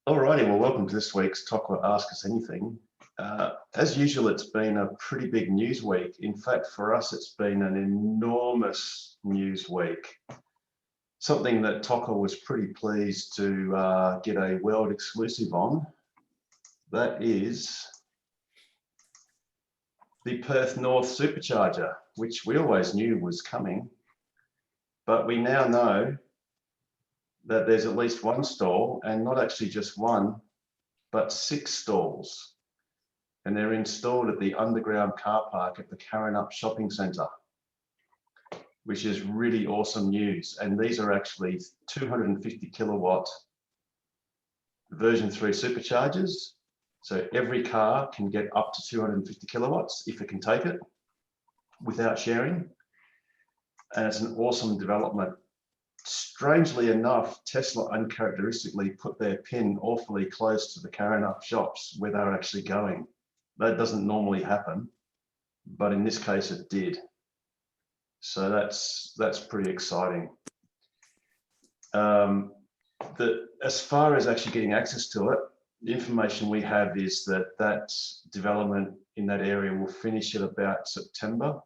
Alrighty, well, welcome to this week's Talk or Ask Us Anything. As usual, it's been a pretty big news week. In fact, for us, it's been an enormous news week. Something that Tocker was pretty pleased to get a world exclusive on. That is the Perth North Supercharger, which we always knew was coming. But we now know that there's at least one stall, and not actually just one, but 6 stalls. And they're installed at the underground car park at the Karrinyup Shopping Centre, which is really awesome news. And these are actually 250 kilowatt version 3 superchargers. So every car can get up to 250 kilowatts if it can take it without sharing. And it's an awesome development. Strangely enough, Tesla uncharacteristically put their pin awfully close to the Karrinyup shops where they're actually going. That doesn't normally happen, but in this case it did. So that's pretty exciting. As far as actually getting access to it, the information we have is that that development in that area will finish at about September.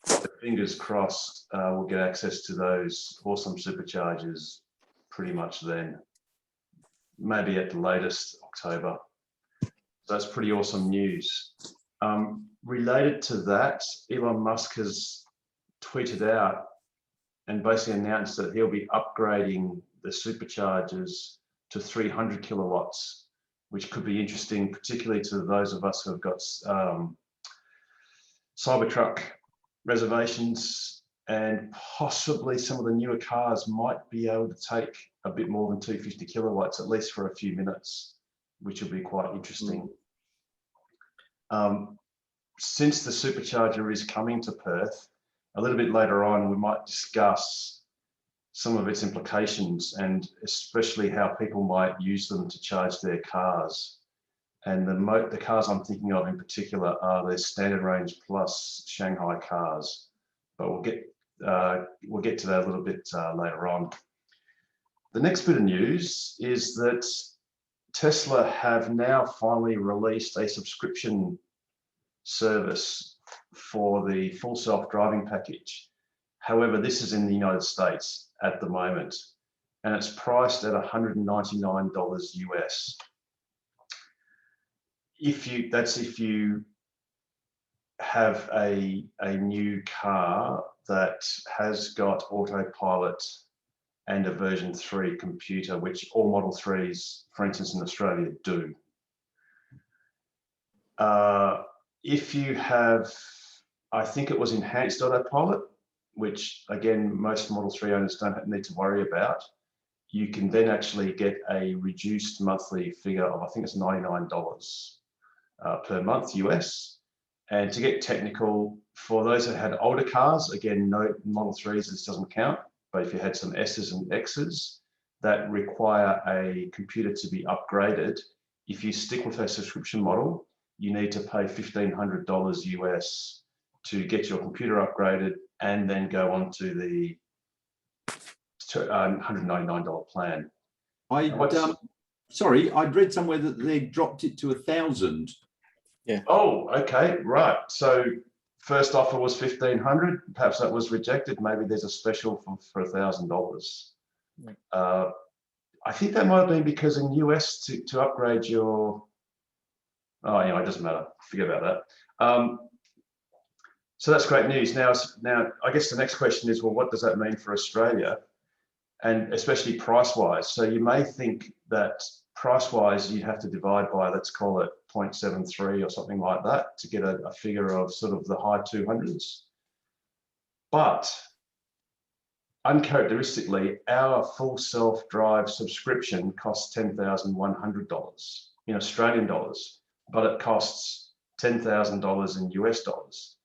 So fingers crossed, we'll get access to those awesome superchargers pretty much then, maybe at the latest October. So that's pretty awesome news. Related to that, Elon Musk has tweeted out and basically announced that he'll be upgrading the superchargers to 300 kilowatts, which could be interesting, particularly to those of us who have got Cybertruck reservations, and possibly some of the newer cars might be able to take a bit more than 250 kilowatts, at least for a few minutes, which will be quite interesting. Since the supercharger is coming to Perth, a little bit later on, we might discuss some of its implications and especially how people might use them to charge their cars. And the cars I'm thinking of in particular are the Standard Range Plus Shanghai cars, but we'll get to that a little bit later on. The next bit of news is that Tesla have now finally released a subscription service for the full self-driving package. However, this is in the United States at the moment, and it's priced at $199 US. If you have a new car that has got autopilot and a version 3 computer, which all Model 3s, for instance, in Australia do. If you have, I think it was enhanced autopilot, which again, most Model 3 owners don't need to worry about, you can then actually get a reduced monthly figure of, I think it's $99 per month US. And to get technical, for those that had older cars, again, no Model 3s, this doesn't count, but if you had some S's and X's that require a computer to be upgraded, if you stick with a subscription model, you need to pay $1,500 US to get your computer upgraded and then go on to the $199 plan. Sorry, I'd read somewhere that they dropped it to 1,000. Yeah. Oh, okay, right. So first offer was $1,500. Perhaps that was rejected. Maybe there's a special for $1,000. Yeah. I think that might have been because in US to upgrade your. Oh, anyway, it doesn't matter. Forget about that. So that's great news. Now, I guess the next question is, well, what does that mean for Australia, and especially price-wise? So you may think that price-wise, you'd have to divide by, let's call it 0.73 or something like that to get a figure of sort of the high 200s. But uncharacteristically, our full self-drive subscription costs $10,100 in Australian dollars, but it costs $10,000 in US dollars.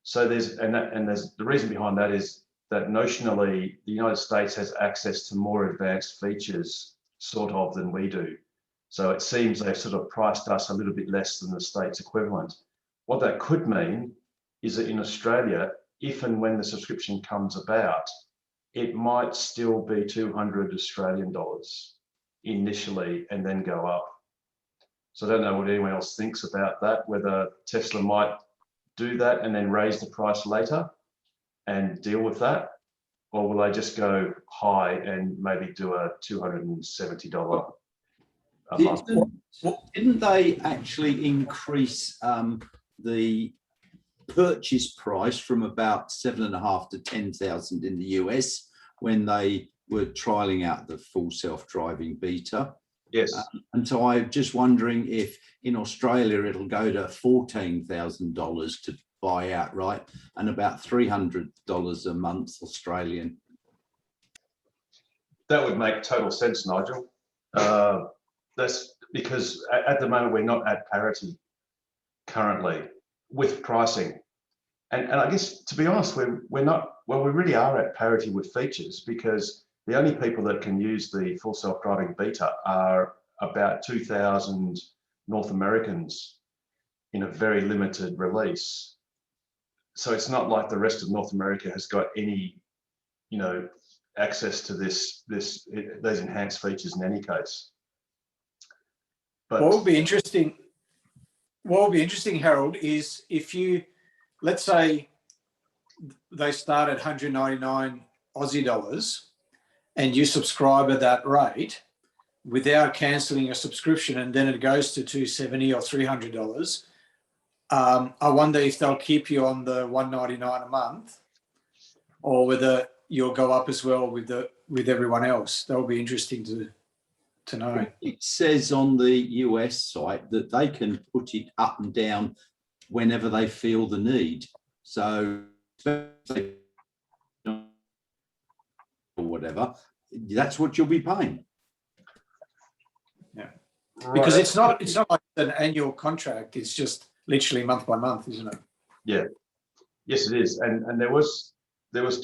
So there's the reason behind that is that notionally the United States has access to more advanced features sort of than we do. So it seems they've sort of priced us a little bit less than the States equivalent. What that could mean is that in Australia, if and when the subscription comes about, it might still be 200 Australian dollars. initially and then go up. So I don't know what anyone else thinks about that, whether Tesla might do that and then raise the price later and deal with that, or will they just go high and maybe do a $270 a month? Didn't they actually increase the purchase price from about 7.5 to 10,000 in the US when they were trialing out the full self-driving beta? Yes. And so I'm just wondering if in Australia it'll go to $14,000 to buy outright and about $300 a month Australian. That would make total sense, Nigel. That's because at the moment we're not at parity currently with pricing. And I guess, to be honest, we're not, well, we really are at parity with features, because the only people that can use the full self-driving beta are about 2,000 North Americans in a very limited release. So it's not like the rest of North America has got any, you know, access to those enhanced features in any case. But what would be interesting, Harold, is if you, let's say they start at 199 Aussie dollars and you subscribe at that rate without cancelling your subscription, and then it goes to $270 or $300. I wonder if they'll keep you on the $199 a month, or whether you'll go up as well with everyone else. That would be interesting to know. It says on the US site that they can put it up and down whenever they feel the need. So or whatever, that's what you'll be paying. Yeah, because it's not like an annual contract. It's just literally month by month, isn't it? yeah, yes, it is. And there was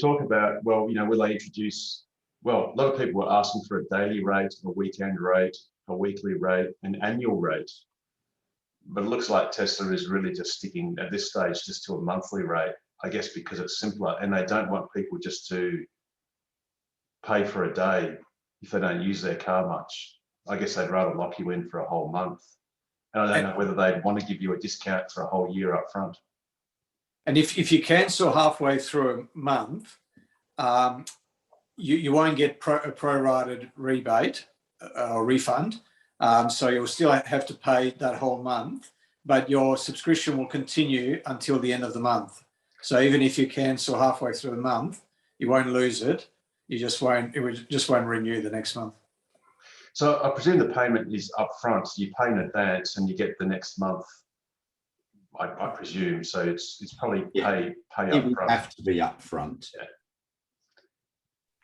talk about, well, you know, will they introduce? Well, a lot of people were asking for a daily rate, a weekend rate, a weekly rate, an annual rate. But it looks like Tesla is really just sticking at this stage just to a monthly rate, I guess, because it's simpler, and they don't want people just to pay for a day if they don't use their car much. I guess they'd rather lock you in for a whole month. And I don't know whether they'd want to give you a discount for a whole year up front. And if you cancel halfway through a month, you won't get a prorated rebate or refund. So you'll still have to pay that whole month, but your subscription will continue until the end of the month. So even if you cancel halfway through the month, you won't lose it. It just won't renew the next month. So I presume the payment is up front. You pay in advance and you get the next month, I presume. So it's probably pay up It would front. have to be up front. Yeah.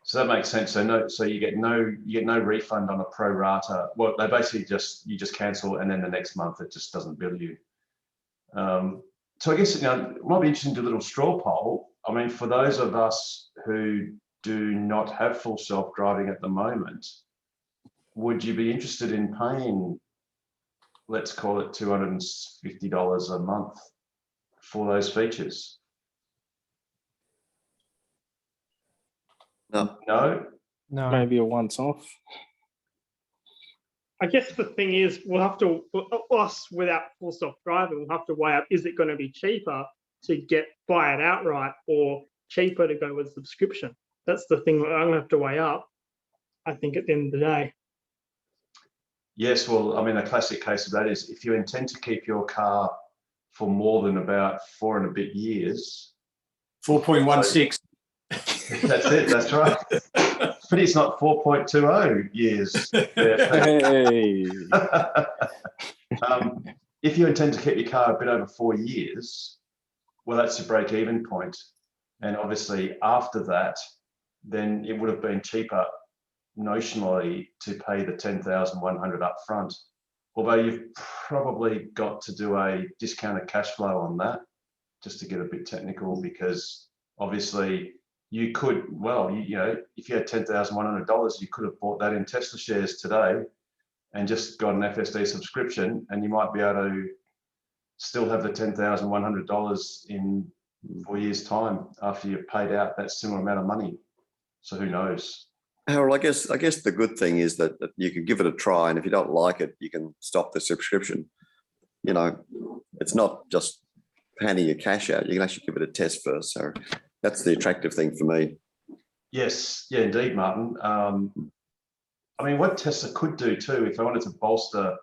So that makes sense. So you get no refund on a pro rata. Well, they basically you just cancel, and then the next month it just doesn't bill you. So I guess, you know, it might be interesting to do a little straw poll. I mean, for those of us who do not have full self-driving at the moment, would you be interested in paying, let's call it $250 a month for those features? No. No? No. Maybe a once-off. I guess the thing is, we'll have to, us without full self-driving, we'll have to weigh up, is it going to be cheaper to buy it outright or cheaper to go with subscription? That's the thing that I'm going to have to weigh up, I think, at the end of the day. Yes, well, I mean, a classic case of that is if you intend to keep your car for more than about 4 and a bit years. 4.16. That's it, that's right. But it's not 4.20 years. Hey. If you intend to keep your car a bit over 4 years, well, that's your break-even point. And obviously after that, then it would have been cheaper notionally to pay the 10,100 up front. Although you've probably got to do a discounted cash flow on that, just to get a bit technical, because obviously you could, well, you know, if you had $10,100, you could have bought that in Tesla shares today and just got an FSD subscription, and you might be able to still have the $10,100 in 4 years' time after you've paid out that similar amount of money. So who knows? Harold, I guess the good thing is that you can give it a try, and if you don't like it, you can stop the subscription. You know, it's not just handing your cash out. You can actually give it a test first. So that's the attractive thing for me. Yes, yeah, indeed, Martin. I mean, what Tesla could do too, if they wanted to bolster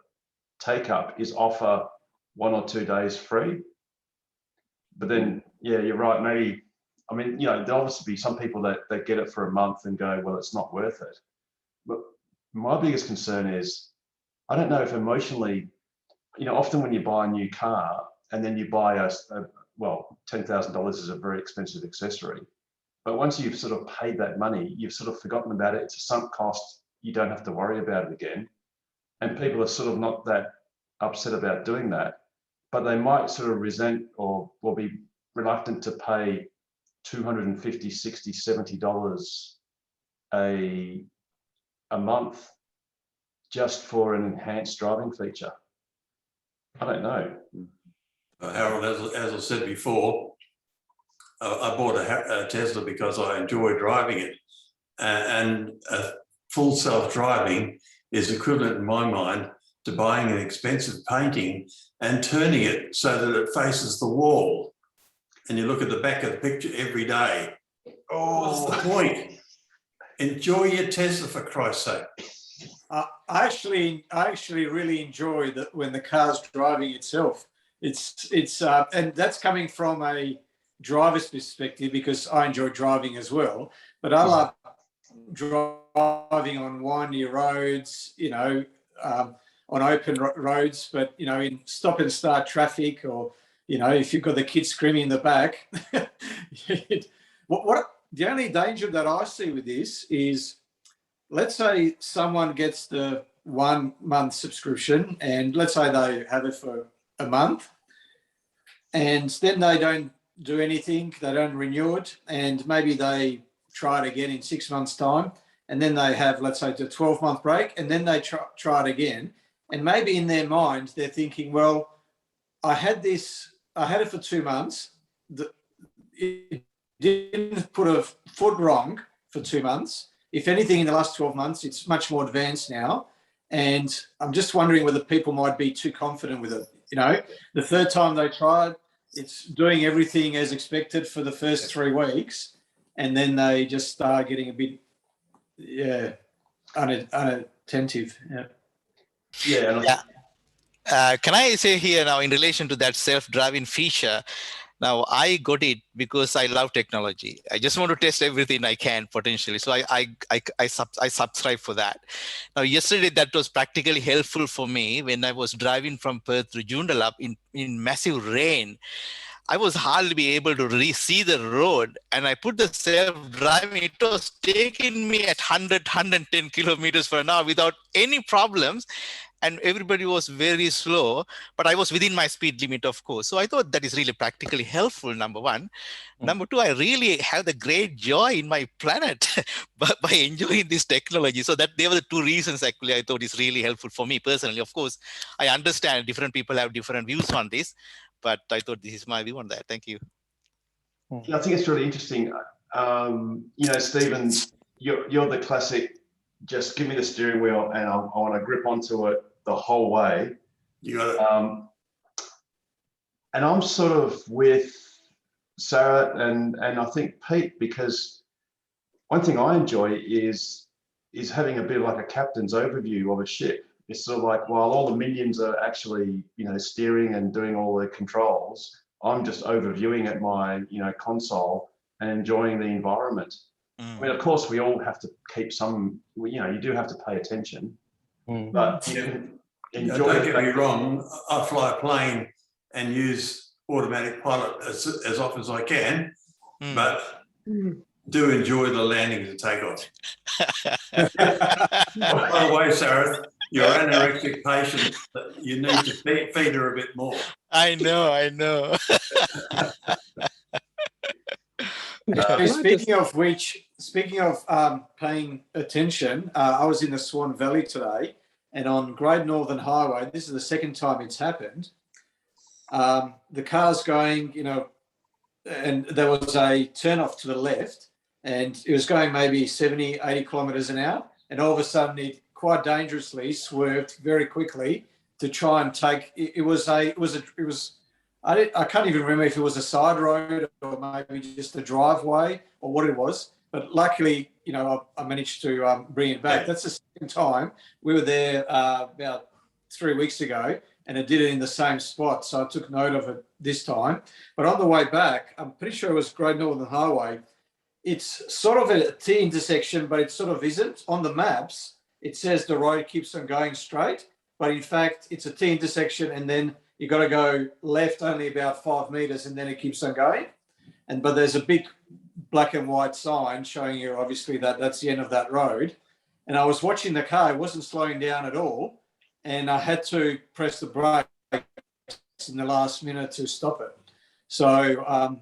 take up, is offer 1 or 2 days free. But then, yeah, you're right. Maybe, I mean, you know, there'll obviously be some people that get it for a month and go, well, it's not worth it. But my biggest concern is, I don't know if emotionally, you know, often when you buy a new car and then you buy well, $10,000 is a very expensive accessory. But once you've sort of paid that money, you've sort of forgotten about it. It's a sunk cost. You don't have to worry about it again. And people are sort of not that upset about doing that, but they might sort of resent or will be reluctant to pay $250, $60, $70 a month just for an enhanced driving feature. I don't know. Harold, as I said before, I bought a Tesla because I enjoy driving it, and full self-driving is equivalent in my mind to buying an expensive painting and turning it so that it faces the wall, and you look at the back of the picture every day. Oh, what's the point? Enjoy your Tesla, for Christ's sake. I actually really enjoy that when the car's driving itself. It's and that's coming from a driver's perspective, because I enjoy driving as well. But I love driving on windy roads, you know, on open roads. But you know, in stop and start traffic, or you know, if you've got the kids screaming in the back, what the only danger that I see with this is, let's say someone gets the 1 month subscription, and let's say they have it for a month, and then they don't do anything, they don't renew it, and maybe they try it again in 6 months' time, and then they have, let's say, the 12-month break, and then they try it again, and maybe in their mind they're thinking, well, I had it for 2 months, it didn't put a foot wrong for 2 months. If anything, in the last 12 months, it's much more advanced now. And I'm just wondering whether people might be too confident with it. You know, the third time they tried, it's doing everything as expected for the first 3 weeks. And then they just start getting a bit, unattentive. Yeah. Yeah. Can I say here now, in relation to that self-driving feature, now I got it because I love technology. I just want to test everything I can potentially. So I subscribe for that. Now yesterday that was practically helpful for me when I was driving from Perth to Joondalup in massive rain. I was hardly able to see the road, and I put the self-driving. It was taking me at 110 kilometers per hour without any problems. And everybody was very slow, but I was within my speed limit, of course. So I thought that is really practically helpful, number one. Number two, I really have the great joy in my planet by enjoying this technology. So that they were the 2 reasons actually I thought is really helpful for me personally. Of course, I understand different people have different views on this, but I thought this is my view on that. Thank you. Yeah, I think it's really interesting. You know, Stephen, you're the classic, just give me the steering wheel and I want to grip onto it the whole way. You got it. And I'm sort of with Sarah and I think Pete, because one thing I enjoy is having a bit of like a captain's overview of a ship. It's sort of like, while all the minions are actually, you know, steering and doing all the controls, I'm just overviewing at my, you know, console and enjoying the environment. I mean, of course, we all have to keep some, you know, you do have to pay attention, but you can enjoy. Don't get me wrong, I fly a plane and use automatic pilot as often as I can, but do enjoy the landings and takeoff. By the way, Sarah, your anorexic patient, you need to feed her a bit more. I know. Speaking of paying attention, I was in the Swan Valley today, and on Great Northern Highway, this is the second time it's happened. The car's going, you know, and there was a turn off to the left, and it was going maybe 70, 80 kilometers an hour. And all of a sudden it quite dangerously swerved very quickly to try and take, I can't even remember if it was a side road or maybe just a driveway or what it was. But luckily, I managed to bring it back. That's the second time. We were there about 3 weeks ago, and it did it in the same spot. So I took note of it this time. But on the way back, I'm pretty sure it was Great Northern Highway. It's sort of a T intersection, but it sort of isn't. On the maps, it says the road keeps on going straight, but in fact, it's a T intersection, and then you got to go left only about 5 meters, and then it keeps on going. But there's a big black and white sign showing you obviously that that's the end of that road. And I was watching the car, it wasn't slowing down at all. And I had to press the brake in the last minute to stop it. So I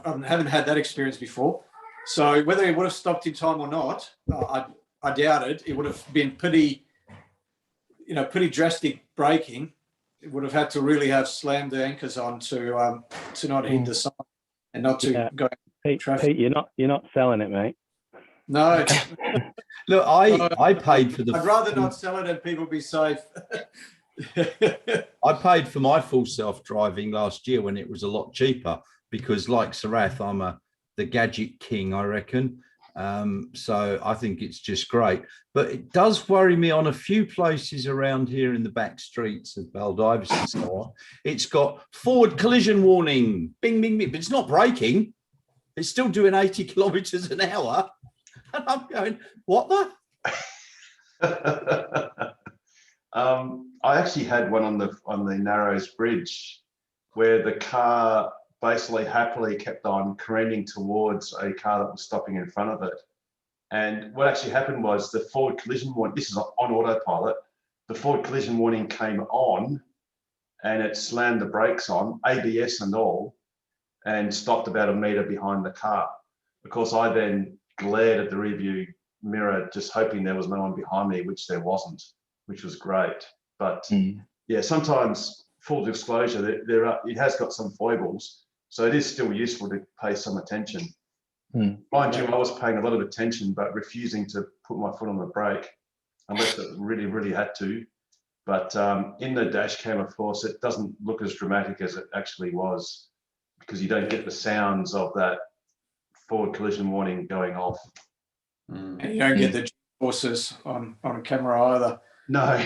haven't had that experience before. So whether it would have stopped in time or not, I doubt it. It would have been pretty drastic braking. It would have had to really have slammed the anchors on to not hit the sign and not to go traffic. Pete, you're not selling it, mate. No. Look, I paid for the. I'd rather not sell it and people be safe. I paid for my full self-driving last year when it was a lot cheaper because, like Sarath, I'm the gadget king, I reckon. So I think it's just great. But it does worry me on a few places around here in the back streets of Baldivis and so on. It's got forward collision warning, bing, bing, bing, but it's not braking. It's still doing 80 kilometers an hour. And I'm going, what the? I actually had one on the Narrows Bridge where the car basically happily kept on careening towards a car that was stopping in front of it. And what actually happened was the forward collision warning, this is on autopilot, the forward collision warning came on and it slammed the brakes on, ABS and all, and stopped about a metre behind the car. Of course, I then glared at the rearview mirror, just hoping there was no one behind me, which there wasn't, which was great. But yeah, sometimes, full disclosure, it has got some foibles, so it is still useful to pay some attention. Mind you, I was paying a lot of attention, but refusing to put my foot on the brake unless it really, really had to. But in the dash cam, of course, it doesn't look as dramatic as it actually was because you don't get the sounds of that forward collision warning going off. And you don't get the forces on a camera either. No.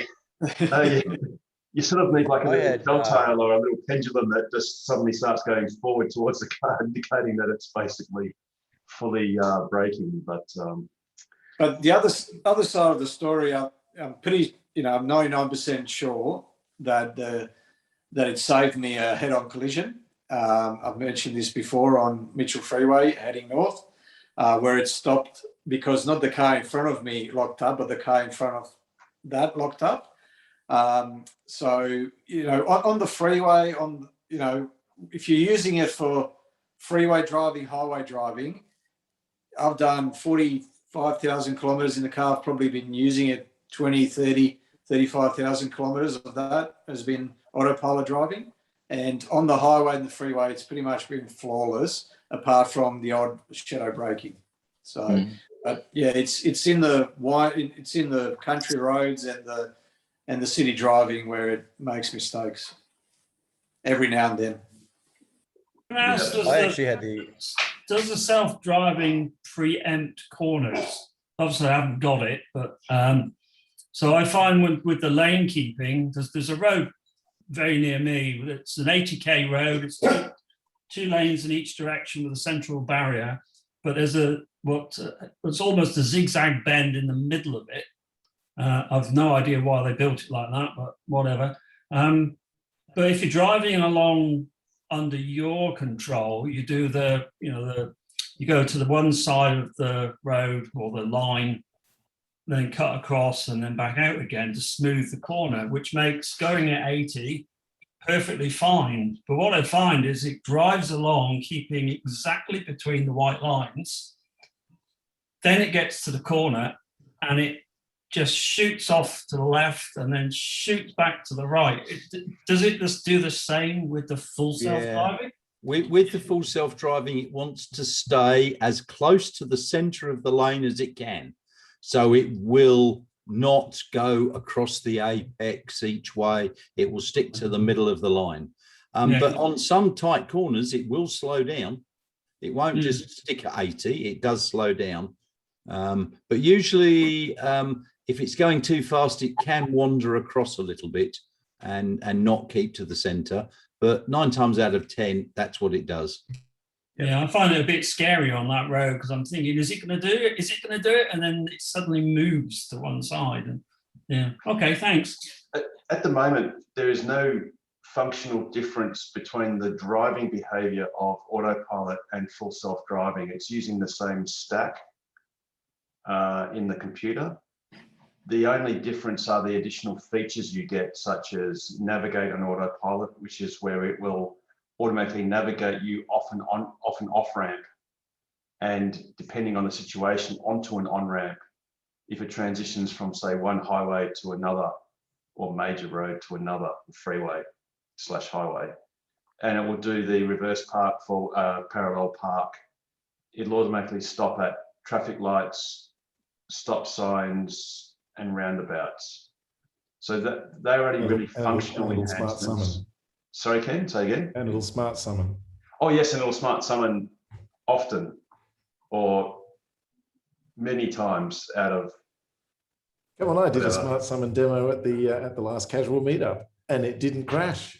You sort of need like a little belltail or a little pendulum that just suddenly starts going forward towards the car, indicating that it's basically fully braking. But the other side of the story, I'm pretty, I'm 99% sure that it saved me a head-on collision. I've mentioned this before on Mitchell Freeway heading north, where it stopped because not the car in front of me locked up, but the car in front of that locked up. So, on the freeway, if you're using it for freeway driving, highway driving, I've done 45,000 kilometers in the car. I've probably been using it 20, 30, 35,000 kilometers of that has been autopilot driving. And on the highway and the freeway, it's pretty much been flawless, apart from the odd shadow braking. So, but yeah, it's in the country roads and the city driving where it makes mistakes every now and then. Does the self-driving preempt corners? Obviously, I haven't got it, but so I find with the lane keeping, there's a road very near me. It's an 80k road. It's two lanes in each direction with a central barrier, but there's it's almost a zigzag bend in the middle of it. I've no idea why they built it like that, but whatever. But if you're driving along under your control, you do you go to the one side of the road or the line, then cut across and then back out again to smooth the corner, which makes going at 80 perfectly fine. But what I find is it drives along, keeping exactly between the white lines. Then it gets to the corner and it just shoots off to the left and then shoots back to the right. Does it just do the same with the full self-driving? with the full self-driving, it wants to stay as close to the center of the lane as it can. So it will not go across the apex each way. It will stick to the middle of the line. But on some tight corners, it will slow down. It won't just stick at 80. It does slow down. But usually, if it's going too fast, it can wander across a little bit and not keep to the center. But 9 times out of 10, that's what it does. Yeah, I find it a bit scary on that road because I'm thinking, is it going to do it? Is it going to do it? And then it suddenly moves to one side. And yeah, okay, thanks. At the moment, there is no functional difference between the driving behavior of autopilot and full self-driving. It's using the same stack in the computer. The only difference are the additional features you get, such as navigate on autopilot, which is where it will automatically navigate you off and off ramp, and depending on the situation, onto an on ramp if it transitions from, say, one highway to another, or major road to another, freeway / highway. And it will do the reverse park for parallel park. It'll automatically stop at traffic lights, stop signs, and roundabouts. So that they're only really functional enhancements. Sorry, Ken, say again. And it'll smart summon. Oh yes, and it'll smart summon often, or many times out of. Come on, I did a smart summon demo at the last casual meetup, and it didn't crash.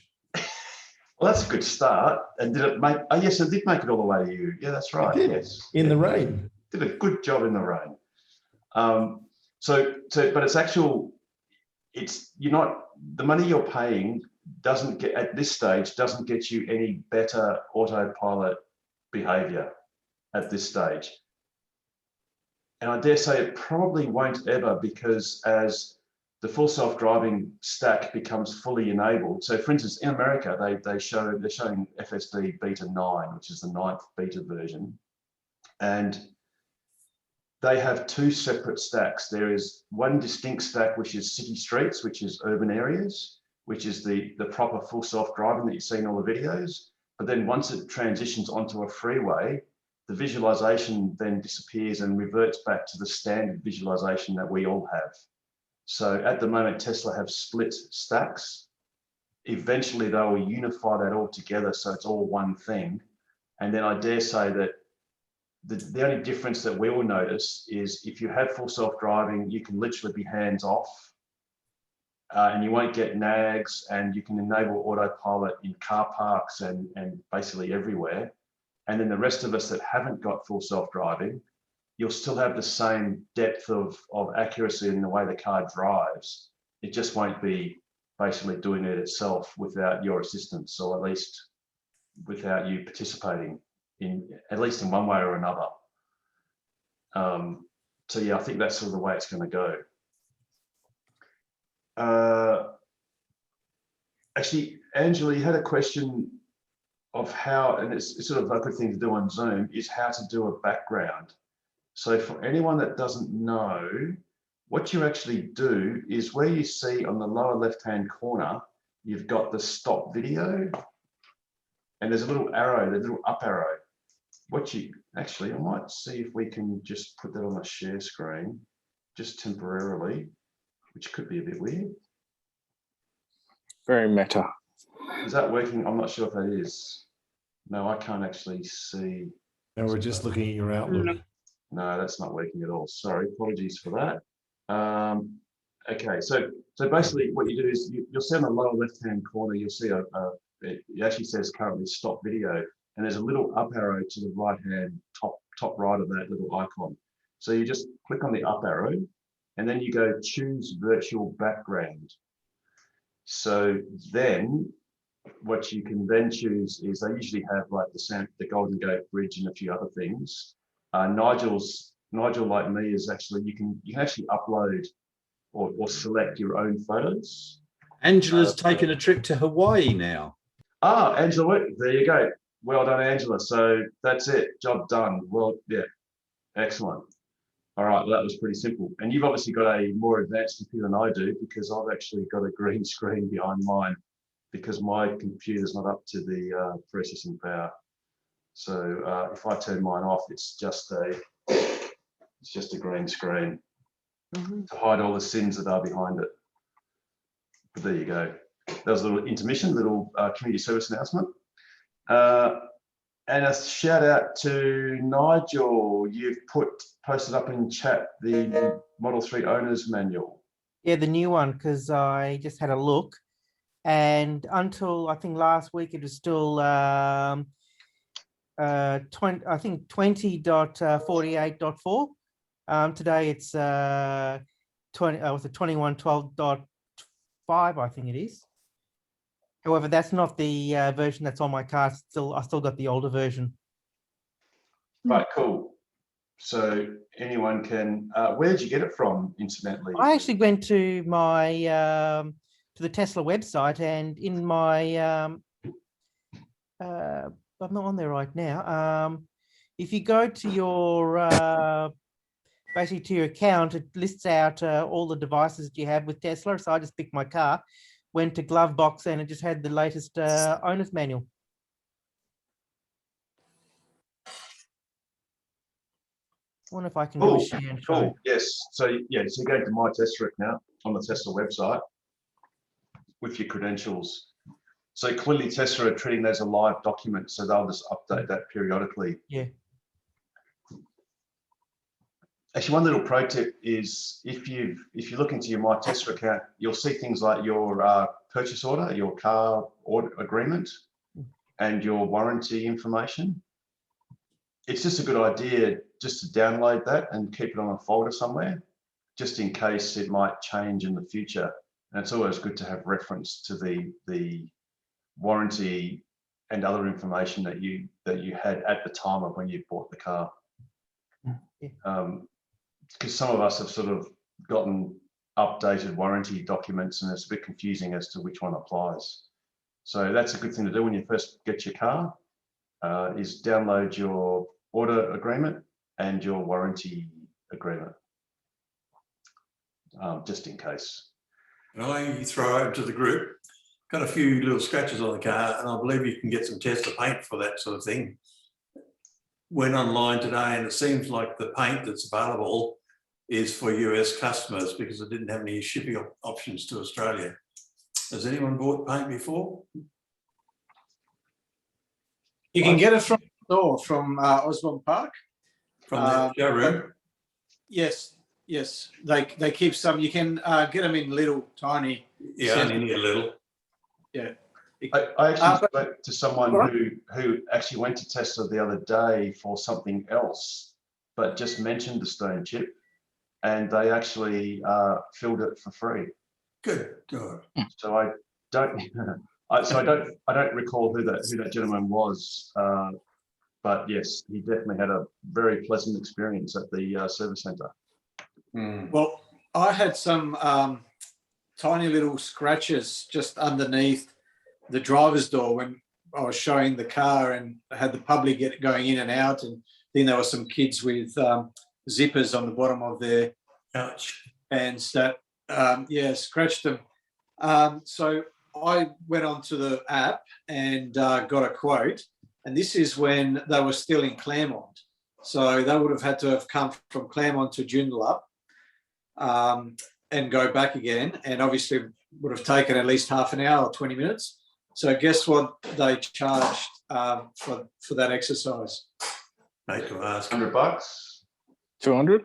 Well, that's a good start. And did it make? Oh yes, it did make it all the way to you. Yeah, that's right. Yes, in the rain. Did a good job in the rain. But it's actual. You're not, the money you're paying doesn't get at this stage doesn't get you any better autopilot behavior at this stage. And I dare say it probably won't ever, because as the full self-driving stack becomes fully enabled. So for instance, in America, they're showing FSD beta 9, which is the 9th beta version. And they have 2 separate stacks. There is one distinct stack, which is city streets, which is urban areas, which is the proper full self-driving that you see in all the videos. But then once it transitions onto a freeway, the visualization then disappears and reverts back to the standard visualization that we all have. So at the moment, Tesla have split stacks. Eventually, they will unify that all together so it's all one thing. And then I dare say that the only difference that we will notice is if you have full self-driving, you can literally be hands off and you won't get nags, and you can enable autopilot in car parks and basically everywhere. And then the rest of us that haven't got full self-driving, you'll still have the same depth of accuracy in the way the car drives. It just won't be basically doing it itself without your assistance, or at least without you participating in, at least in one way or another. So yeah, I think that's sort of the way it's going to go. Actually, Angela, you had a question of how, and it's sort of a good thing to do on Zoom, is how to do a background. So for anyone that doesn't know, what you actually do is where you see on the lower left-hand corner, you've got the stop video, and there's a little arrow, the little up arrow. What you actually, I might see if we can just put that on the share screen, just temporarily, which could be a bit weird. Very meta. Is that working? I'm not sure if that is. No, I can't actually see. No, we're just looking at your Outlook. No, that's not working at all. Sorry, apologies for that. Okay, so basically what you do is you'll see on the lower left-hand corner, you'll see it actually says currently stop video, and there's a little up arrow to the right-hand top right of that little icon. So you just click on the up arrow, and then you go choose virtual background. So then what you can then choose is they usually have like the Golden Gate Bridge and a few other things. Nigel, like me, is actually you can actually upload or select your own photos. Angela's taken a trip to Hawaii now. Ah, Angela, there you go. Well done, Angela. So that's it. Job done. Well, yeah, excellent. All right, well, that was pretty simple. And you've obviously got a more advanced computer than I do, because I've actually got a green screen behind mine because my computer's not up to the processing power. So if I turn mine off, it's just a green screen to hide all the sins that are behind it. But there you go. That was a little intermission, little community service announcement. And a shout out to Nigel. You've posted up in chat the Model 3 Owner's Manual. Yeah, the new one, because I just had a look. And until I think last week, it was still 20.48.4. Today it's 21.12.5, I think it is. However, that's not the version that's on my car. I still got the older version. Right, cool. So anyone can. Where did you get it from, incidentally? I actually went to my to the Tesla website, and in my I'm not on there right now. If you go to your basically to your account, it lists out all the devices that you have with Tesla. So I just picked my car, went to glove box, and it just had the latest owner's manual. I wonder if I can do a share and show. Cool. Yes. So yeah, so you go to My Tesla account on the Tesla website with your credentials. So clearly Tesla are treating those as a live document, so they'll just update that periodically. Yeah. Actually, one little pro tip is if you look into your My Tesla account, you'll see things like your purchase order, your car order agreement, and your warranty information. It's just a good idea just to download that and keep it on a folder somewhere, just in case it might change in the future. And it's always good to have reference to the warranty and other information that you had at the time of when you bought the car. Because some of us have sort of gotten updated warranty documents and it's a bit confusing as to which one applies. So that's a good thing to do when you first get your car, is download your order agreement and your warranty agreement, just in case. And I throw over to the group, got a few little scratches on the car, and I believe you can get some Tesla paint for that sort of thing. Went online today and it seems like the paint that's available is for US customers because it didn't have any shipping options to Australia. Has anyone bought paint before? You can get it from the store, from Osborne Park. From the showroom? Yes, yes. They keep some. You can get them in little, tiny. Yeah, only need a little. Yeah. I actually spoke to someone who actually went to Tesla the other day for something else, but just mentioned the stone chip, and they actually filled it for free. Good. Good. So I don't recall who that gentleman was, but yes, he definitely had a very pleasant experience at the service centre. Well, I had some tiny little scratches just underneath the driver's door when I was showing the car, and I had the public going in and out, and then there were some kids with zippers on the bottom of their pants that scratched them. So I went onto the app and got a quote, and this is when they were still in Claremont. So they would have had to have come from Claremont to Joondalup and go back again, and obviously would have taken at least half an hour or 20 minutes. So guess what they charged for that exercise? Mate, to ask. $100. 200?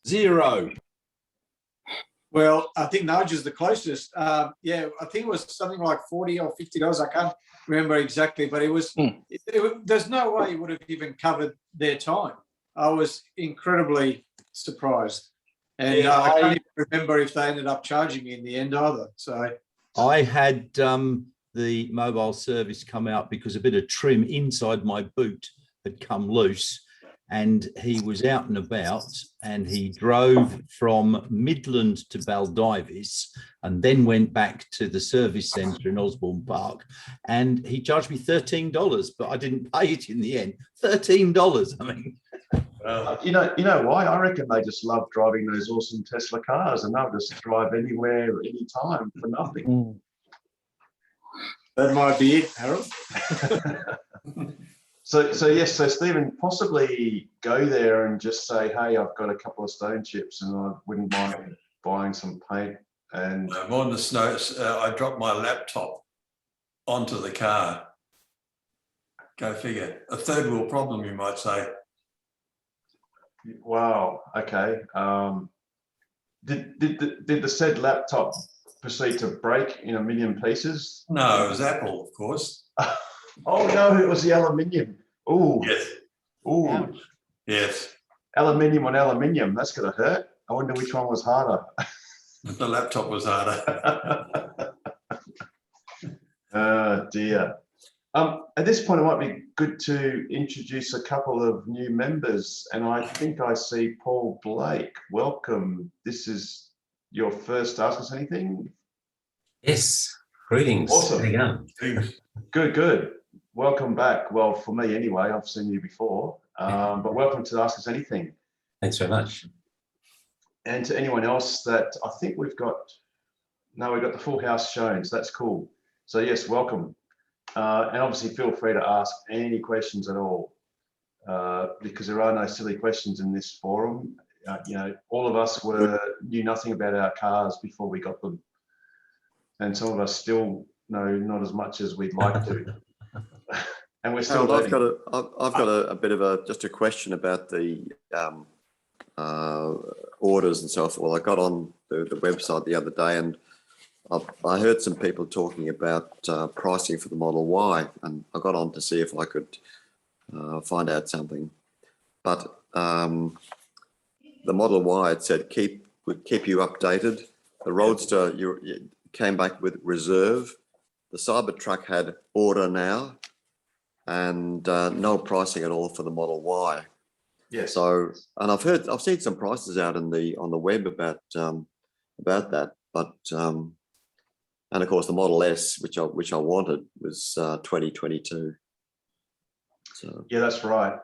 Zero. Well, I think Nudge is the closest. I think it was something like $40 or $50. I can't remember exactly, but it was. There's no way it would have even covered their time. I was incredibly surprised, and I can't even remember if they ended up charging me in the end either. So I had the mobile service come out because a bit of trim inside my boot had come loose, and he was out and about, and he drove from Midland to Baldivis and then went back to the service centre in Osborne Park, and he charged me $13, but I didn't pay it in the end. $13, I mean. You know why? I reckon they just love driving those awesome Tesla cars, and they'll just drive anywhere, anytime for nothing. That might be it, Harold. So Stephen, possibly go there and just say, hey, I've got a couple of stone chips and I wouldn't mind buying some paint. And I'm on the snow. I dropped my laptop onto the car. Go figure. A third wheel problem, you might say. Wow. Okay. Did the said laptop proceed to break in a million pieces? No, it was Apple, of course. Oh no, it was the aluminium. Oh. Yes. Oh. Yes. Aluminium on aluminium. That's gonna hurt. I wonder which one was harder. The laptop was harder. Oh dear. At this point, it might be good to introduce a couple of new members, and I think I see Paul Blake. Welcome. This is your first Ask Us Anything? Yes. Greetings. Awesome. How you going? Good. Welcome back. Well, for me anyway, I've seen you before, but welcome to Ask Us Anything. Thanks very much. And to anyone else that I think we've got the full house shown, so that's cool. So yes, welcome. And obviously feel free to ask any questions at all, because there are no silly questions in this forum. All of us knew nothing about our cars before we got them. And some of us still know not as much as we'd like to. And we're still I've got a bit of just a question about the orders and so forth. Well, I got on the website the other day and I heard some people talking about pricing for the Model Y, and I got on to see if I could find out something. But the Model Y, it said would keep you updated. The Roadster you came back with reserve. The Cybertruck had order now, and no pricing at all for the Model Y. Yes. So, and I've seen some prices out on the web about that, but and of course the Model S, which I wanted, was 2022. So yeah, that's right.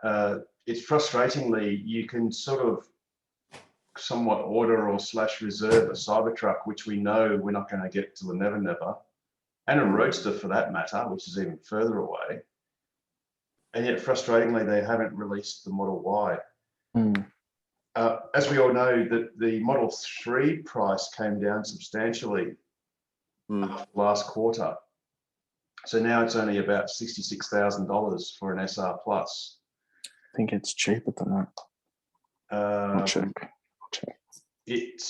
It's frustratingly you can sort of somewhat order or / reserve a Cybertruck, which we know we're not going to get till the never, and a Roadster for that matter, which is even further away. And yet, frustratingly, they haven't released the Model Y. As we all know, the Model 3 price came down substantially last quarter. So now it's only about $66,000 for an SR Plus. I think it's cheaper than that. I'll check. It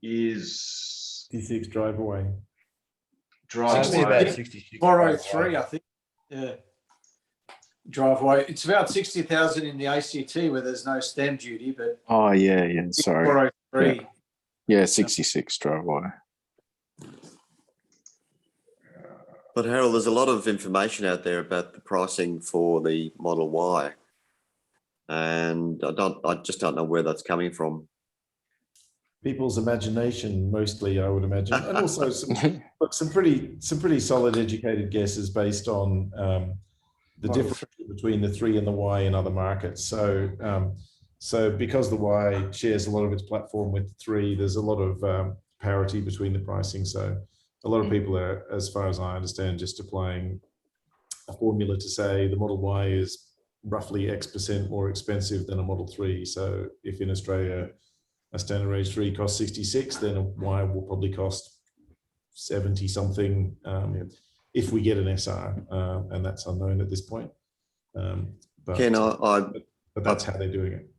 is 66 drive away. About 403, I think. Yeah. Driveway. It's about 60,000 in the ACT where there's no stamp duty, but Oh yeah. Sorry. 403. Yeah, 66 driveway. but Harold, there's a lot of information out there about the pricing for the Model Y, and I just don't know where that's coming from. People's imagination, mostly, I would imagine, and also some pretty solid educated guesses based on the difference between the 3 and the Y in other markets. So because the Y shares a lot of its platform with the 3, there's a lot of parity between the pricing. So a lot of people are, as far as I understand, just applying a formula to say the Model Y is roughly X% more expensive than a Model 3. So if in Australia a standard range 3 costs 66, then a Y will probably cost 70 something if we get an SR, and that's unknown at this point. But that's how they're doing it.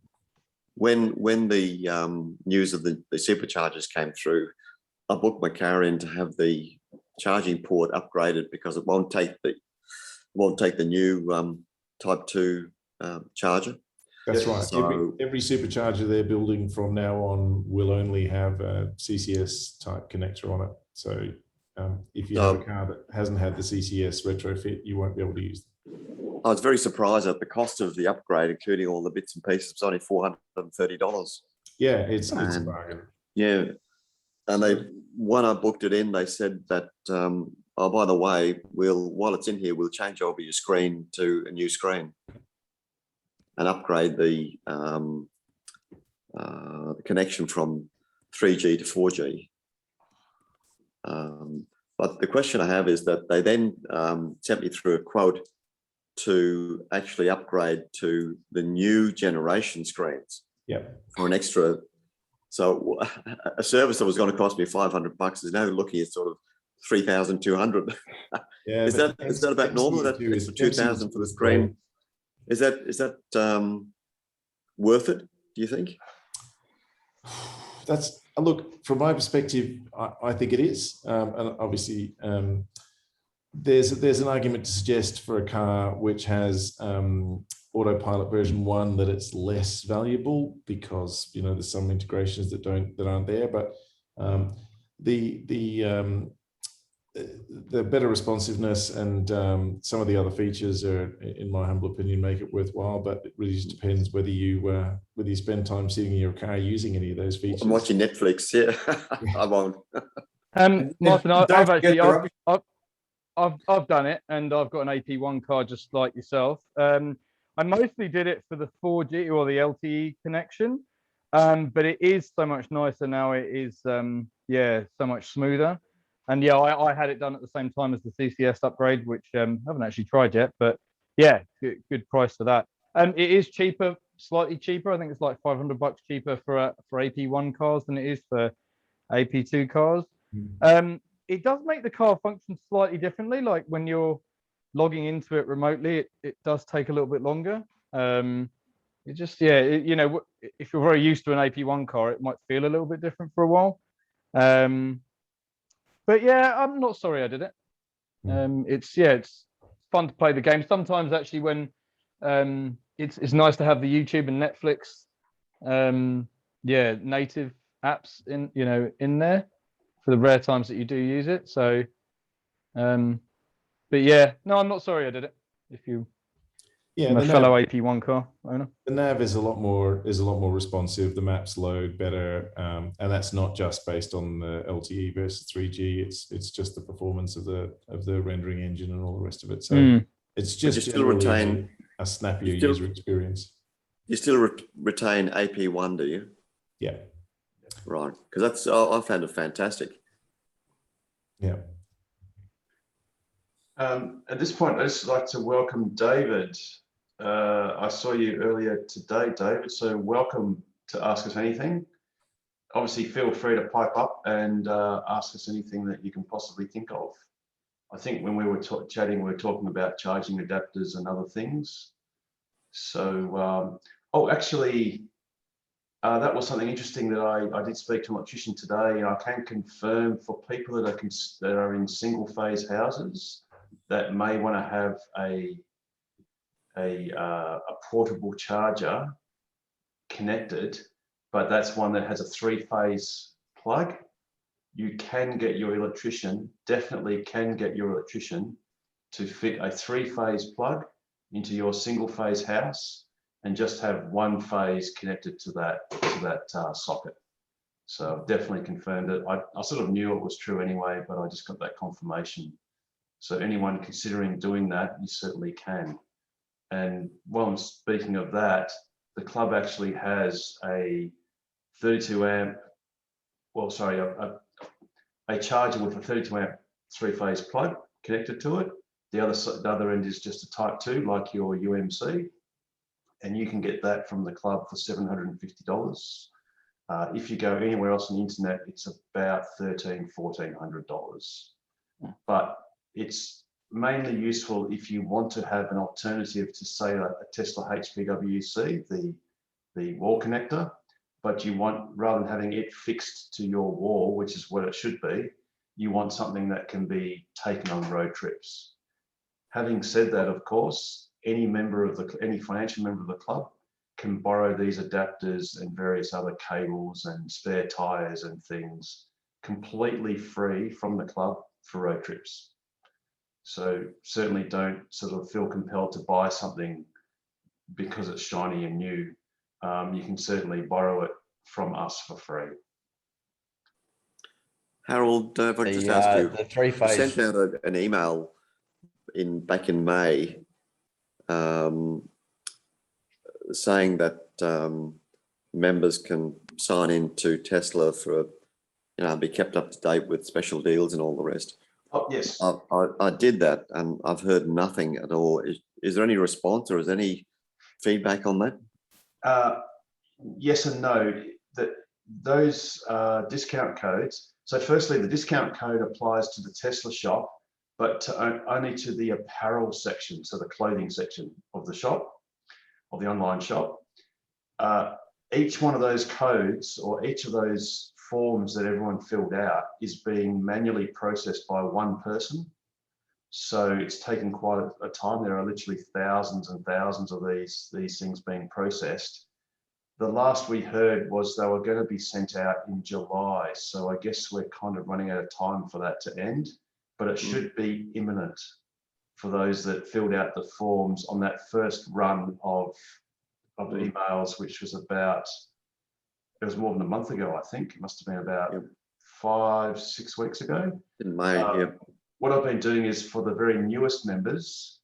When the news of the superchargers came through, I booked my car in to have the charging port upgraded because it won't take the new Type 2 charger. That's right. So, every supercharger they're building from now on will only have a CCS type connector on it. So if you have a car that hasn't had the CCS retrofit, you won't be able to use them. I was very surprised at the cost of the upgrade, including all the bits and pieces. It's only $430. Yeah, it's a bargain. Yeah, and when I booked it in, they said that, oh, by the way, while it's in here, we'll change over your screen to a new screen. and upgrade the connection from 3G to 4G. But the question I have is that they then sent me through a quote to actually upgrade to the new generation screens. Yep. For an extra. So a service that was going to cost me $500 is now looking at sort of 3,200. Yeah, is that about normal? That extra 2,000 for the screen. Is that worth it? Do you think? That's look, from my perspective, I think it is. And obviously, there's an argument to suggest for a car which has autopilot version 1 that it's less valuable because there's some integrations that aren't there. But the better responsiveness and some of the other features are, in my humble opinion, make it worthwhile. But it really just depends whether you spend time sitting in your car using any of those features. I'm watching Netflix. Yeah, I won't. Martin, I've done it, and I've got an AP1 car just like yourself. I mostly did it for the 4G or the LTE connection, but it is so much nicer now. It is, so much smoother. And yeah, I had it done at the same time as the CCS upgrade, which I haven't actually tried yet, but yeah, good price for that. It is cheaper, slightly cheaper. I think it's like $500 cheaper for AP1 cars than it is for AP2 cars. It does make the car function slightly differently. Like when you're logging into it remotely, it does take a little bit longer. It just, if you're very used to an AP1 car, it might feel a little bit different for a while. But yeah, I'm not sorry I did it. It's fun to play the game. Sometimes actually when it's nice to have the YouTube and Netflix native apps in there for the rare times that you do use it. So but yeah, no, I'm not sorry I did it. If you I'm a fellow AP1 car owner. The nav is a lot more responsive. The maps load better, and that's not just based on the LTE versus 3G. It's just the performance of the rendering engine and all the rest of it. So it's just still retain a snappier user experience. You still retain AP1, do you? Yeah. Right, because I found it fantastic. Yeah. At this point, I'd just like to welcome David. I saw you earlier today, David, so welcome to Ask Us Anything. Obviously, feel free to pipe up and ask us anything that you can possibly think of. I think when we were chatting, we were talking about charging adapters and other things. So, that was something interesting that I did speak to an electrician today, and I can confirm for people that are in single-phase houses that may want to have a portable charger connected, but that's one that has a 3-phase plug. You can get your electrician, definitely can get your electrician to fit a 3-phase plug into your single-phase house and just have 1 phase connected to that socket. So I've definitely confirmed it. I sort of knew it was true anyway, but I just got that confirmation. So anyone considering doing that, you certainly can. And while I'm speaking of that, the club actually has a 32 amp, a charger with a 32 amp 3-phase plug connected to it. The other end is just a type 2, like your UMC. And you can get that from the club for $750. If you go anywhere else on the internet, it's about $1,400. But it's mainly useful if you want to have an alternative to, say, a Tesla HPWC, the wall connector, but you want, rather than having it fixed to your wall, which is what it should be, you want something that can be taken on road trips. Having said that, of course, any financial member of the club can borrow these adapters and various other cables and spare tires and things completely free from the club for road trips. So certainly don't sort of feel compelled to buy something because it's shiny and new. You can certainly borrow it from us for free. Harold, if I just ask you, the 3-phase. You sent out an email back in May saying that members can sign into Tesla for, be kept up to date with special deals and all the rest. Oh, yes. I did that and I've heard nothing at all. Is there any response or is there any feedback on that? Yes and no. That those discount codes. So firstly, the discount code applies to the Tesla shop, but only to the apparel section, so the clothing section of the shop, of the online shop. Each one of those codes or each of those forms that everyone filled out is being manually processed by one person. So it's taken quite a time. There are literally thousands and thousands of these things being processed. The last we heard was they were going to be sent out in July. So I guess we're kind of running out of time for that to end, but it should be imminent for those that filled out the forms on that first run of emails, which was about, it was more than a month ago, I think. It must have been about 5-6 weeks ago. In May, What I've been doing is for the very newest members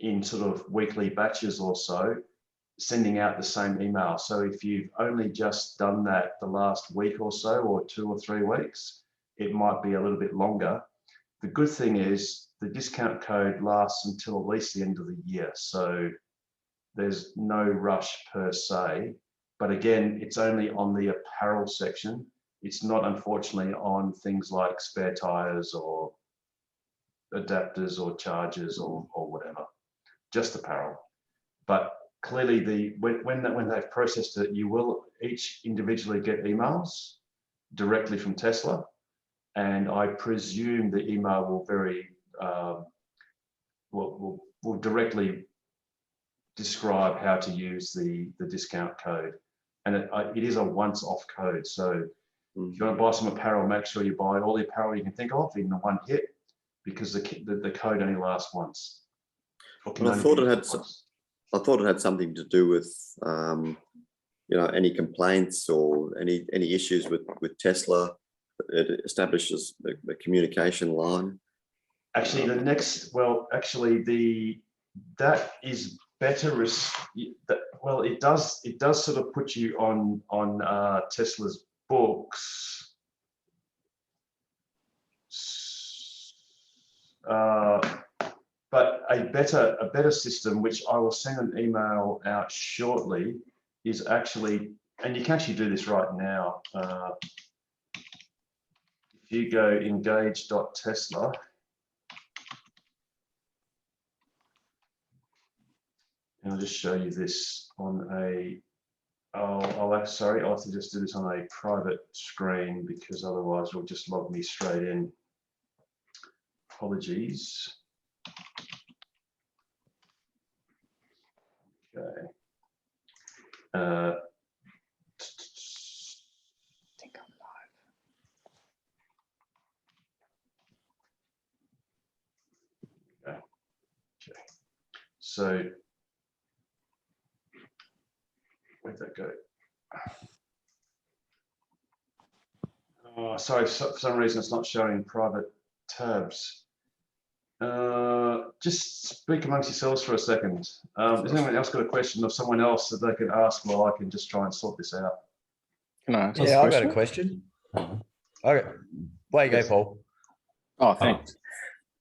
in sort of weekly batches or so, sending out the same email. So if you've only just done that the last week or so, or 2 or 3 weeks, it might be a little bit longer. The good thing is the discount code lasts until at least the end of the year. So there's no rush per se, but again, it's only on the apparel section. It's not, unfortunately, on things like spare tires or adapters or chargers or whatever, just apparel. But clearly, when they've processed it, you will each individually get emails directly from Tesla, and I presume the email will will directly describe how to use the discount code, and it is a once-off code. So if you want to buy some apparel, make sure you buy all the apparel you can think of in one hit, because the code only lasts once. Well, I thought it had something to do with any complaints or any issues with Tesla. It establishes the communication line. Actually, that is better. Well, it does sort of put you on Tesla's books. But a better system, which I will send an email out shortly, is actually, and you can actually do this right now. If you go engage.tesla, and I'll just show you this on I'll have to just do this on a private screen, because otherwise it'll just log me straight in. Apologies. Okay. I think I'm live. Okay. So where'd that go? Oh, sorry, for some reason it's not showing private tabs. Just speak amongst yourselves for a second. Has anyone else got a question of someone else that they could ask while I can just try and sort this out? Can I ask Yeah, I've got a question. Okay, way you go, Paul. Oh, thanks.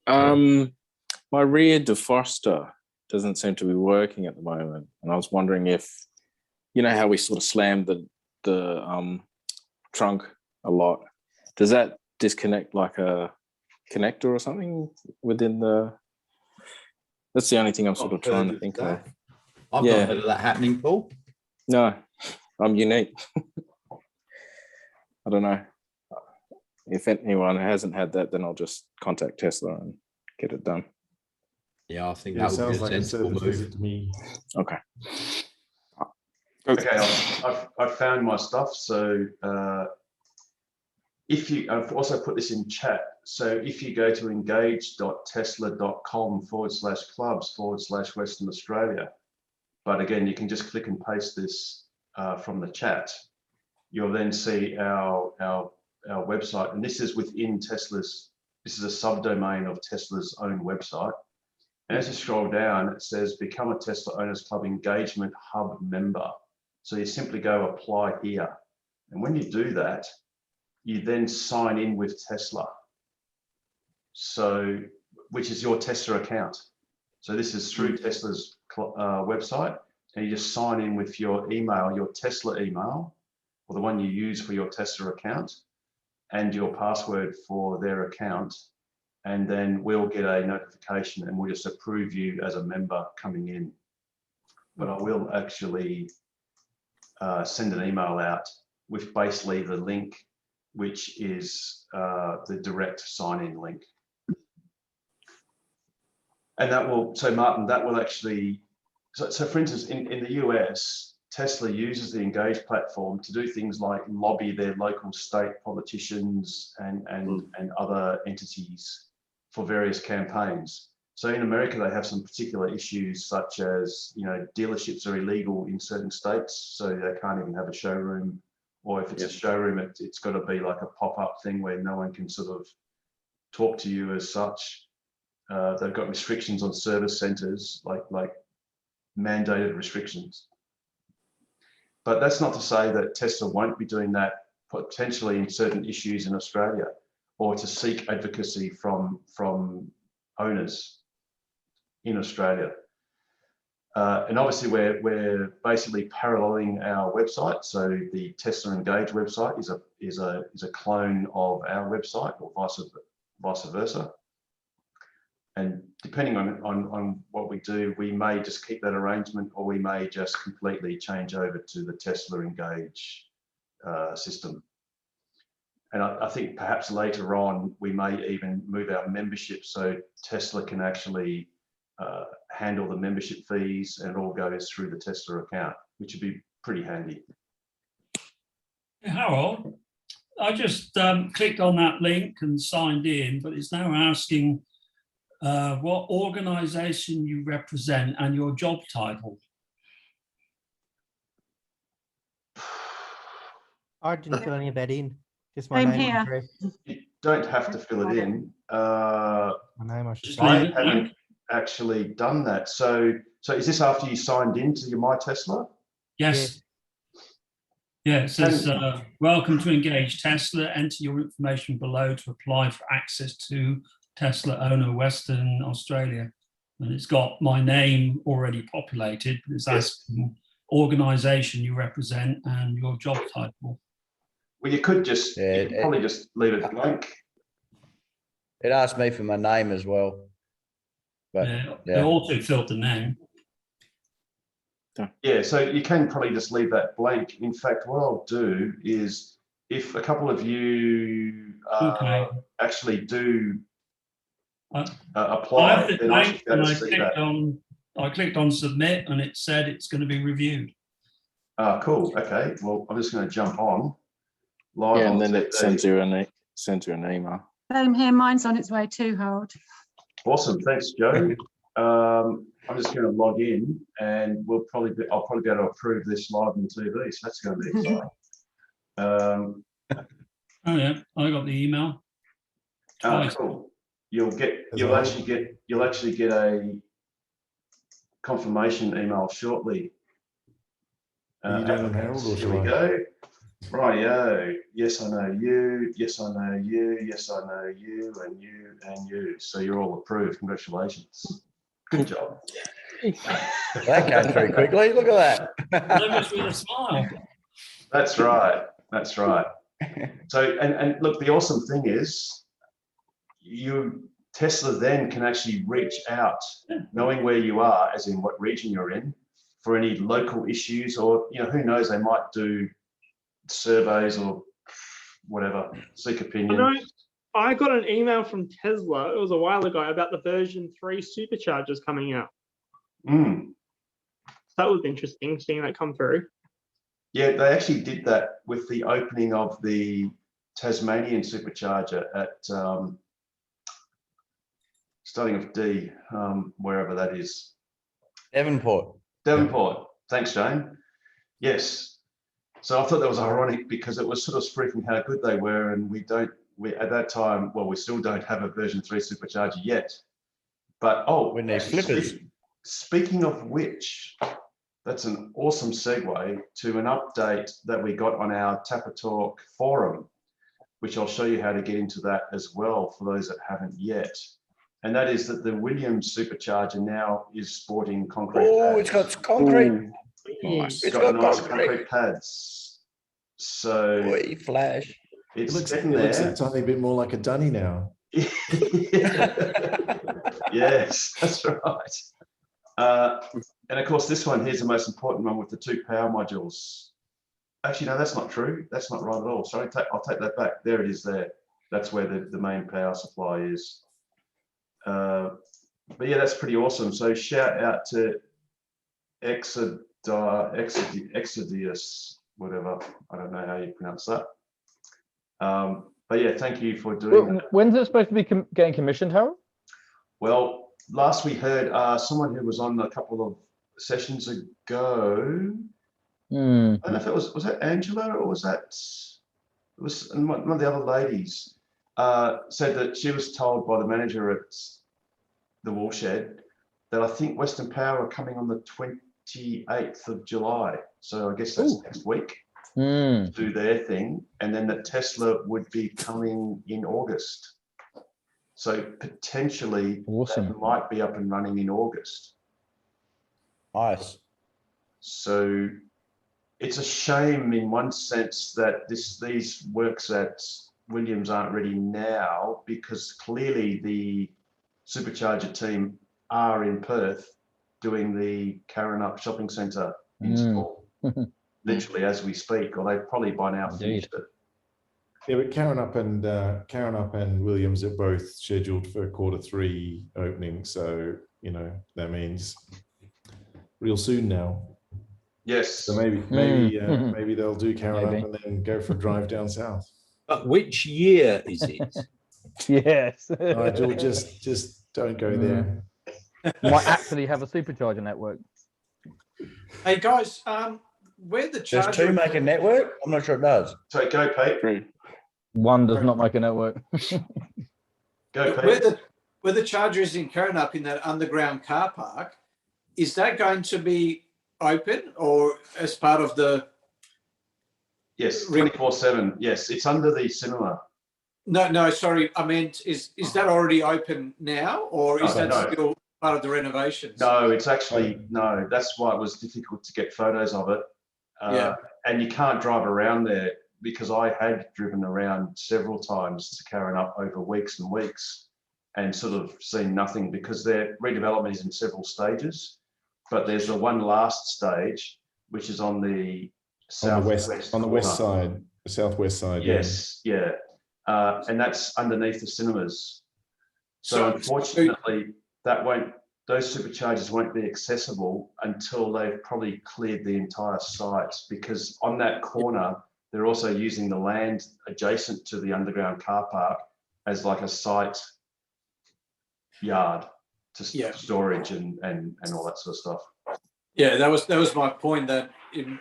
My rear defroster doesn't seem to be working at the moment, and I was wondering if, you know how we sort of slam the trunk a lot, does that disconnect like a connector or something within the? That's the only thing I'm sort of trying to think of. I've not heard of that happening, Paul. No, I'm unique. I don't know. If anyone hasn't had that, then I'll just contact Tesla and get it done. Yeah, I think Yeah, that would be sounds like a service visit to me. Okay. Okay, I've found my stuff. So I've also put this in chat. So if you go to engage.tesla.com/clubs/Western Australia, but again, you can just click and paste this from the chat. You'll then see our website, and this is within Tesla's. This is a subdomain of Tesla's own website, And as you scroll down, it says become a Tesla Owners Club Engagement Hub member. So you simply go apply here. And when you do that, you then sign in with Tesla. So, which is your Tesla account. So this is through Tesla's website, and you just sign in with your email, your Tesla email, or the one you use for your Tesla account, and your password for their account. And then we'll get a notification and we'll just approve you as a member coming in. But I will actually send an email out with basically the link, which is the direct sign-in link. And that will, so Martin, that will actually, so for instance, in the US, Tesla uses the Engage platform to do things like lobby their local state politicians and other entities for various campaigns. So in America, they have some particular issues such as, you know, dealerships are illegal in certain states, so they can't even have a showroom, or if it's a showroom, it's got to be like a pop-up thing where no one can sort of talk to you as such. They've got restrictions on service centers, like mandated restrictions. But that's not to say that Tesla won't be doing that potentially in certain issues in Australia, or to seek advocacy from owners in Australia. And obviously we're basically paralleling our website. So the Tesla Engage website is a clone of our website, or vice versa. And depending on what we do, we may just keep that arrangement, or we may just completely change over to the Tesla Engage system. And I think perhaps later on, we may even move our membership so Tesla can actually handle the membership fees, and it all goes through the Tesla account, which would be pretty handy. Harold, I just clicked on that link and signed in, but it's now asking what organisation you represent and your job title. I didn't fill any of that in. Just my name and address. You don't have to fill it in. My name, I haven't actually done that. So is this after you signed into your My Tesla? Yes. Yeah, it says, welcome to Engage Tesla. Enter your information below to apply for access to Tesla owner Western Australia. And it's got my name already populated. It's asking organisation you represent and your job title. Well, you could just probably just leave it blank. It asked me for my name as well. But They auto-filled the name. Yeah, so you can probably just leave that blank. In fact, what I'll do is, if a couple of you actually do apply, then I should be able to see that. I clicked on submit, and it said it's going to be reviewed. Cool. Okay. Well, I'm just going to jump on live. Yeah, and then it sends you an email. Same here. Mine's on its way too, Harold. Awesome. Thanks, Joe. I'm just going to log in, and I'll probably be able to approve this live on TV. So that's going to be exciting. Oh yeah, I got the email. Cool. You'll actually get a confirmation email shortly. Are you doing Harold, or here we go. Rightio. Yes, I know you. Yes, I know you. Yes, I know you, and you, and you. So you're all approved. Congratulations. Good job. That came through quickly. Look at that. With a smile. That's right. That's right. So, and look, the awesome thing is, Tesla then can actually reach out, knowing where you are, as in what region you're in, for any local issues, or who knows, they might do surveys or whatever, seek opinions. I got an email from Tesla, it was a while ago, about the version 3 superchargers coming out. That was interesting, seeing that come through. Yeah, they actually did that with the opening of the Tasmanian supercharger at starting with D, wherever that is. Devonport. Thanks, Jane. Yes. So I thought that was ironic, because it was sort of speaking how good they were, and we at that time, well, we still don't have a version 3 supercharger yet. But We need actually, flippers. speaking of which, that's an awesome segue to an update that we got on our Tapper Talk forum, which I'll show you how to get into that as well for those that haven't yet. And that is that the Williams Supercharger now is sporting concrete Oh, pads. it's got concrete. Ooh. Nice. It's got nice concrete pads. So Boy, flash. it's It getting looks there. a tiny bit more like a dunny now. Yes, that's right. And of course, this one here's the most important one with the 2 power modules. Actually, no, that's not true. That's not right at all. Sorry, I'll take that back. There it is there. That's where the main power supply is. But yeah, that's pretty awesome. So shout out to Exodius, whatever. I don't know how you pronounce that. But yeah, thank you for doing that. When's it supposed to be getting commissioned, Harold? Well, last we heard someone who was on a couple of sessions ago. I don't know if it was that Angela or was that it was one of the other ladies said that she was told by the manager at the Woolshed that I think Western Power are coming on the 28th of July. So I guess that's next week to do their thing. And then that Tesla would be coming in August. So potentially that might be up and running in August. Nice. So it's a shame in one sense that these works at Williams aren't ready now, because clearly the Supercharger team are in Perth doing the Karrinyup shopping centre install, literally as we speak, or they've probably by now finished it. Yeah, but Karrinyup and Williams are both scheduled for Q3 opening, so you know that means real soon now. Yes. So maybe they'll do Karrinyup and then go for a drive down south. But which year is it? Yes. Nigel, just don't go there. Might actually have a supercharger network. Hey guys, where the charger? Does 2 make a network? I'm not sure it does. So go, Pete. 1 does not make a network. Go, Pete. Where the charger is in Karrinyup in that underground car park, is that going to be open or as part of the? Yes, 24/7. Yes, it's under the cinema. No, sorry. I meant, is that already open now, or is that still part of the renovations? No, it's actually, no. That's why it was difficult to get photos of it. And you can't drive around there, because I had driven around several times to Karrinyup over weeks and weeks and sort of seen nothing, because their redevelopment is in several stages. But there's the one last stage, which is on the southwest side, the southwest side. Yes, yeah. And that's underneath the cinemas. So unfortunately, those superchargers won't be accessible until they've probably cleared the entire site, because on that corner, they're also using the land adjacent to the underground car park as like a site yard to storage and all that sort of stuff. Yeah, that was my point, that in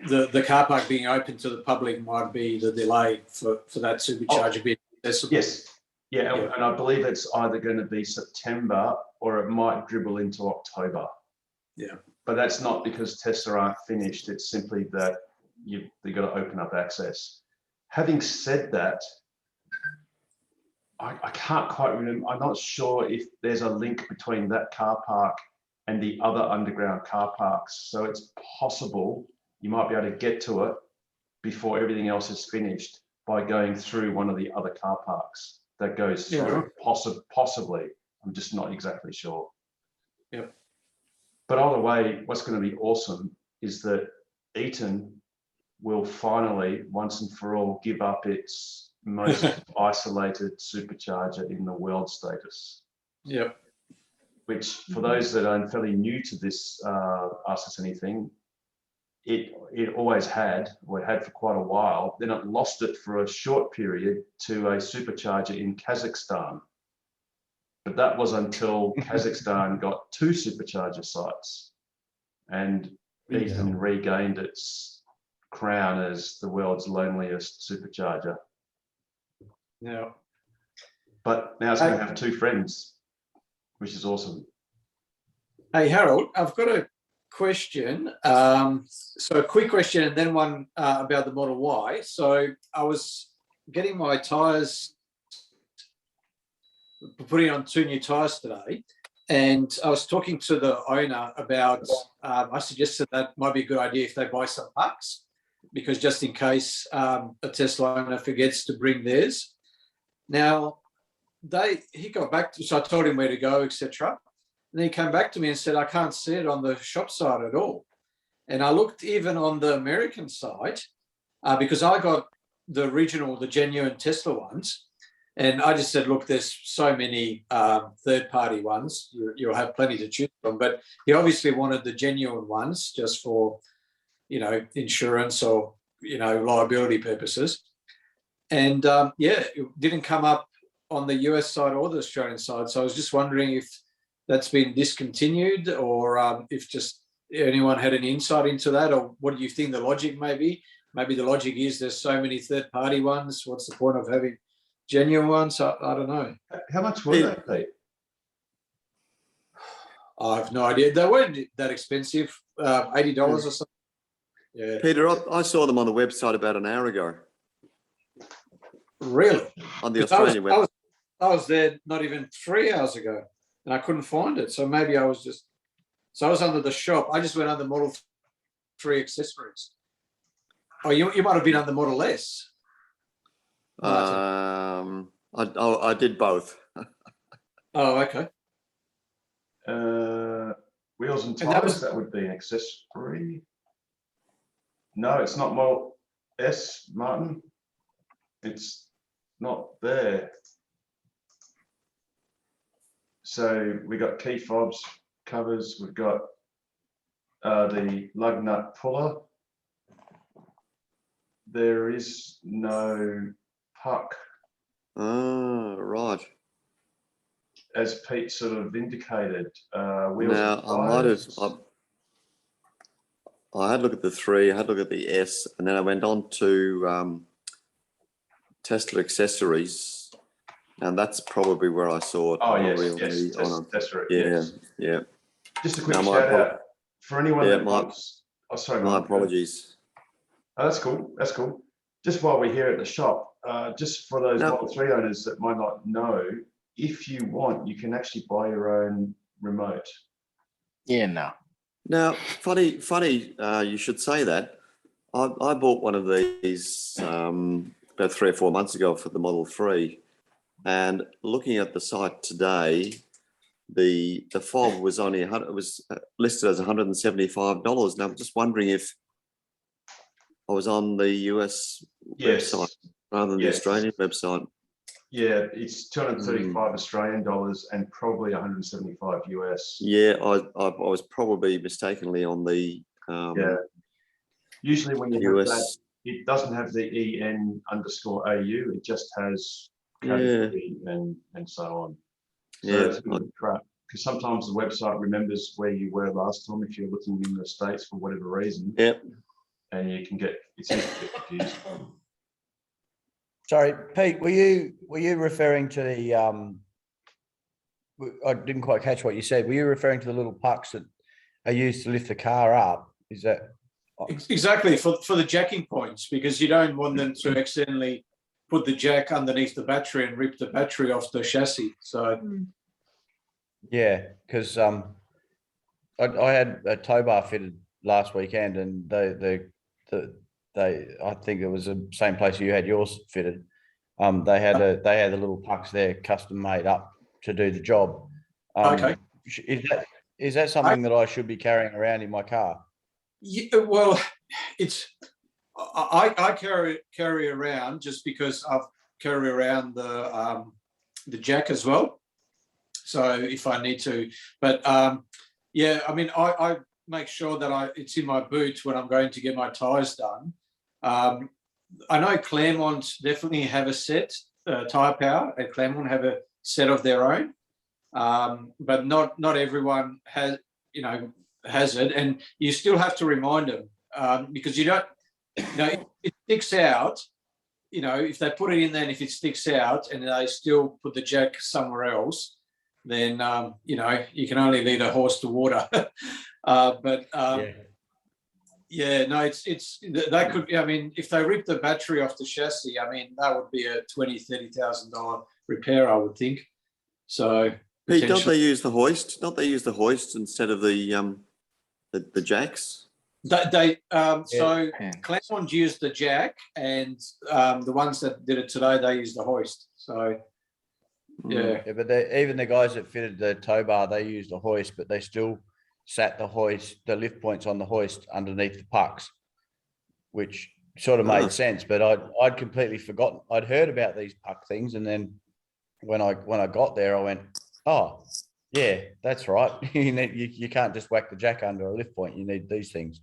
the car park being open to the public might be the delay for that supercharger being accessible. Yes. Yeah, and I believe it's either going to be September or it might dribble into October. Yeah. But that's not because Tesla aren't finished. It's simply that you've got to open up access. Having said that, I can't quite remember. I'm not sure if there's a link between that car park and the other underground car parks. So it's possible you might be able to get to it before everything else is finished by going through one of the other car parks that goes through. Possibly. I'm just not exactly sure. Yeah. But either way, what's going to be awesome is that Eaton will finally, once and for all, give up its most isolated supercharger in the world status. Yeah. Which, for those that are fairly new to this Ask Us Anything, it always had, or it had for quite a while. Then it lost it for a short period to a supercharger in Kazakhstan. But that was until Kazakhstan got 2 supercharger sites, and Eaton regained its crown as the world's loneliest supercharger. Yeah. But now it's going to have 2 friends. which is awesome. Hey, Harold, I've got a question. So a quick question and then one about the Model Y. So I was getting my tyres, putting on 2 new tyres today, and I was talking to the owner about, I suggested that might be a good idea if they buy some pucks, because just in case a Tesla owner forgets to bring theirs. Now, he got back to, so I told him where to go, etc. And then he came back to me and said, I can't see it on the shop side at all. And I looked even on the American side, because I got the original, the genuine Tesla ones. And I just said, look, there's so many third-party ones. You'll have plenty to choose from. But he obviously wanted the genuine ones just for, insurance or, liability purposes. And, it didn't come up on the US side or the Australian side. So I was just wondering if that's been discontinued, or if just anyone had an insight into that, or what do you think the logic may be? Maybe the logic is there's so many third-party ones. What's the point of having genuine ones? I don't know. How much were they, Pete? I have no idea. They weren't that expensive, $80 or something. Yeah. Peter, I saw them on the website about an hour ago. Really? On the Australian website. I was there not even 3 hours ago, and I couldn't find it. So maybe I was under the shop. I just went under Model 3 accessories. Oh, you might have been under Model S. I did both. Oh, okay. Wheels and tires, that would be an accessory. No, it's not Model S, Martin. It's not there. So we got key fobs, covers, we've got the lug nut puller. There is no puck. Oh, right. As Pete sort of indicated. Wheels now, and I might have, tires. I had a look at the 3, I had a look at the S, and then I went on to Tesla accessories, and that's probably where I saw it. Oh, yes, Tesla. Yeah. Just a quick shout out for anyone that wants. Oh, sorry, my Mark. apologies. Oh, that's cool. That's cool. Just while we're here at the shop, just for those Model 3 owners that might not know, if you want, you can actually buy your own remote. Yeah, no. Now, funny, you should say that. I bought one of these about 3 or 4 months ago for the Model 3, and looking at the site today, the fob was only it was listed as $175. Now I'm just wondering if I was on the US website rather than the Australian website. Yeah, it's 235 Australian dollars and probably 175 US. Yeah, I was probably mistakenly on the Usually when you US. have that, it doesn't have the EN_AU. It just has category and so on. So it's a bit of crap, because sometimes the website remembers where you were last time if you're looking in the States for whatever reason. Yep. And you can get it's easy to get confused. Sorry, Pete, were you referring to the I didn't quite catch what you said. Were you referring to the little pucks that are used to lift the car up? Is that exactly for the jacking points, because you don't want them to accidentally put the jack underneath the battery and rip the battery off the chassis. So yeah, because I had a tow bar fitted last weekend, and I think it was the same place you had yours fitted. They had the little pucks there custom made up to do the job. Okay. Is that something that I should be carrying around in my car? Yeah, well, I carry around just because I've carry around the jack as well. So if I need to, but yeah, I mean, I make sure that it's in my boot when I'm going to get my tyres done. I know Claremont definitely have a set, Tyre Power at Claremont have a set of their own, but not everyone has it, and you still have to remind them because you don't, if it sticks out, if they put it in there and if it sticks out and they still put the jack somewhere else, then you know, you can only lead a horse to water. Yeah, no, it's that could be. I mean, if they rip the battery off the chassis, I mean, that would be a $20,000-$30,000 repair, I would think. So, Pete, don't they use the hoist? Don't they use the hoist instead of the jacks? So Claremont used the jack, and the ones that did it today, they used the hoist. So, yeah. Yeah, but even the guys that fitted the tow bar, they used a hoist, but they still sat the lift points on the hoist underneath the pucks, which sort of made sense. But I'd completely forgotten. I'd heard about these puck things, and then when I got there, I went, oh yeah, that's right. You can't just whack the jack under a lift point. You need these things.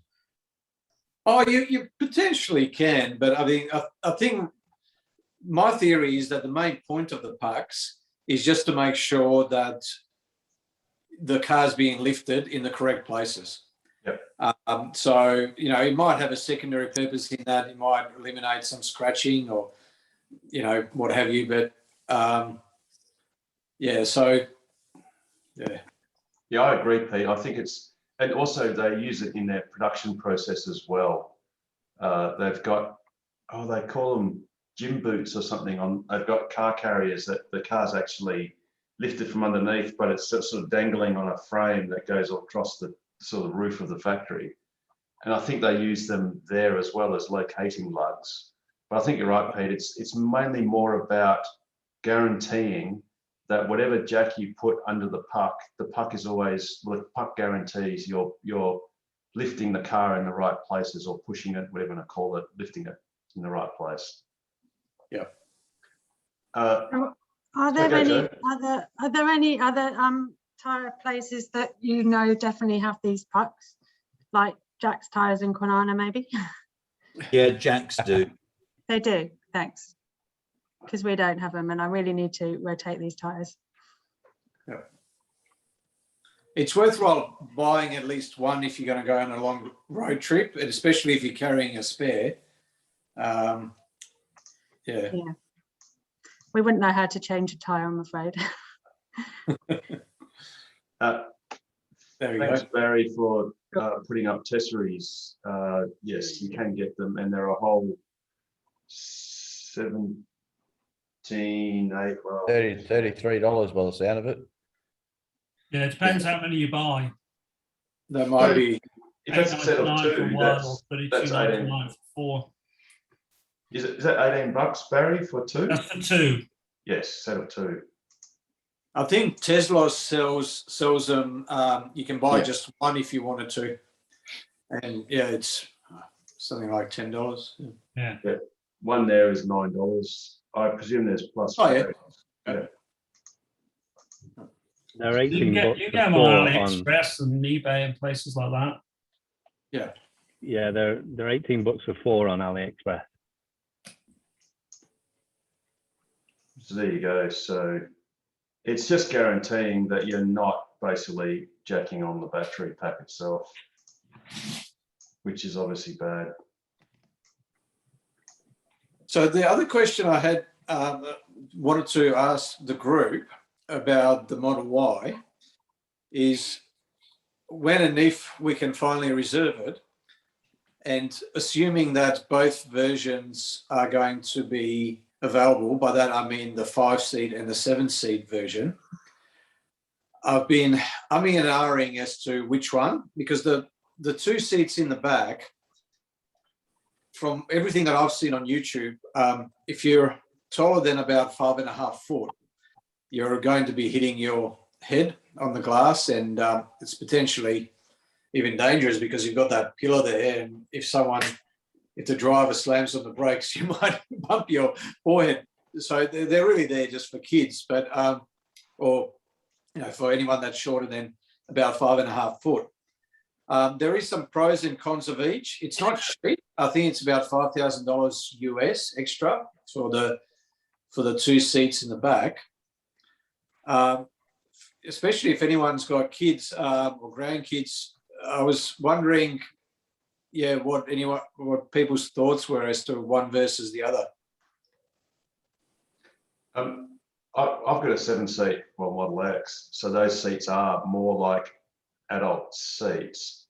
Oh, you potentially can, but I mean, I think my theory is that the main point of the pucks is just to make sure that the car's being lifted in the correct places. Yep. So, you know, it might have a secondary purpose in that. It might eliminate some scratching or, you know, what have you. But, yeah, so, yeah. Yeah, I agree, Pete. I think it's, and also they use it in their production process as well. They've got, they call them gym boots or something on. They've got car carriers that the car's actually lifted from underneath, but it's sort of dangling on a frame that goes across the sort of roof of the factory. And I think they use them there as well as locating lugs. But I think you're right, Pete. It's mainly more about guaranteeing that whatever jack you put under the puck is always, well, the puck guarantees you're lifting the car in the right places, or pushing it, whatever you want to call it, lifting it in the right place. Yeah. Are there any other tyre places that you know definitely have these pucks, like Jack's Tyres in Kwinana, maybe? Yeah, Jack's do. They do. Thanks, because we don't have them, and I really need to rotate these tyres. Yeah. It's worthwhile buying at least one if you're going to go on a long road trip, and especially if you're carrying a spare. Yeah. We wouldn't know how to change a tyre, I'm afraid. There we Thanks, go. Barry, for putting up tesseraries. Yes, you can get them, and they're a whole 17, 8, well, $33 by the sound of it. Yeah, it depends how many you buy. There might be. If it's a set of $8.99 two, for one, or that's 18. $32.99 for four. Is that $18, Barry, for two? That's for two. Yes, set of two. I think Tesla sells them. You can buy just one if you wanted to, and yeah, it's something like $10. Yeah. One there is $9. I presume there's plus. Oh yeah. They're You 18 can bucks get for them four on on. AliExpress and eBay and places like that. Yeah. Yeah, they're 18 bucks for four on AliExpress. So there you go. So it's just guaranteeing that you're not basically jacking on the battery pack itself, which is obviously bad. So the other question I had wanted to ask the group about the Model Y is when and if we can finally reserve it, and assuming that both versions are going to be available, by that I mean the 5-seat and the 7-seat version. I've been umming and ahhing as to which one, because the 2 seats in the back, from everything that I've seen on YouTube, if you're taller than about 5.5 foot, you're going to be hitting your head on the glass, and it's potentially even dangerous because you've got that pillar there, and if the driver slams on the brakes, you might bump your forehead. So they're really there just for kids, but or for anyone that's shorter than about 5.5 foot. There is some pros and cons of each. It's not cheap. I think it's about $5,000 US extra for the 2 seats in the back. Especially if anyone's got kids or grandkids. I was wondering, what people's thoughts were as to one versus the other. I I've got a 7-seat, well, Model X, so those seats are more like adult seats.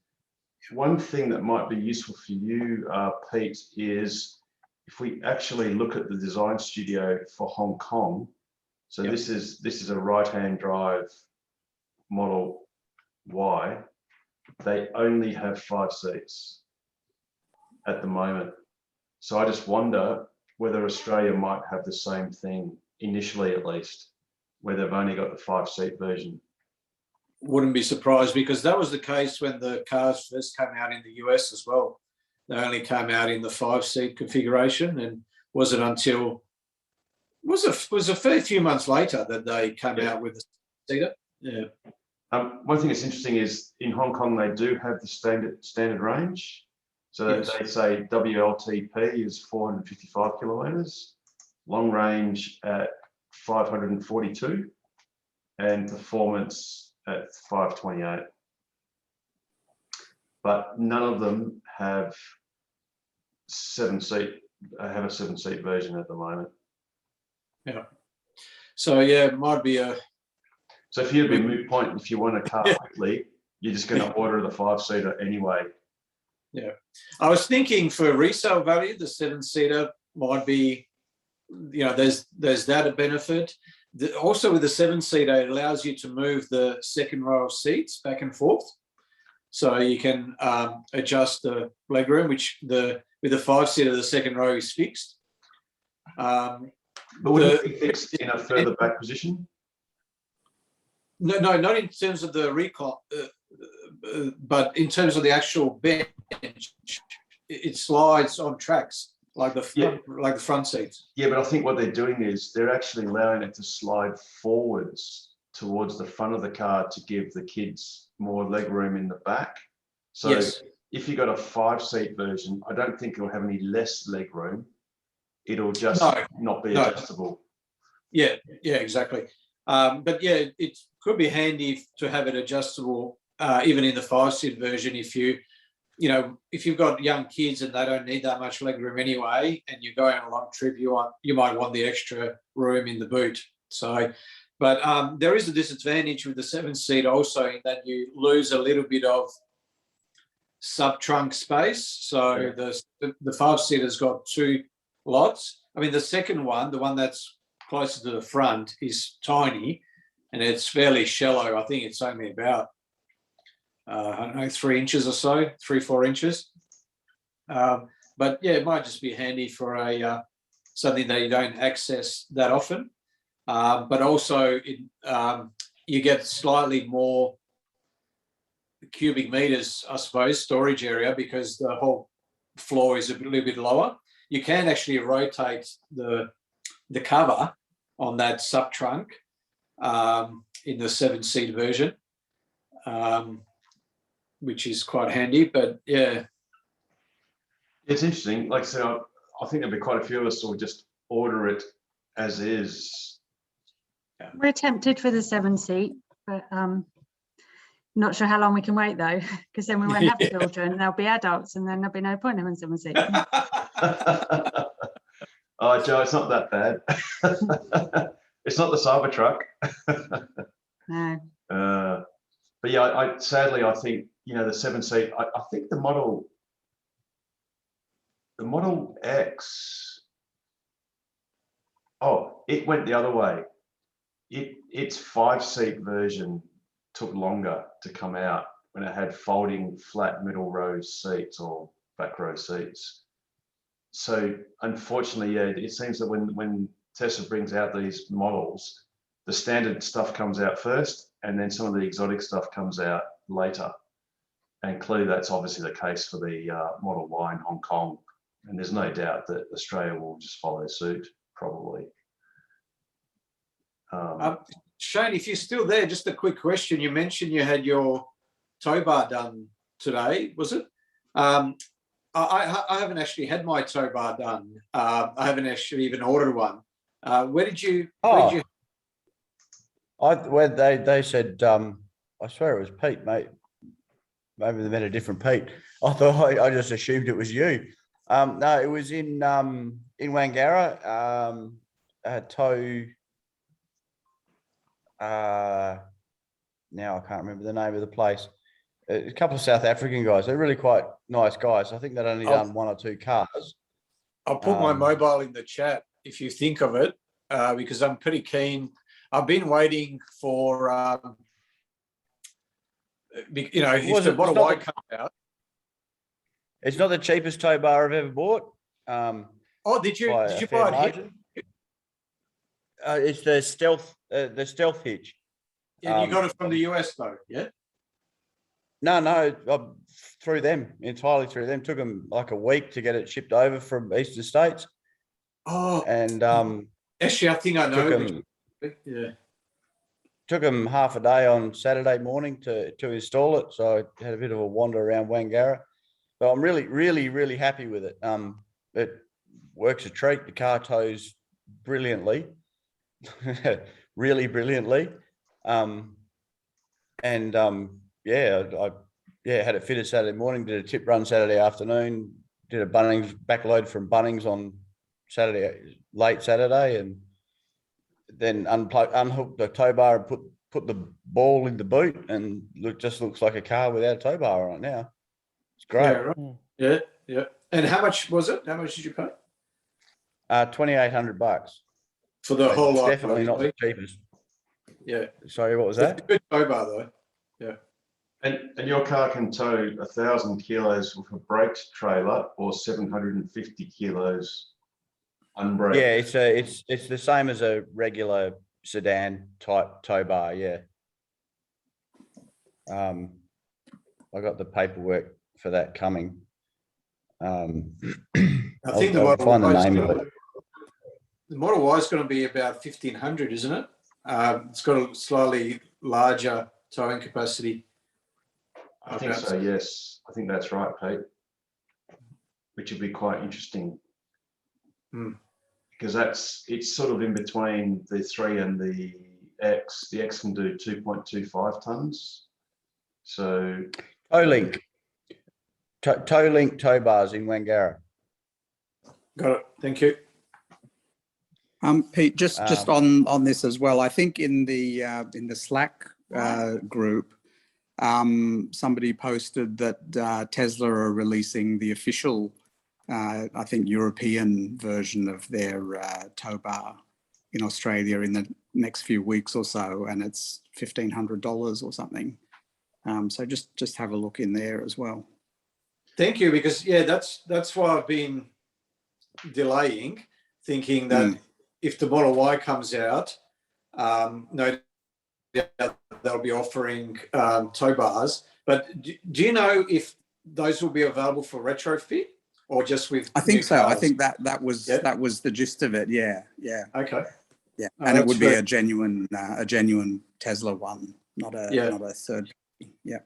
One thing that might be useful for you, Pete, is if we actually look at the design studio for Hong Kong. So this is a right-hand drive Model Y. They only have 5 seats at the moment. So I just wonder whether Australia might have the same thing initially, at least, where they've only got the 5-seat version. Wouldn't be surprised, because that was the case when the cars first came out in the US as well. They only came out in the 5-seat configuration, and was it until was a fair few months later that they came out with the seater. Yeah. One thing that's interesting is in Hong Kong they do have the standard range. So Yes. they say WLTP is 455 kilometers, long range at 542, and performance at 528. But none of them have a 7-seat version at the moment. Yeah. So yeah, it might be a. So if you'd be a moot point, if you want a car quickly, you're just going to order the 5-seater anyway. Yeah, I was thinking for resale value, the 7-seater might be, there's that a benefit. Also with the 7-seater, it allows you to move the second row of seats back and forth, so you can adjust the legroom. Which with the 5-seater, the second row is fixed. But would it be fixed in a further back position? No, not in terms of the recline, but in terms of the actual bench, it slides on tracks like the front seats. Yeah, but I think what they're doing is they're actually allowing it to slide forwards towards the front of the car to give the kids more leg room in the back. So yes. If you got a 5-seat version, I don't think it'll have any less leg room. It'll just not be adjustable. Yeah, exactly. But yeah, it could be handy to have it adjustable, even in the 5-seat version. If you've got young kids and they don't need that much leg room anyway, and you're going on a long trip, you might want the extra room in the boot. So, but there is a disadvantage with the 7-seat also, in that you lose a little bit of sub-trunk space. So the 5-seater's got 2 lots. I mean, the second one, the one that's closer to the front, is tiny, and it's fairly shallow. I think it's only about, 3 inches or so, 3-4 inches. But yeah, it might just be handy for a something that you don't access that often. But also, you get slightly more cubic meters, I suppose, storage area, because the whole floor is a little bit lower. You can actually rotate the cover on that sub-trunk in the 7-seat version, which is quite handy. But yeah. It's interesting. Like I said, I think there'll be quite a few of us who will just order it as is. We're tempted for the 7-seat, but not sure how long we can wait though, because then we won't have children, they'll be adults, and then there'll be no point in having 7-seat. Oh, Joe, it's not that bad. It's not the Cybertruck. No. But yeah, sadly, I think, the 7-seat, I think the Model X, it went the other way. Its 5-seat version took longer to come out when it had folding flat middle row seats or back row seats. So unfortunately, yeah, it seems that when Tesla brings out these models, the standard stuff comes out first, and then some of the exotic stuff comes out later. And clearly that's obviously the case for the Model Y in Hong Kong. And there's no doubt that Australia will just follow suit, probably. Shane, if you're still there, just a quick question. You mentioned you had your tow bar done today, was it? I haven't actually had my tow bar done. I haven't actually even ordered one. Where did you? Where they said, I swear it was Pete, mate. Maybe they meant a different Pete. I just assumed it was you. No, it was in Wangara. Tow. now I can't remember the name of the place. A couple of South African guys. They're really quite nice guys. I think they'd only done 1 or 2 cars. I'll put my mobile in the chat if you think of it, because I'm pretty keen. I've been waiting for, if the Model Y comes out. It's not the cheapest tow bar I've ever bought. Did you buy it here? It's the stealth hitch. Yeah, you got it from the US though, yeah? No, through them, entirely through them. Took them like a week to get it shipped over from Eastern States. Oh, and actually, I think I know. Took them half a day on Saturday morning to install it. So I had a bit of a wander around Wangara, but I'm really happy with it. It works a treat. The car tows brilliantly, really brilliantly. I had it fitted Saturday morning, did a tip run Saturday afternoon, did a Bunnings backload from Bunnings on late Saturday, and then unhooked the tow bar and put the ball in the boot, and just looks like a car without a tow bar on it now. It's great. Yeah, right. Yeah. And how much was it? How much did you pay? $2,800 for the whole lot. Definitely not the cheapest. Yeah. Sorry, what was that? It's a good tow bar though. Yeah. And your car can tow 1,000 kilos with a braked trailer or 750 kilos unbraked. Yeah, it's the same as a regular sedan type tow bar. Yeah. I got the paperwork for that coming. I think the Model Y is going to be about 1,500, isn't it? It's got a slightly larger towing capacity. I think so, yes. I think that's right, Pete. Which would be quite interesting. Because it's sort of in between the 3 and the X. The X can do 2.25 tons. So Tow-Link tow bars in Wangara. Got it. Thank you. Pete, just on this as well. I think in the Slack group, somebody posted that Tesla are releasing the official, I think, European version of their tow bar in Australia in the next few weeks or so, and it's $1,500 or something. So just have a look in there as well. Thank you, because that's why I've been delaying, thinking that if the Model Y comes out, no doubt they'll be offering tow bars. But do you know if those will be available for retrofit or just with? I think so. Cars? I think that was the gist of it. Yeah. Okay. Yeah, and it would be a genuine Tesla one, not a third. Yeah.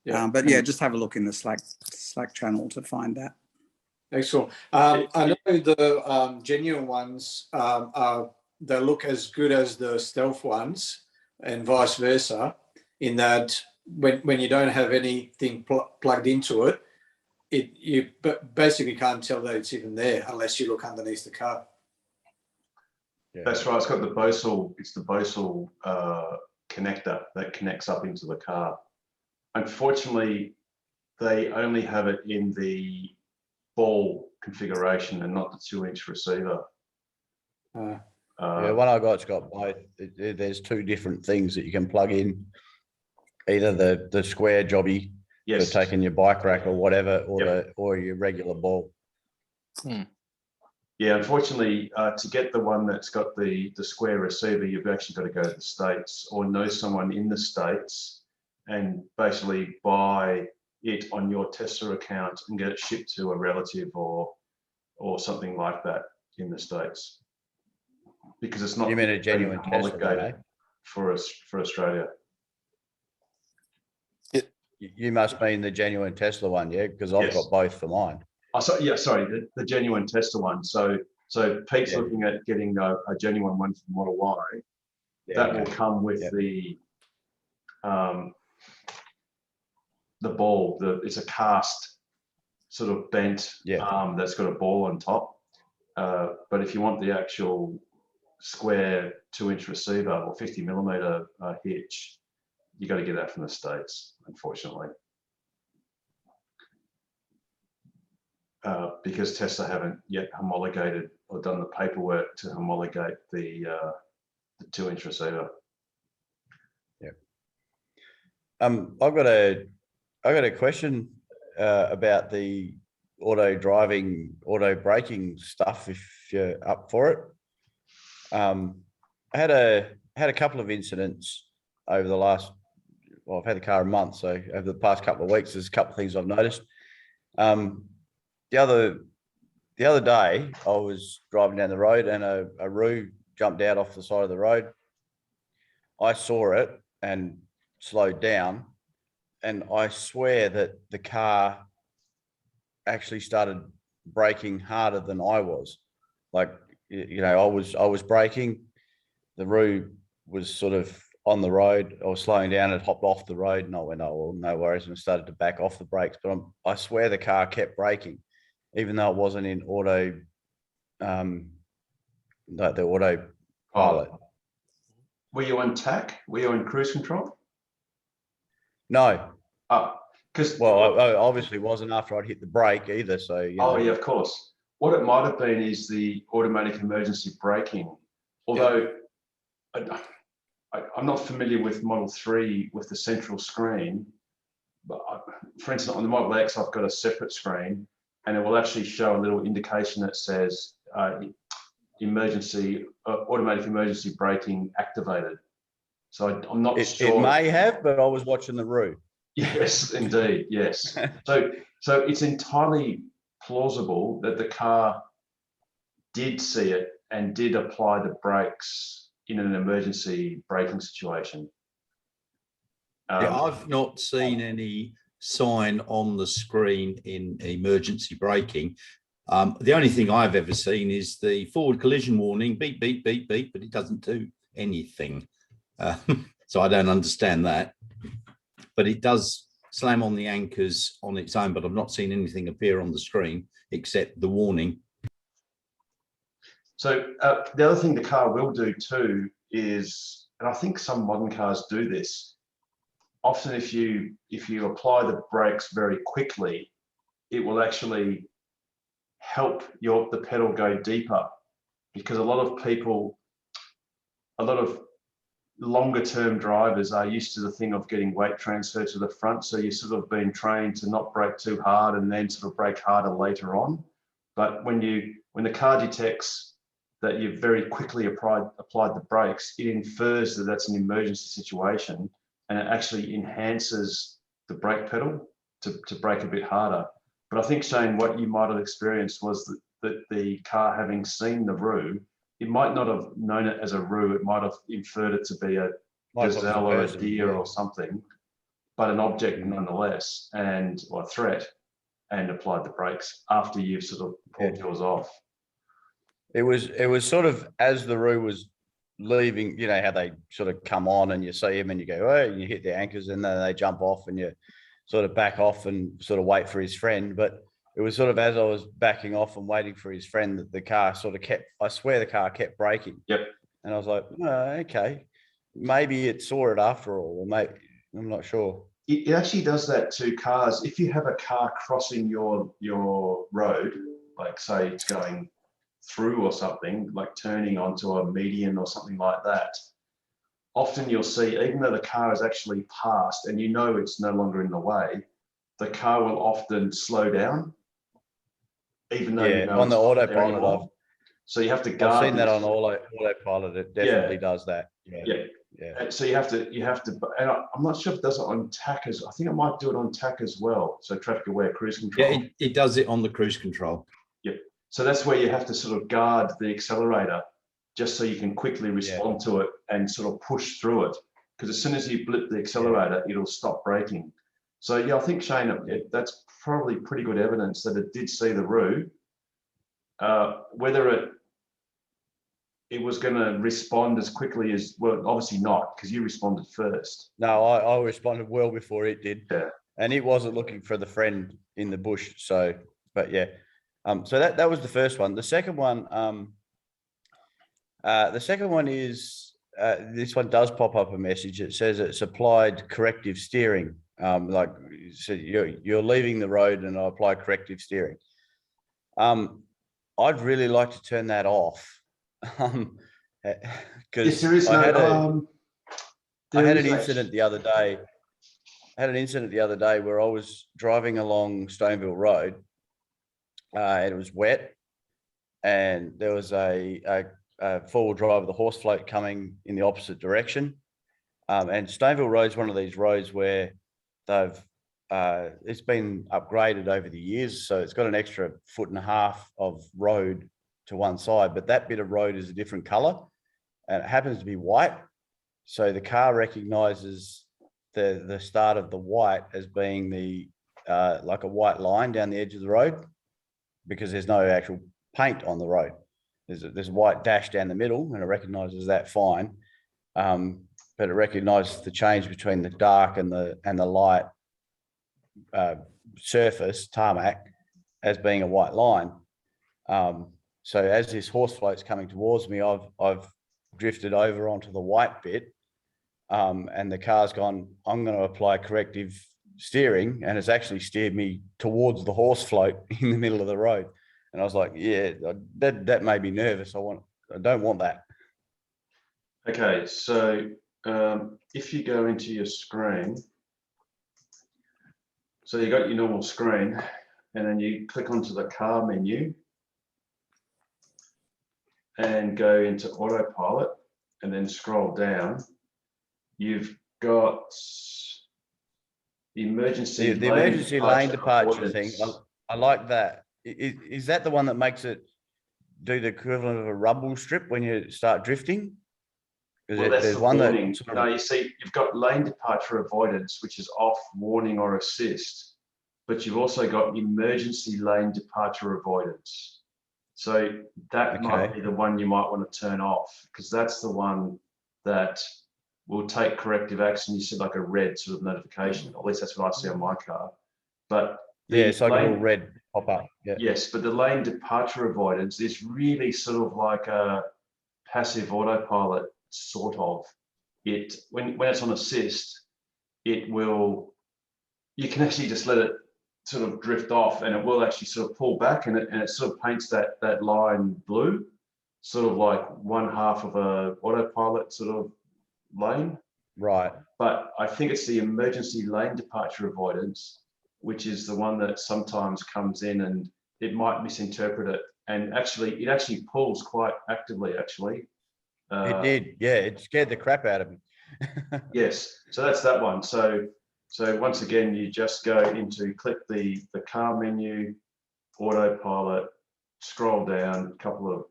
But just have a look in the Slack channel to find that. Excellent. I know the genuine ones they look as good as the stealth ones, and vice versa. In that, when you don't have anything plugged into it, you basically can't tell that it's even there unless you look underneath the car. Yeah. That's right. It's got the Bosal. It's the Bosal connector that connects up into the car. Unfortunately, they only have it in the ball configuration and not the 2-inch receiver. The one I got's got both. There's 2 different things that you can plug in, either the square jobby for taking your bike rack or whatever, or your regular ball. Yeah, unfortunately, to get the one that's got the square receiver, you've actually got to go to the States or know someone in the States and basically buy it on your Tesla account and get it shipped to a relative or something like that in the States, because it's not. You mean a genuine Tesla, for Australia? You must mean the genuine Tesla one, yeah? Because I've got both for mine. Oh, sorry, the genuine Tesla one. So Pete's looking at getting a genuine one for the Model Y. That will come with the ball. It's a cast sort of bent arm that's got a ball on top. But if you want the actual square 2-inch receiver or 50mm hitch, you got to get that from the States, unfortunately. Because Tesla haven't yet homologated or done the paperwork to homologate the 2-inch receiver. Yeah. I've got a question about the auto braking stuff, if you're up for it. I had a couple of incidents over the last, well, I've had the car a month, so over the past couple of weeks, there's a couple of things I've noticed. The other day, I was driving down the road and a roo jumped out off the side of the road. I saw it and slowed down, and I swear that the car actually started braking harder than I was. Like, you know, I was braking, the roo was sort of on the road. I was slowing down, it hopped off the road, and I went, oh, well, no worries, and started to back off the brakes. But I swear the car kept braking, even though it wasn't in auto, like the auto pilot. Were you on TAC? Were you on cruise control? No. Because I obviously wasn't after I'd hit the brake either. So you know. Yeah, of course. What it might have been is the automatic emergency braking. Although I'm not familiar with Model 3 with the central screen, but for instance, on the Model X, I've got a separate screen, and it will actually show a little indication that says automatic emergency braking activated. So I'm not sure. It may have, but I was watching the roo. Yes, indeed. Yes. So it's entirely plausible that the car did see it and did apply the brakes in an emergency braking situation. Yeah, I've not seen any sign on the screen in emergency braking. The only thing I've ever seen is the forward collision warning, beep, beep, beep, beep, but it doesn't do anything. So I don't understand that. But it does slam on the anchors on its own, but I've not seen anything appear on the screen except the warning. So the other thing the car will do too is, and I think some modern cars do this, often if you apply the brakes very quickly, it will actually help the pedal go deeper, because a lot of longer term drivers are used to the thing of getting weight transfer to the front. So you've sort of been trained to not brake too hard and then sort of brake harder later on. But when the car detects that you've very quickly applied the brakes, it infers that that's an emergency situation, and it actually enhances the brake pedal to brake a bit harder. But I think, Shane, what you might have experienced was that the car, having seen the roo, it might not have known it as a roo. It might have inferred it to be a gazelle or a deer or something, but an object nonetheless, or a threat, and applied the brakes after you've sort of pulled yours off. It was sort of as the roo was leaving, you know how they sort of come on and you see them and you go, oh, and you hit the anchors and then they jump off and you sort of back off and sort of wait for his friend. But it was sort of as I was backing off and waiting for his friend that the car sort of I swear the car kept braking. Yep. And I was like, oh, okay, maybe it saw it after all, or maybe, I'm not sure. It actually does that to cars. If you have a car crossing your road, like say it's going through or something, like turning onto a median or something like that, often you'll see, even though the car is actually passed and you know it's no longer in the way, the car will often slow down, even though you know on the autopilot. So you have to guard. I've seen that on autopilot. It definitely does that. Yeah. So you have to, and I'm not sure if it does it on TAC I think it might do it on TAC as well. So traffic aware cruise control. Yeah, it does it on the cruise control. Yep. So that's where you have to sort of guard the accelerator, just so you can quickly respond to it and sort of push through it. Because as soon as you blip the accelerator, it'll stop braking. So yeah, I think, Shane, that's probably pretty good evidence that it did see the roo. Whether it was going to respond as quickly as, well, obviously not, because you responded first. No, I responded well before it did. Yeah. And it wasn't looking for the friend in the bush. So, but yeah. So that was the first one. The second one, The second one is, this one does pop up a message. It says it's applied corrective steering. Like so you're leaving the road and I apply corrective steering. I'd really like to turn that off. Because I had an incident the other day. Where I was driving along Stoneville Road, and it was wet, and there was a four-wheel drive with a horse float coming in the opposite direction. And Stoneville Road is one of these roads where it's been upgraded over the years, so it's got an extra 1.5 feet of road to one side, but that bit of road is a different color, and it happens to be white. So the car recognizes the start of the white as being the like a white line down the edge of the road, because there's no actual paint on the road. There's a white dash down the middle, and it recognizes that fine. But it recognizes the change between the dark and the light surface tarmac as being a white line. So as this horse float's coming towards me, I've drifted over onto the white bit, and the car's gone, I'm going to apply corrective steering, and it's actually steered me towards the horse float in the middle of the road. And I was like, yeah, that made me nervous. I don't want that. Okay, so if you go into your screen, so you got your normal screen, and then you click onto the car menu and go into autopilot, and then scroll down. You've got the emergency lane departure thing. I like that. Is that the one that makes it do the equivalent of a rumble strip when you start drifting? Well, there's one warning. No, you see, you've got lane departure avoidance, which is off, warning, or assist, but you've also got emergency lane departure avoidance. So that might be the one you might want to turn off, because that's the one that will take corrective action. You see like a red sort of notification, at least that's what I see on my car. But yeah, it's like a little red pop up. Yeah. Yes, but the lane departure avoidance is really sort of like a passive autopilot, sort of. It when it's on assist, it will, you can actually just let it sort of drift off, and it will actually sort of pull back, and it sort of paints that line blue, sort of like 1/2 of a autopilot sort of lane. Right. But I think it's the emergency lane departure avoidance, which is the one that sometimes comes in and it might misinterpret it. And actually, it actually pulls quite actively, actually. It did. Yeah, it scared the crap out of me. Yes. So that's that one. So once again, you just go into, click the car menu, autopilot, scroll down a couple of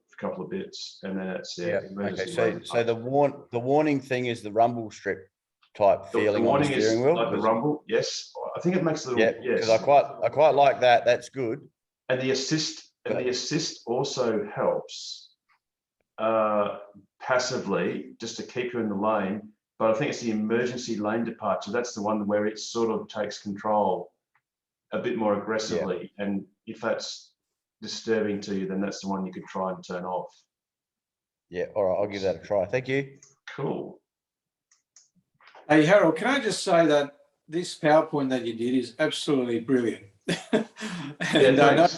bits, and then it's emergency. Okay, so the warning thing is the rumble strip type feeling on the steering wheel. Like the rumble, yes. I think it makes a little, yes. Because I quite like that. That's good. And the assist also helps passively, just to keep you in the lane. But I think it's the emergency lane departure. That's the one where it sort of takes control a bit more aggressively. Yeah. And if that's disturbing to you, then that's the one you could try and turn off. Yeah, all right, I'll give that a try. Thank you. Cool. Hey, Harold, can I just say that this PowerPoint that you did is absolutely brilliant. And I know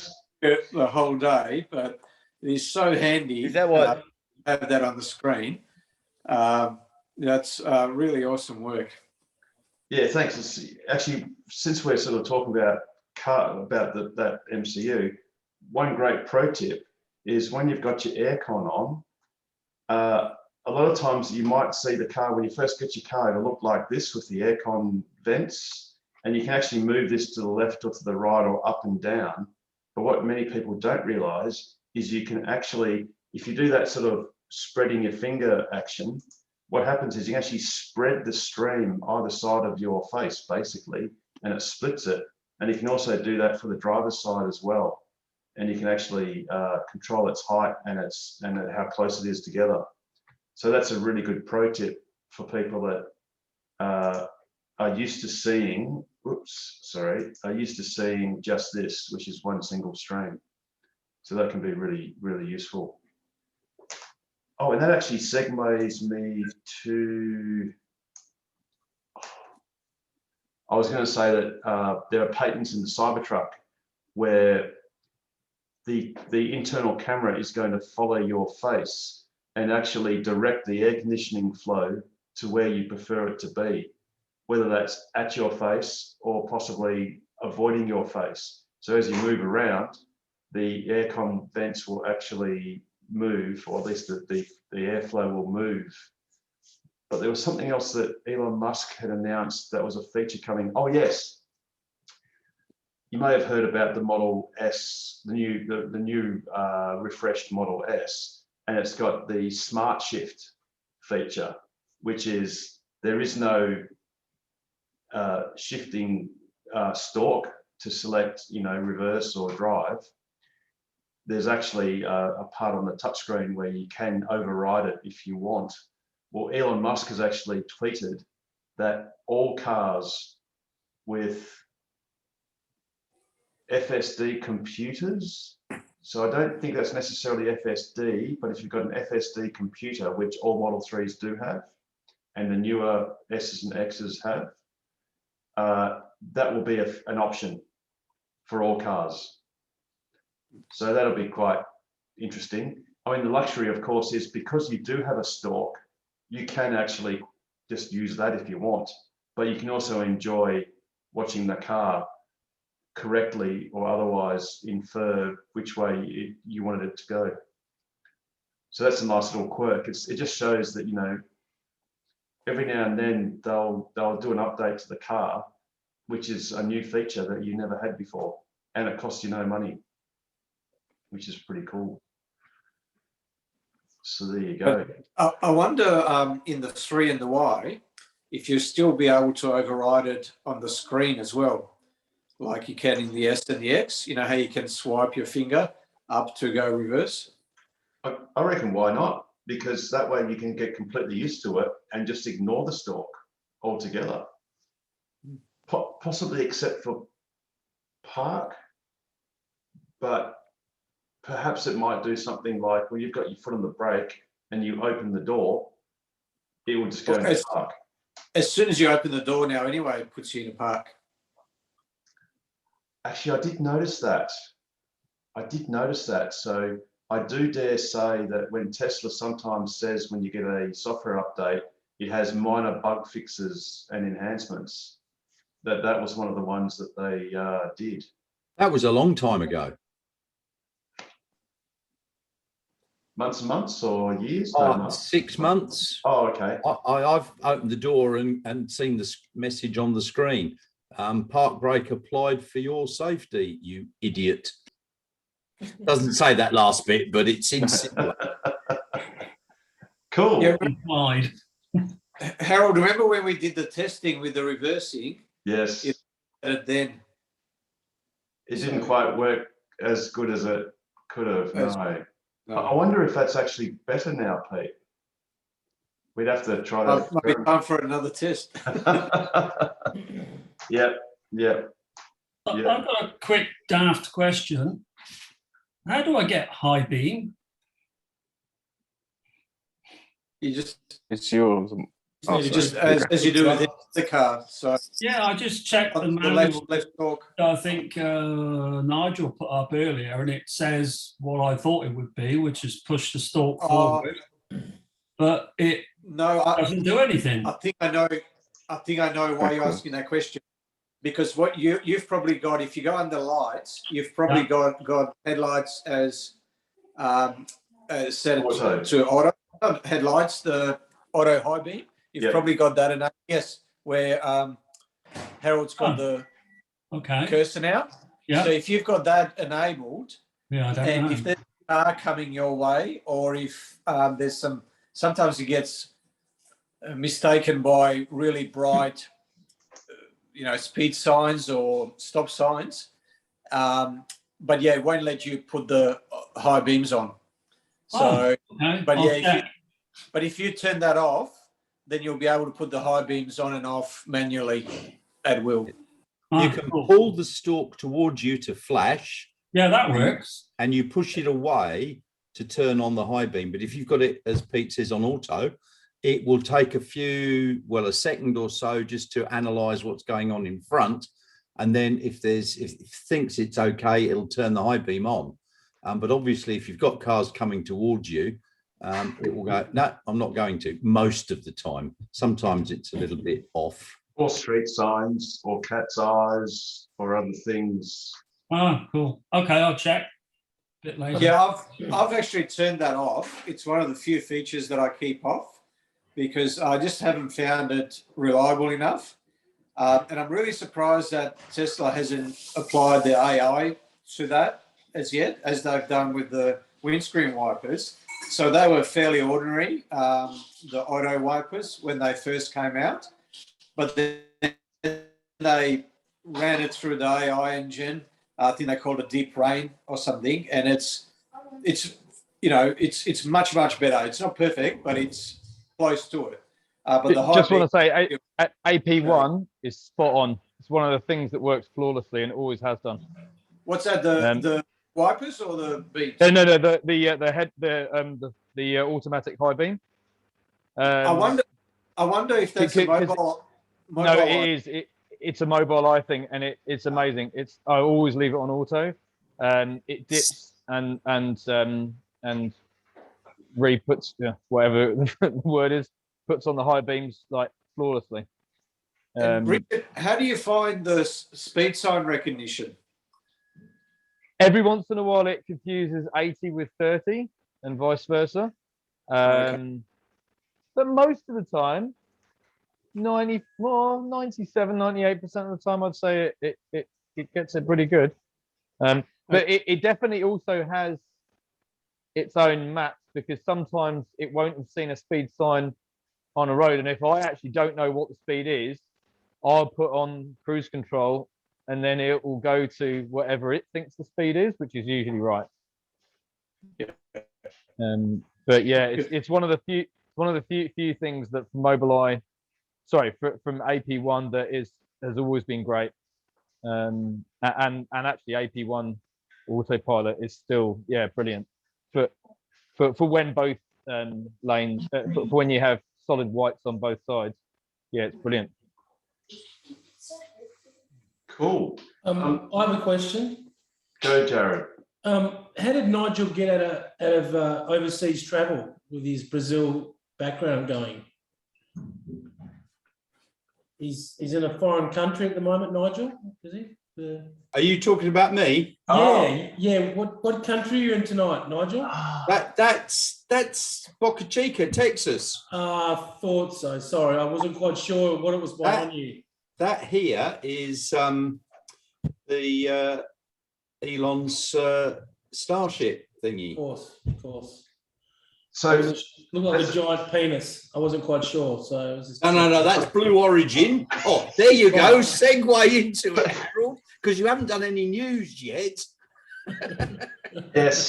the whole day, but it is so handy. Is that what? Have that on the screen. That's really awesome work. Yeah, thanks. It's actually, since we're sort of talking about that MCU, one great pro tip is when you've got your aircon on, a lot of times you might see the car, when you first get your car, it'll look like this with the aircon vents, and you can actually move this to the left or to the right or up and down. But what many people don't realize is you can actually, if you do that sort of spreading your finger action, what happens is you actually spread the stream either side of your face, basically, and it splits it. And you can also do that for the driver's side as well. And you can actually control its height and how close it is together. So that's a really good pro tip for people that are used to seeing, just this, which is one single stream. So that can be really, really useful. Oh, and that actually segues me to, I was going to say that there are patents in the Cybertruck where the internal camera is going to follow your face and actually direct the air conditioning flow to where you prefer it to be, whether that's at your face or possibly avoiding your face. So as you move around, the aircon vents will actually move, or at least the airflow will move. But there was something else that Elon Musk had announced that was a feature coming. Oh yes, you may have heard about the Model S, the new refreshed Model S, and it's got the Smart Shift feature, which is there is no shifting stalk to select, reverse or drive. There's actually a part on the touchscreen where you can override it if you want. Well, Elon Musk has actually tweeted that all cars with FSD computers, so I don't think that's necessarily FSD, but if you've got an FSD computer, which all Model 3s do have, and the newer S's and X's have, that will be an option for all cars. So that'll be quite interesting. I mean, the luxury, of course, is because you do have a stalk, you can actually just use that if you want, but you can also enjoy watching the car correctly or otherwise infer which way you wanted it to go. So that's a nice little quirk. It just shows that, every now and then they'll do an update to the car, which is a new feature that you never had before, and it costs you no money, which is pretty cool. So there you go. I wonder in the 3 and the Y, if you'll still be able to override it on the screen as well, like you can in the S and the X. You know how you can swipe your finger up to go reverse? I reckon why not? Because that way you can get completely used to it and just ignore the stalk altogether. Possibly except for park, but perhaps it might do something like, well, you've got your foot on the brake and you open the door, it will just go into park. As soon as you open the door now anyway, it puts you in a park. Actually, I did notice that. So I do dare say that when Tesla sometimes says when you get a software update, it has minor bug fixes and enhancements, that was one of the ones that they did. That was a long time ago. Months and months or years? 6 months. Oh, okay. I've opened the door and seen this message on the screen. Park brake applied for your safety, you idiot. Doesn't say that last bit, but it's insinuated. Cool. Yeah, Harold, remember when we did the testing with the reversing? Yes. It didn't quite work as good as it could have. No. I wonder if that's actually better now, Pete. We'd have to try that. Might be time for another test. Yep. I've got a quick daft question. How do I get high beam? It's yours. As you do with the car. So yeah, I just checked the manual. Left talk. I think Nigel put up earlier, and it says what I thought it would be, which is push the stalk forward. But it doesn't do anything. I think I know why you're asking that question. Because what you've probably got, if you go under lights, you've probably got headlights as set to auto headlights, the auto high beam. You've probably got that in yes, where Harold's got the cursor now. Yeah. So if you've got that enabled, and if there's a car coming your way, or if there's sometimes it gets mistaken by really bright speed signs or stop signs. But yeah, it won't let you put the high beams on. So, but if you turn that off, then you'll be able to put the high beams on and off manually at will. You can pull the stalk towards you to flash. Yeah, that works. And you push it away to turn on the high beam. But if you've got it, as Pete says, on auto, it will take a second or so just to analyze what's going on in front. And then if it thinks it's okay, it'll turn the high beam on. But obviously, if you've got cars coming towards you, it will go, no, I'm not going to, most of the time. Sometimes it's a little bit off. Or street signs, or cat's eyes, or other things. Oh, cool. Okay, I'll check. Bit later. Yeah, I've actually turned that off. It's one of the few features that I keep off because I just haven't found it reliable enough. And I'm really surprised that Tesla hasn't applied the AI to that as yet, as they've done with the windscreen wipers. So they were fairly ordinary, the auto wipers, when they first came out. But then they ran it through the AI engine. I think they called it Deep Rain or something. And it's much, much better. It's not perfect, but it's close to it. But the just want to say, AP1 is spot on. It's one of the things that works flawlessly and always has done. What's that? The wipers or the beats? No, the automatic high beam. I wonder if that's a mobile. No, it is. It's a mobile eye thing, and it's amazing. I always leave it on auto. It dips and re-puts whatever the word is, puts on the high beams like flawlessly. Richard, how do you find the speed sign recognition? Every once in a while, it confuses 80 with 30 and vice versa. But most of the time, 97, 98% of the time, I'd say it gets it pretty good. But it definitely also has its own maps, because sometimes it won't have seen a speed sign on a road. And if I actually don't know what the speed is, I'll put on cruise control, and then it will go to whatever it thinks the speed is, which is usually right. Yeah. But yeah, it's one of the few things that from Mobileye, from AP1 that has always been great. And actually AP1 autopilot is still brilliant for when both lanes for when you have solid whites on both sides. Yeah, it's brilliant. Cool. I have a question. Go, Jared. How did Nigel get out of overseas travel with his Brazil background going? He's in a foreign country at the moment, Nigel, is he? Are you talking about me? Yeah. What country are you in tonight, Nigel? That's Boca Chica, Texas. Thought so. Sorry, I wasn't quite sure what it was behind you. That here is the Elon's Starship thingy. Of course. So it looked like a giant penis. I wasn't quite sure. So it was just no, that's Blue Origin. Oh, there you go. Segue into it, Harold, because you haven't done any news yet. Yes.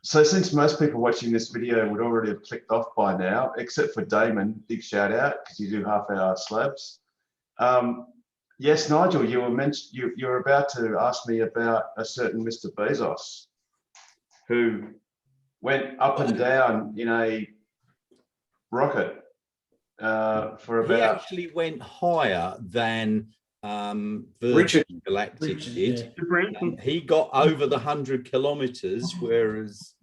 So since most people watching this video would already have clicked off by now, except for Damon, big shout out because you do half-hour slabs. Yes, Nigel, you were about to ask me about a certain Mr. Bezos, who went up and down in a rocket for about. He actually went higher than Richard Galactic did. He got over the 100 kilometers, whereas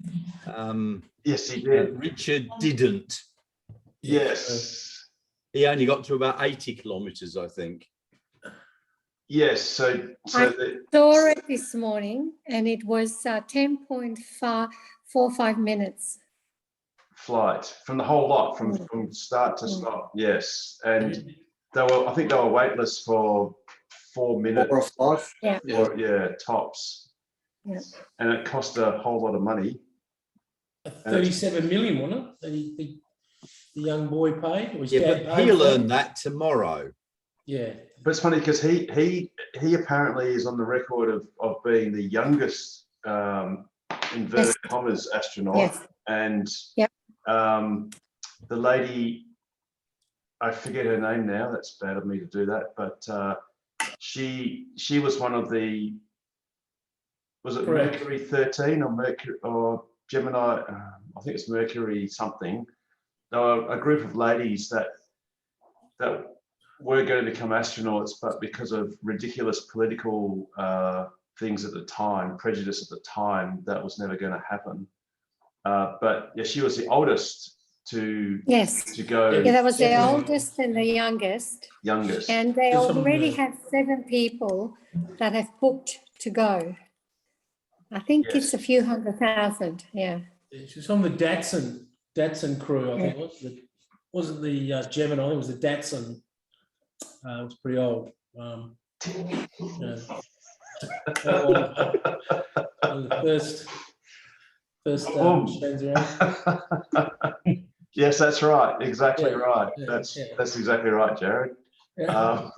yes, he did. Richard didn't. Yes, he only got to about 80 kilometers, I think. Yes, so I saw it this morning, and it was 10.45 minutes. Flight from the whole lot, from start to stop. Yes, and I think they were weightless for 4 minutes. 4 or 5. Yeah. Tops. Yeah. And it cost a whole lot of money. 37 million, wasn't it? The young boy paid. Or his dad but paid he'll for it? earn that tomorrow. Yeah. But it's funny because he apparently is on the record of being the youngest inverted commas astronaut. Yes. And the lady, I forget her name now, that's bad of me to do that, but she was one of the was it Correct. Mercury 13 or Mercury or Gemini? I think it's Mercury something. There were a group of ladies that were going to become astronauts, but because of ridiculous political things at the time, prejudice at the time, that was never going to happen. But yeah, she was the oldest to go. Yeah, that was the oldest and the youngest. Youngest. And they already have 7 people that have booked to go. I think it's a few 100,000. Yeah. She's on the Datsun crew, I think. It wasn't the Gemini, it was the Datsun. It was pretty old. The first machines around. Yes, that's right. Exactly right. That's exactly right, Jared. I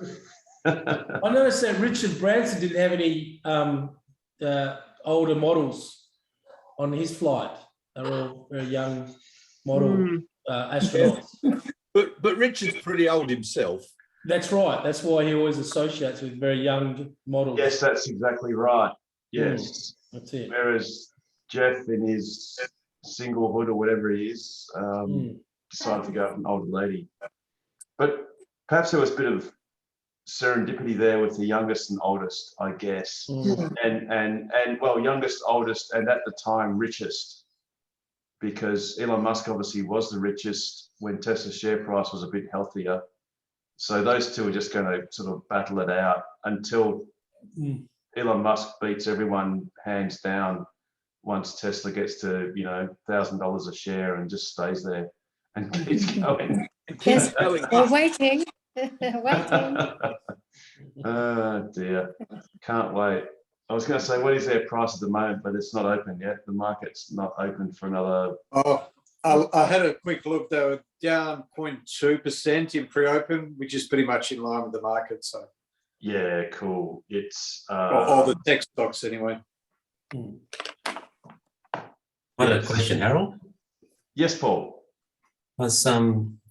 noticed that Richard Branson didn't have any older models on his flight. They were all very young model astronauts. But Richard's pretty old himself. That's right. That's why he always associates with very young models. Yes, that's exactly right. Yes. That's it. Whereas Jeff, in his singlehood or whatever he is, decided to go with an older lady. But perhaps there was a bit of serendipity there with the youngest and oldest, I guess. And well, youngest, oldest, and at the time richest, because Elon Musk obviously was the richest when Tesla's share price was a bit healthier. So those two are just going to sort of battle it out until Elon Musk beats everyone hands down once Tesla gets to, $1,000 a share and just stays there and keeps going. Yes, we're waiting. Waiting. Oh dear, can't wait. I was going to say, what is their price at the moment, but it's not open yet. The market's not open for another. I had a quick look. They were down 0.2% in pre-open, which is pretty much in line with the market. So yeah, cool. It's all the tech stocks anyway. I had a question, Harold. Yes, Paul. I was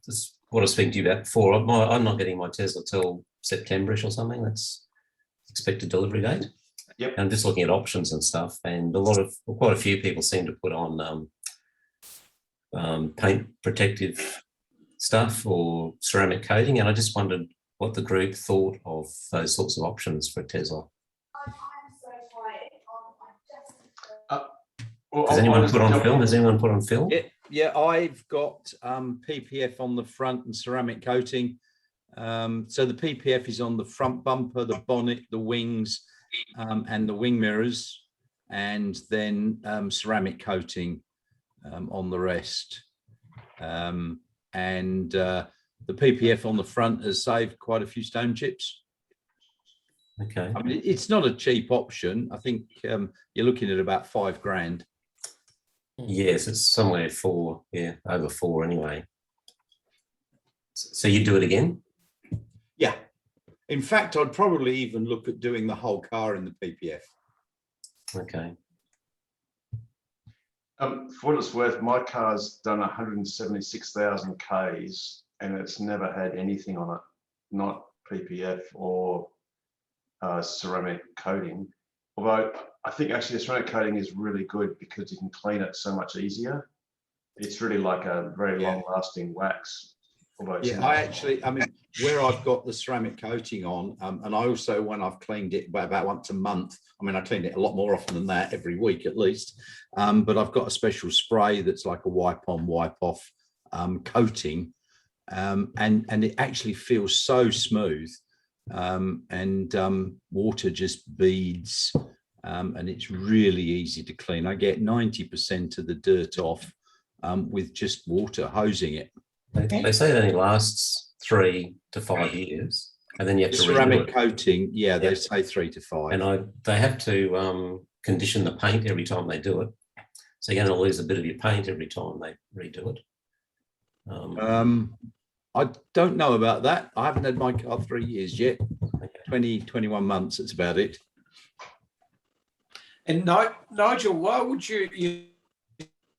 just what I was speaking to you about before. I'm not getting my Tesla till September-ish or something. That's expected delivery date. Yep. And I'm just looking at options and stuff, and quite a few people seem to put on paint protective stuff or ceramic coating, and I just wondered what the group thought of those sorts of options for Tesla. Has anyone put on film? Has anyone put on film? Yeah, I've got PPF on the front and ceramic coating. So the PPF is on the front bumper, the bonnet, the wings, and the wing mirrors, and then ceramic coating on the rest. And the PPF on the front has saved quite a few stone chips. Okay. I mean, it's not a cheap option. I think you're looking at about $5,000. Yes, it's somewhere over 4 anyway. So you do it again? Yeah. In fact, I'd probably even look at doing the whole car in the PPF. Okay. For what it's worth, my car's done 176,000 Ks and it's never had anything on it, not PPF or ceramic coating. Although I think actually the ceramic coating is really good because you can clean it so much easier. It's really like a very long-lasting wax. Yeah, I mean, where I've got the ceramic coating on, and I also, when I've cleaned it about once a month, I mean, I clean it a lot more often than that, every week at least, but I've got a special spray that's like a wipe-on, wipe-off coating, and it actually feels so smooth, and water just beads, and it's really easy to clean. I get 90% of the dirt off with just water hosing it. They say it only lasts 3 to 5 years, and then you have to ceramic coating. Yeah, they say 3 to 5. And they have to condition the paint every time they do it, so you're going to lose a bit of your paint every time they redo it. I don't know about that. I haven't had my car 3 years yet. 21 months. That's about it. And Nigel, why would you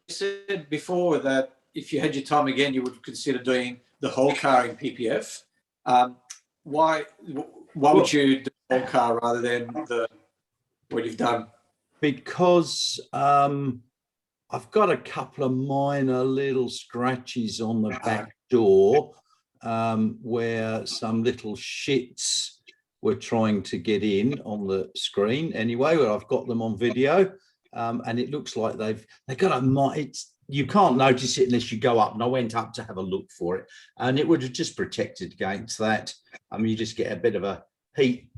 said before that if you had your time again, you would consider doing the whole car in PPF. Why would you do the whole car rather than what you've done? because I've got a couple of minor little scratches on the back door where some little shits were trying to get in on the screen. Anyway, well, I've got them on video, and it looks like they've got a. You can't notice it unless you go up, and I went up to have a look for it, and it would have just protected against that. You just get a bit of a heat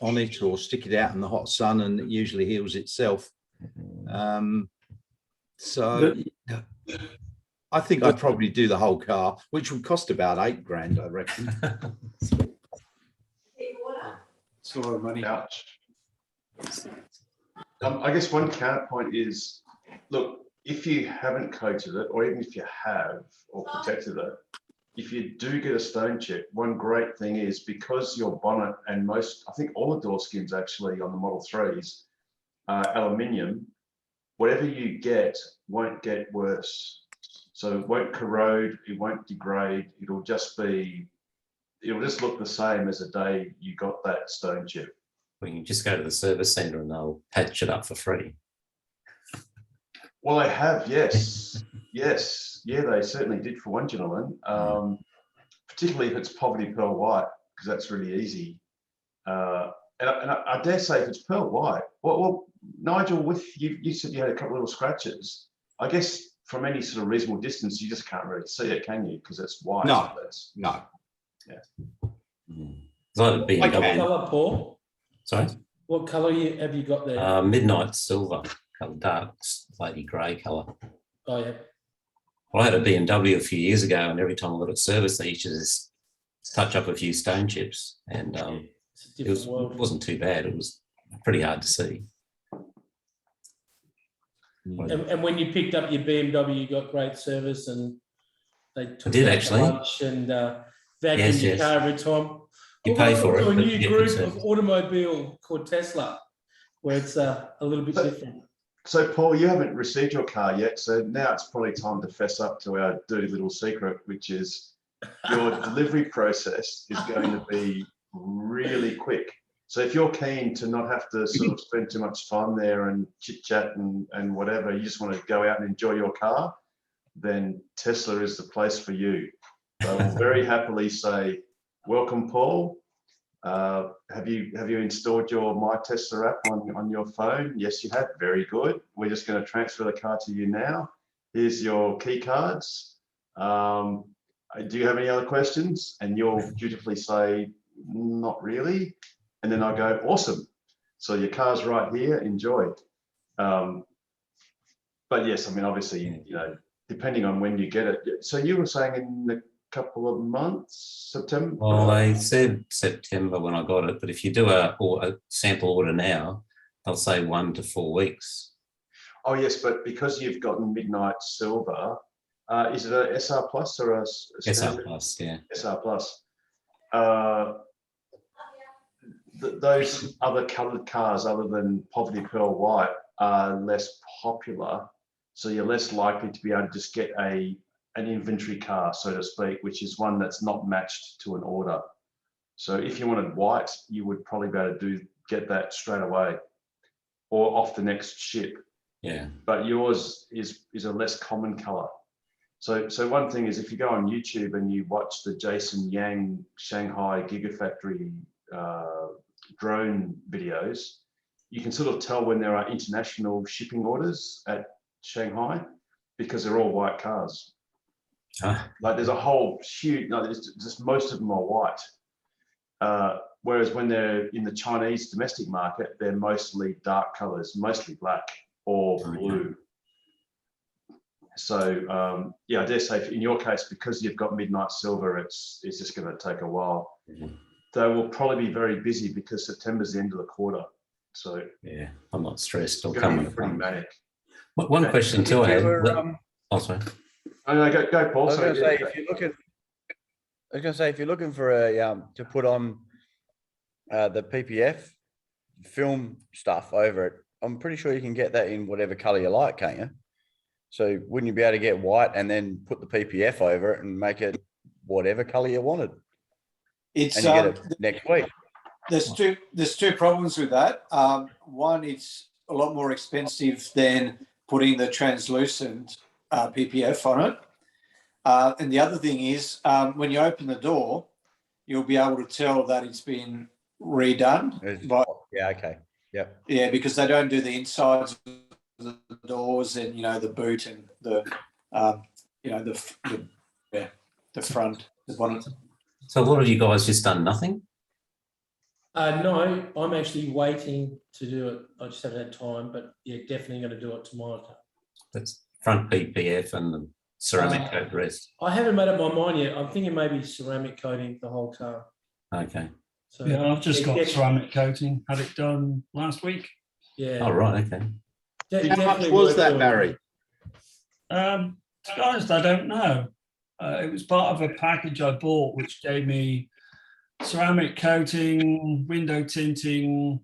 on it or stick it out in the hot sun, and it usually heals itself. So I think I'd probably do the whole car, which would cost about $8,000, I reckon. It's a lot of money. Ouch. I guess one counterpoint is, look, if you haven't coated it, or even if you have or protected it, if you do get a stone chip, one great thing is because your bonnet and most, I think all the door skins actually on the Model 3s are aluminium, whatever you get won't get worse. So it won't corrode, it won't degrade, it'll just look the same as the day you got that stone chip. Well, you just go to the service centre and they'll patch it up for free. Well, they have, yes. Yes. Yeah, they certainly did for one gentleman, particularly if it's poverty pearl white, because that's really easy. And I dare say if it's pearl white, well, Nigel, with you said you had a couple of little scratches. I guess from any sort of reasonable distance, you just can't really see it, can you? Because it's white. No. Yeah. What colour, Paul? Sorry? What colour have you got there? Midnight silver, dark lady grey colour. Oh, yeah. Well, I had a BMW a few years ago, and every time I got it serviced, they used to just touch up a few stone chips, and it wasn't too bad. It was pretty hard to see. And when you picked up your BMW, you got great service, and they took did you out actually. to lunch and vacuumed your car every time. You pay for it. To a but new you get group good of service. automobile called Tesla, where it's a little bit different. So, Paul, you haven't received your car yet, so now it's probably time to fess up to our dirty little secret, which is your delivery process is going to be really quick. So if you're keen to not have to sort of spend too much time there and chit-chat and whatever, you just want to go out and enjoy your car, then Tesla is the place for you. They will very happily say, welcome, Paul. Have you installed your My Tesla app on your phone? Yes, you have. Very good. We're just going to transfer the car to you now. Here's your key cards. Do you have any other questions? And you'll dutifully say, not really. And then I go, awesome. So your car's right here. Enjoy. But yes, I mean, obviously, depending on when you get it. So you were saying in a couple of months, September? Well, they said September when I got it, but if you do a sample order now, they'll say 1 to 4 weeks. Oh yes, but because you've gotten Midnight Silver, is it a SR Plus or a SR Plus? Yeah. SR Plus. Those other coloured cars, other than Poverty Pearl White, are less popular, so you're less likely to be able to just get an inventory car, so to speak, which is one that's not matched to an order. So if you wanted white, you would probably be able to get that straight away or off the next ship. Yeah. But yours is a less common color. So one thing is, if you go on YouTube and you watch the Jason Yang Shanghai Gigafactory drone videos, you can sort of tell when there are international shipping orders at Shanghai because they're all white cars. Like there's a whole huge, just most of them are white. Whereas when they're in the Chinese domestic market, they're mostly dark colors, mostly black or blue. So yeah, I dare say in your case, because you've got Midnight Silver, it's just going to take a while. They will probably be very busy because September's the end of the quarter. So yeah, I'm not stressed. I'll it's come going when to be it pretty comes. manic. One question too I had. Oh, sorry. Oh, no, go, Paul. I was going to say, if you're looking for a to put on the PPF film stuff over it, I'm pretty sure you can get that in whatever color you like, can't you? So wouldn't you be able to get white and then put the PPF over it and make it whatever color you wanted? It's and you get it next week. There's two problems with that. One, it's a lot more expensive than putting the translucent PPF on it. And the other thing is, when you open the door, you'll be able to tell that it's been redone. Yeah, okay. Yep. Yeah, because they don't do the insides of the doors and, you know, the boot and the, you know, the front, the bonnet. So a lot of you guys just done nothing? No, I'm actually waiting to do it. I just haven't had time, but yeah, definitely going to do it tomorrow. That's front PPF and the ceramic coat rest. I haven't made up my mind yet. I'm thinking maybe ceramic coating the whole car. Okay. So Yeah, I've just got ceramic coating. Had it done last week. Yeah. Oh, right. Okay. How much was that, Barry? To be honest, I don't know. It was part of a package I bought, which gave me ceramic coating, window tinting,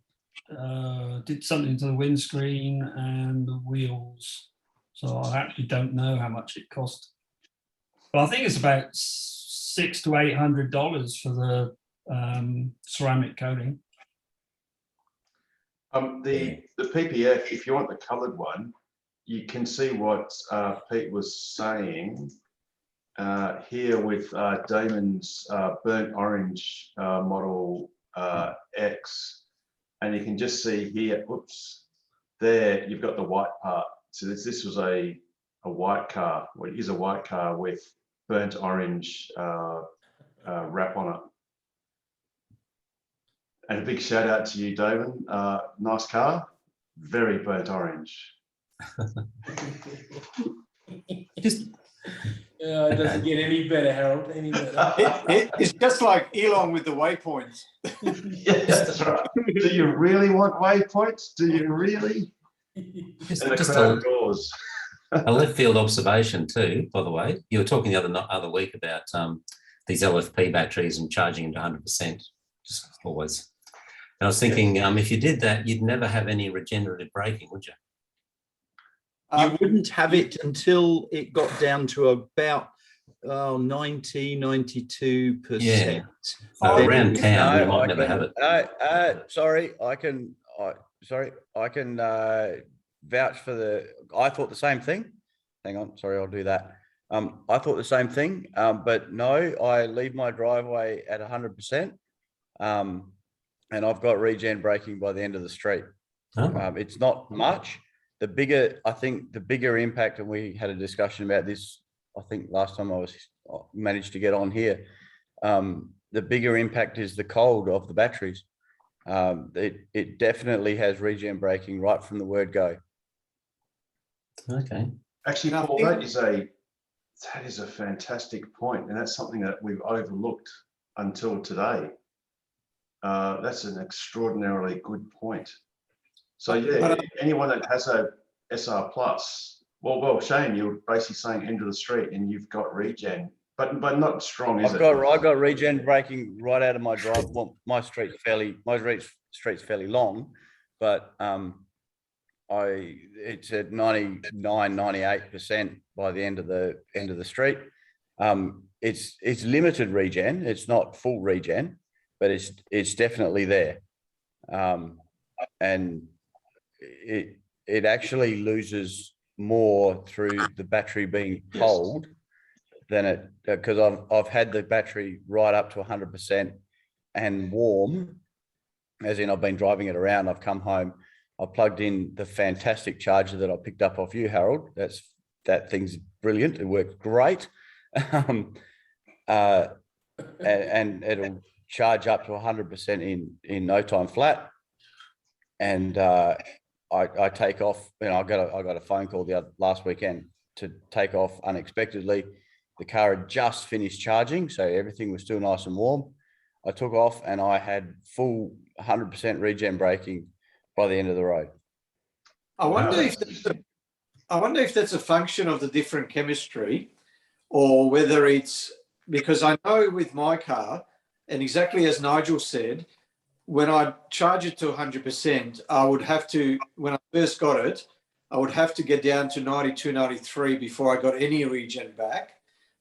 did something to the windscreen and the wheels. So I actually don't know how much it cost. But I think it's about $600 to $800 for the ceramic coating. The PPF, if you want the coloured one, you can see what Pete was saying here with Damon's burnt orange model X, and you can just see here, oops, there you've got the white part. So this was a white car, well, it is a white car with burnt orange wrap on it. And a big shout out to you, Damon. Nice car, very burnt orange. Yeah, it doesn't get any better, Harold. Any better. It's just like Elon with the waypoints. Yes, that's right. Do you really want waypoints? Do you really? Just a left field observation too, by the way. You were talking the other week about these LFP batteries and charging them to 100%. Just always. And I was thinking, if you did that, you'd never have any regenerative braking, would you? You wouldn't have it until it got down to about 92%. Yeah. So around town, you might never have it. Sorry, I can vouch for the. I thought the same thing. Hang on, sorry, I'll do that. I thought the same thing, but no, I leave my driveway at 100%, and I've got regen braking by the end of the street. Oh. It's not much. I think the bigger impact, and we had a discussion about this, I think last time I managed to get on here, the bigger impact is the cold of the batteries. It definitely has regen braking right from the word go. Okay. Actually, Paul, that is a fantastic point, and that's something that we've overlooked until today. That's an extraordinarily good point. So yeah, anyone that has a SR Plus, well, Shane, you're basically saying end of the street, and you've got regen, but not strong, is it? I've got regen braking right out of my drive. Well, my street's fairly long, but it's at 98% by the end of the street. It's limited regen. It's not full regen, but it's definitely there. And it actually loses more through the battery being cold than it, because I've had the battery right up to 100% and warm, as in I've been driving it around. I've come home, I plugged in the fantastic charger that I picked up off you, Harold. That thing's brilliant. It works great. And it'll charge up to 100% in no time flat. And I take off, I got a phone call last weekend to take off unexpectedly. The car had just finished charging, so everything was still nice and warm. I took off and I had full 100% regen braking by the end of the road. I wonder if that's a function of the different chemistry, or whether it's because I know with my car, and exactly as Nigel said, when I charge it to 100%, I would have to, when I first got it, I would have to get down to 92, 93 before I got any regen back.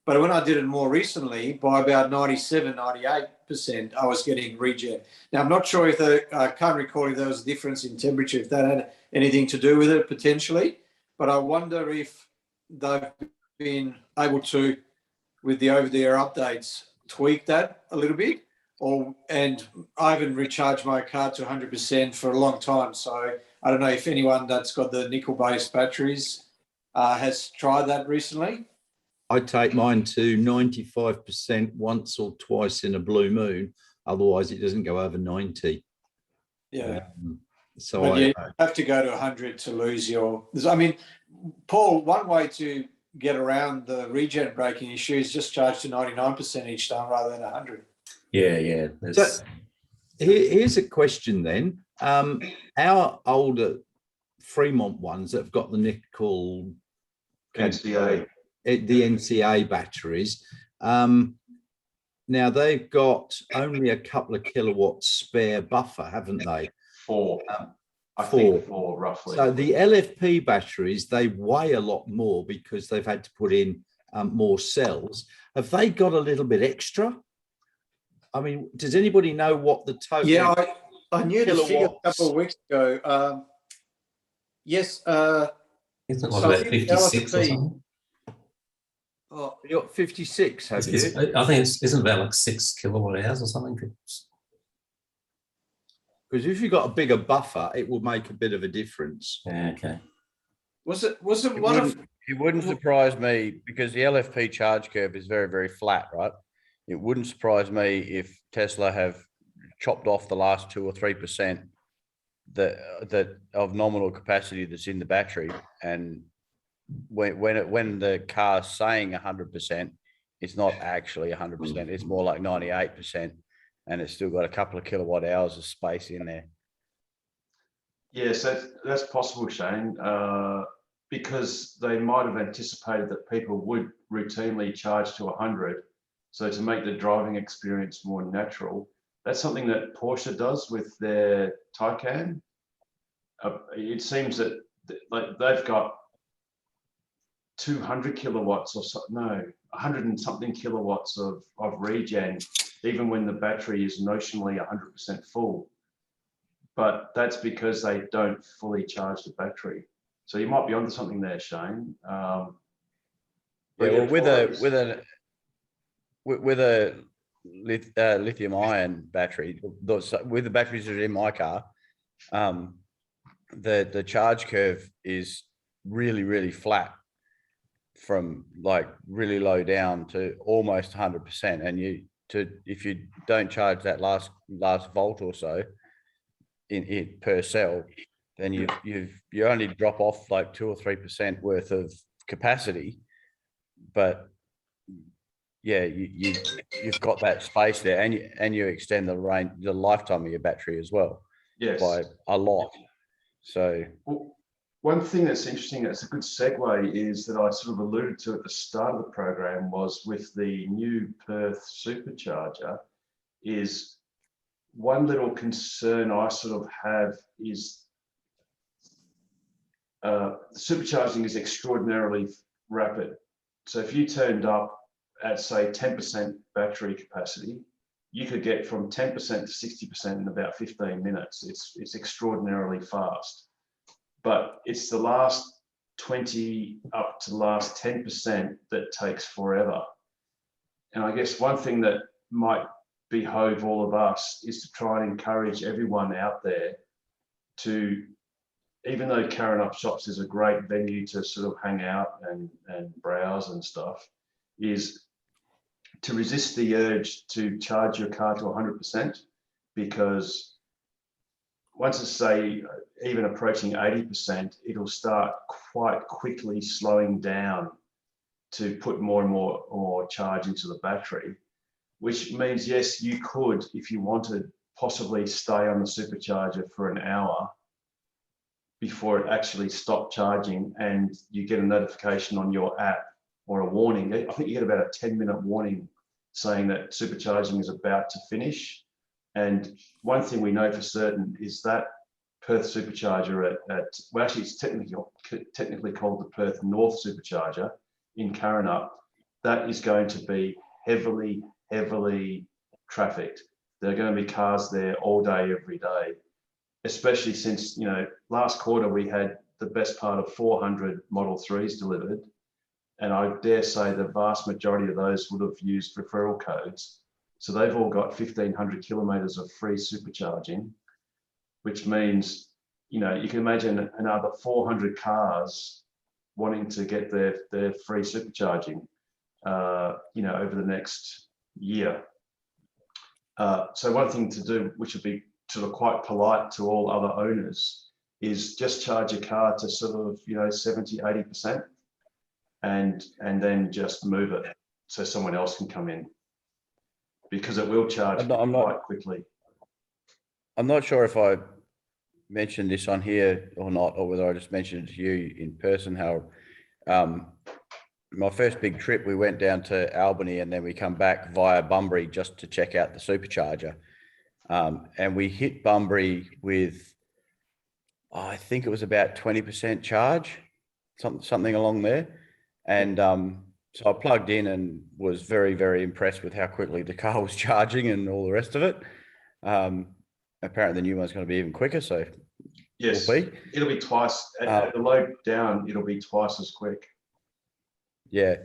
But when I did it more recently, by about 97, 98%, I was getting regen. Now, I'm not sure if I can't recall if there was a difference in temperature, if that had anything to do with it potentially. But I wonder if they've been able to, with the over-the-air updates, tweak that a little bit. And I haven't recharged my car to 100% for a long time, so I don't know if anyone that's got the nickel-based batteries has tried that recently. I take mine to 95% once or twice in a blue moon. Otherwise, it doesn't go over 90. Yeah. So but I you have to go to 100 to lose your. I mean, Paul, one way to get around the regen braking issue is just charge to 99% each time rather than 100. Yeah. So here's a question then. Our older Fremont ones that have got the nickel NCA. The NCA batteries. Now they've got only a couple of kilowatts spare buffer, haven't they? 4. I think 4 roughly. So the LFP batteries, they weigh a lot more because they've had to put in more cells. Have they got a little bit extra? I mean, does anybody know what the total? Yeah, I knew the figure a couple of weeks ago. Yes. Isn't it like about 56 or something? Oh, you got 56, have you? I think isn't about like 6 kilowatt hours or something. Because if you've got a bigger buffer, it will make a bit of a difference. Yeah, okay. Was it one of? It wouldn't surprise me because the LFP charge curve is very, very flat, right? It wouldn't surprise me if Tesla have chopped off the last 2 or 3% that of nominal capacity that's in the battery, and when the car's saying 100%, it's not actually 100%. It's more like 98%, and it's still got a couple of kilowatt hours of space in there. Yes, that's possible, Shane, because they might have anticipated that people would routinely charge to 100. So to make the driving experience more natural, that's something that Porsche does with their Taycan. It seems that like they've got 200 kilowatts or so, no, 100 and something kilowatts of regen, even when the battery is notionally 100% full. But that's because they don't fully charge the battery. So you might be onto something there, Shane. Yeah, well, with a lithium ion battery, with the batteries that are in my car, the charge curve is really, really flat from like really low down to almost 100%. And if you don't charge that last volt or so in per cell, then you only drop off like 2 or 3% worth of capacity. But yeah, you've got that space there, and you extend the range, the lifetime of your battery as well. Yes, by a lot. So one thing that's interesting, that's a good segue, is that I sort of alluded to at the start of the program, was with the new Perth Supercharger, is one little concern I sort of have is supercharging is extraordinarily rapid. So if you turned up at say 10% battery capacity, you could get from 10% to 60% in about 15 minutes. It's extraordinarily fast. But it's the last 20 up to the last 10% that takes forever. And I guess one thing that might behove all of us is to try and encourage everyone out there to, even though Karen Up Shops is a great venue to sort of hang out and browse and stuff, is to resist the urge to charge your car to 100%, because once it's say even approaching 80%, it'll start quite quickly slowing down to put more and more charge into the battery, which means, yes, you could, if you wanted, possibly stay on the supercharger for an hour before it actually stopped charging, and you get a notification on your app or a warning. I think you get about a 10-minute warning saying that supercharging is about to finish. And one thing we know for certain is that Perth Supercharger well, actually it's technically called the Perth North Supercharger in Karrinyup, that is going to be heavily trafficked. There are going to be cars there all day, every day. especially since, last quarter we had the best part of 400 Model 3s delivered. And I dare say the vast majority of those would have used referral codes. So they've all got 1,500 kilometres of free supercharging, which means, you can imagine another 400 cars wanting to get their free supercharging, over the next year. So one thing to do, which would be sort of quite polite to all other owners, is just charge your car to sort of, 70, 80%, and then just move it so someone else can come in, because it will charge quite quickly. I'm not sure if I mentioned this on here or not, or whether I just mentioned it to you in person, Harold. My first big trip, we went down to Albany and then we come back via Bunbury just to check out the supercharger. And we hit Bunbury with, I think it was about 20% charge, something along there. And so I plugged in and was very, very impressed with how quickly the car was charging and all the rest of it. Apparently the new one's going to be even quicker. So yes, it'll be twice at the load down. It'll be twice as quick. Yeah.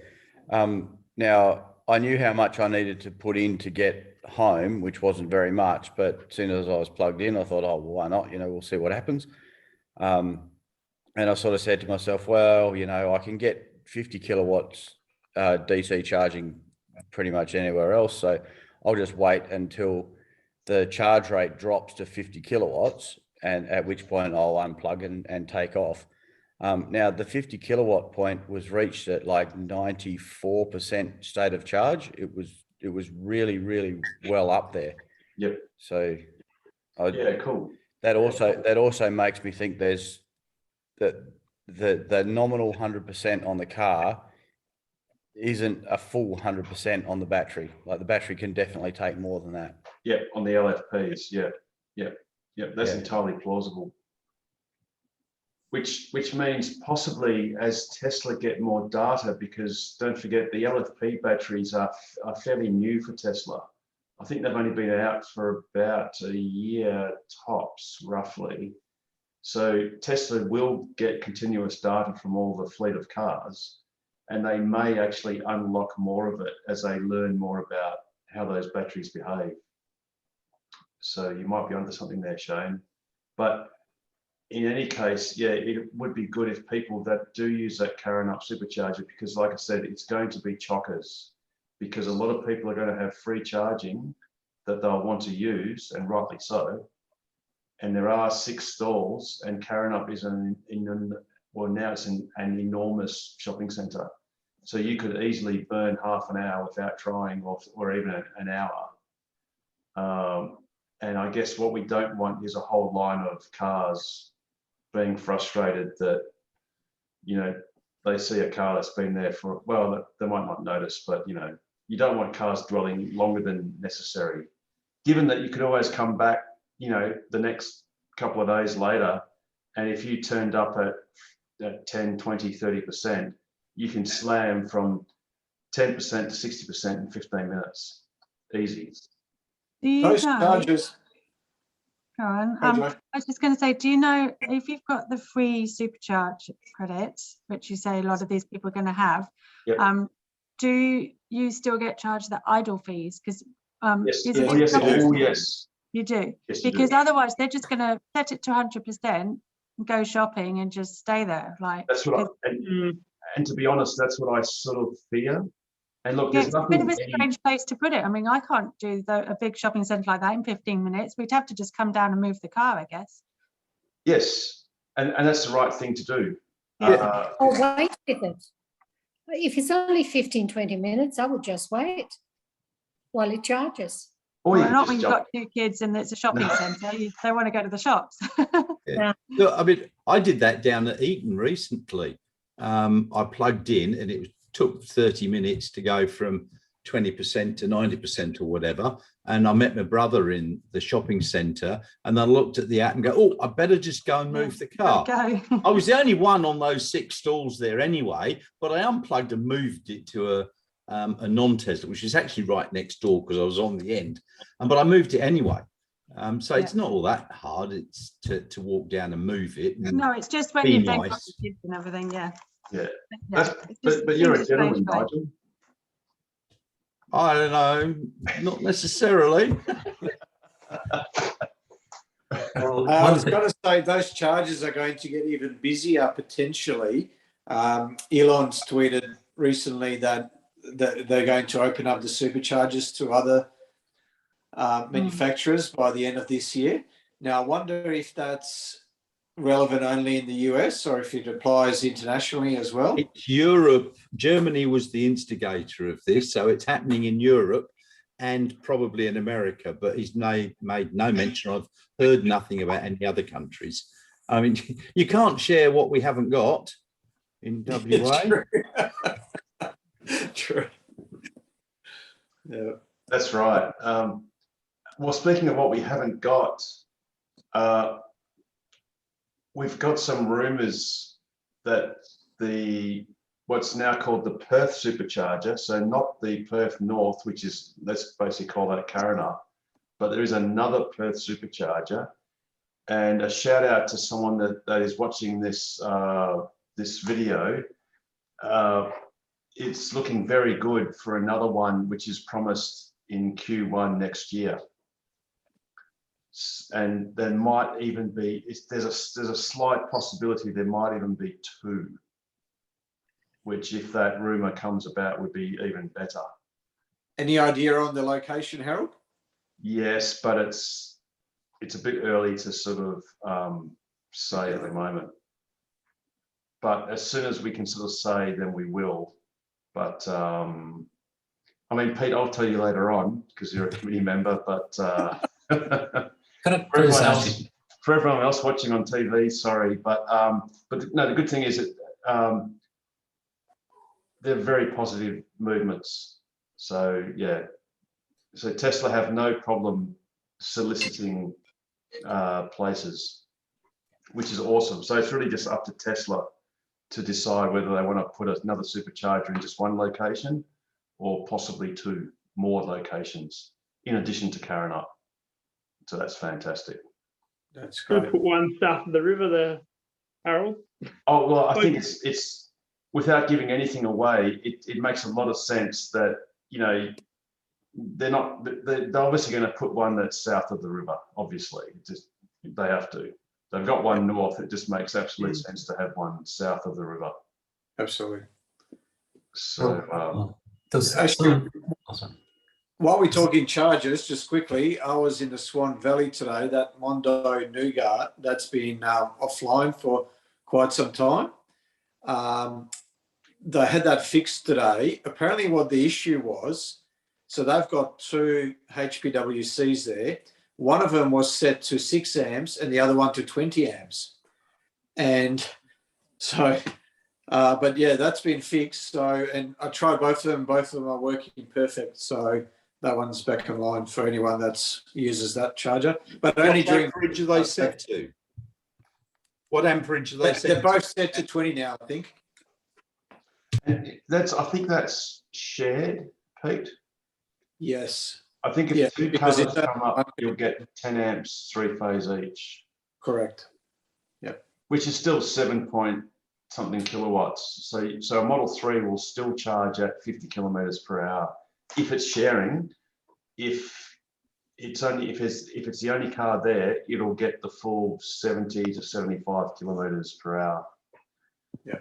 Now I knew how much I needed to put in to get home, which wasn't very much, but as soon as I was plugged in, I thought, oh, well, why not? We'll see what happens. And I sort of said to myself, well, I can get 50 kilowatts DC charging pretty much anywhere else. So I'll just wait until the charge rate drops to 50 kilowatts, and at which point I'll unplug and take off. Now the 50 kilowatt point was reached at like 94% state of charge. It was really, really well up there. Yep. So yeah, cool. That also makes me think there's the nominal 100% on the car isn't a full 100% on the battery. Like the battery can definitely take more than that. Yeah, on the LFPs. Yeah. That's entirely plausible. Which means possibly as Tesla get more data, because don't forget the LFP batteries are fairly new for Tesla. I think they've only been out for about a year tops, roughly. So Tesla will get continuous data from all the fleet of cars, and they may actually unlock more of it as they learn more about how those batteries behave. So you might be onto something there, Shane. But in any case, yeah, it would be good if people that do use that current up supercharger, because like I said, it's going to be chockers, because a lot of people are going to have free charging that they'll want to use, and rightly so. And there are 6 stalls, and Karrinyup is now it's an enormous shopping centre. So you could easily burn half an hour without trying, or even an hour. And I guess what we don't want is a whole line of cars being frustrated that, they see a car that's been there for, well, they might not notice, but, you don't want cars dwelling longer than necessary. Given that you could always come back, the next couple of days later, and if you turned up at 10, 20, 30%, you can slam from 10% to 60% in 15 minutes. Easy. Those chargers. Go on. I was just going to say, do you know if you've got the free supercharge credits, which you say a lot of these people are going to have, yep. Do you still get charged the idle fees? Because yes, yes, you do. Yes, you because do. Otherwise, they're just going to set it to 100% and go shopping and just stay there. Like that's what. And to be honest, that's what I sort of fear. And look, there's nothing. It's a bit of a strange place to put it. I mean, I can't do a big shopping centre like that in 15 minutes. We'd have to just come down and move the car, I guess. Yes, and that's the right thing to do. Yeah. Or wait with it. If it's only 15, 20 minutes, I would just wait while it charges. Well, not when you've got 2 kids and it's a shopping centre. They want to go to the shops. Yeah. Look, I mean, I did that down at Eton recently. I plugged in and it took 30 minutes to go from 20% to 90% or whatever. And I met my brother in the shopping centre and I looked at the app and go, oh, I better just go and move the car. I was the only one on those 6 stalls there anyway, but I unplugged and moved it to a non-Tesla, which is actually right next door because I was on the end. But I moved it anyway. So it's not all that hard. It's to walk down and move it. And No, it's just when be you've then got nice. the kids and everything, yeah. Yeah. Yeah, it's just But you're a seems a strange gentleman, way. Nigel. I don't know, not necessarily. I was going to say those chargers are going to get even busier potentially. Elon's tweeted recently that they're going to open up the superchargers to other manufacturers by the end of this year. Now, I wonder if that's relevant only in the US or if it applies internationally as well. It's Europe. Germany was the instigator of this, so it's happening in Europe and probably in America, but he's made no mention. I've heard nothing about any other countries. I mean, you can't share what we haven't got in WA. True. True. Yeah. That's right. Well, speaking of what we haven't got, we've got some rumours that what's now called the Perth Supercharger, so not the Perth North, which is, let's basically call that Carina, but there is another Perth Supercharger. And a shout out to someone that is watching this this video. It's looking very good for another one, which is promised in Q1 next year. And there might even be, there's a slight possibility there might even be two, which if that rumor comes about would be even better. Any idea on the location, Harold? Yes, but it's a bit early to sort of say at the moment. But as soon as we can sort of say, then we will. But I mean, Pete, I'll tell you later on because you're a committee member. But for everyone else watching on TV, sorry, but no, the good thing is that they're very positive movements. So yeah, so Tesla have no problem soliciting places, which is awesome. So it's really just up to Tesla to decide whether they want to put another supercharger in just one location or possibly two more locations in addition to Carina. So that's fantastic. That's Could great. put one south of the river there, Harold. Oh, well, I think it's without giving anything away, it makes a lot of sense that, you know, they're obviously going to put one that's south of the river, obviously. They have to. They've got one north. It just makes absolute sense to have one south of the river. Absolutely. So, actually, while we're talking chargers, just quickly, I was in the Swan Valley today. That Mondo Nougat, that's been offline for quite some time. They had that fixed today. Apparently what the issue was, so they've got two HPWCs there. One of them was set to 6 amps and the other one to 20 amps. And so, but yeah, that's been fixed. So, and I tried both of them. Both of them are working perfect. So that one's back online for anyone that uses that charger. But only during. What amperage are they set to? What amperage are they set to? They're both set to 20 now, I think. and I think that's shared, Pete. Yes. I think if two because colours come up, you'll get 10 amps, 3-phase each. Correct. Yep. Which is still 7-point-something kilowatts. So a Model 3 will still charge at 50 kilometres per hour if it's sharing. If it's the only car there, it'll get the full 70 to 75 kilometres per hour. Yeah.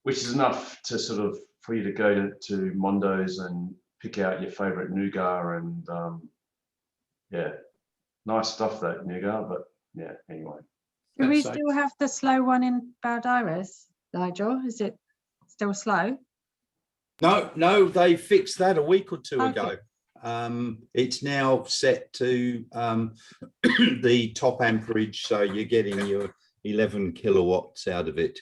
Which is enough to sort of for you to go to Mondo's and pick out your favourite nougat and yeah, nice stuff that nougat, but yeah, anyway. Do we still have the slow one in Baldiris, Nigel? Is it still slow? No, they fixed that a week or two ago. It's now set to the top amperage, so you're getting your 11 kilowatts out of it.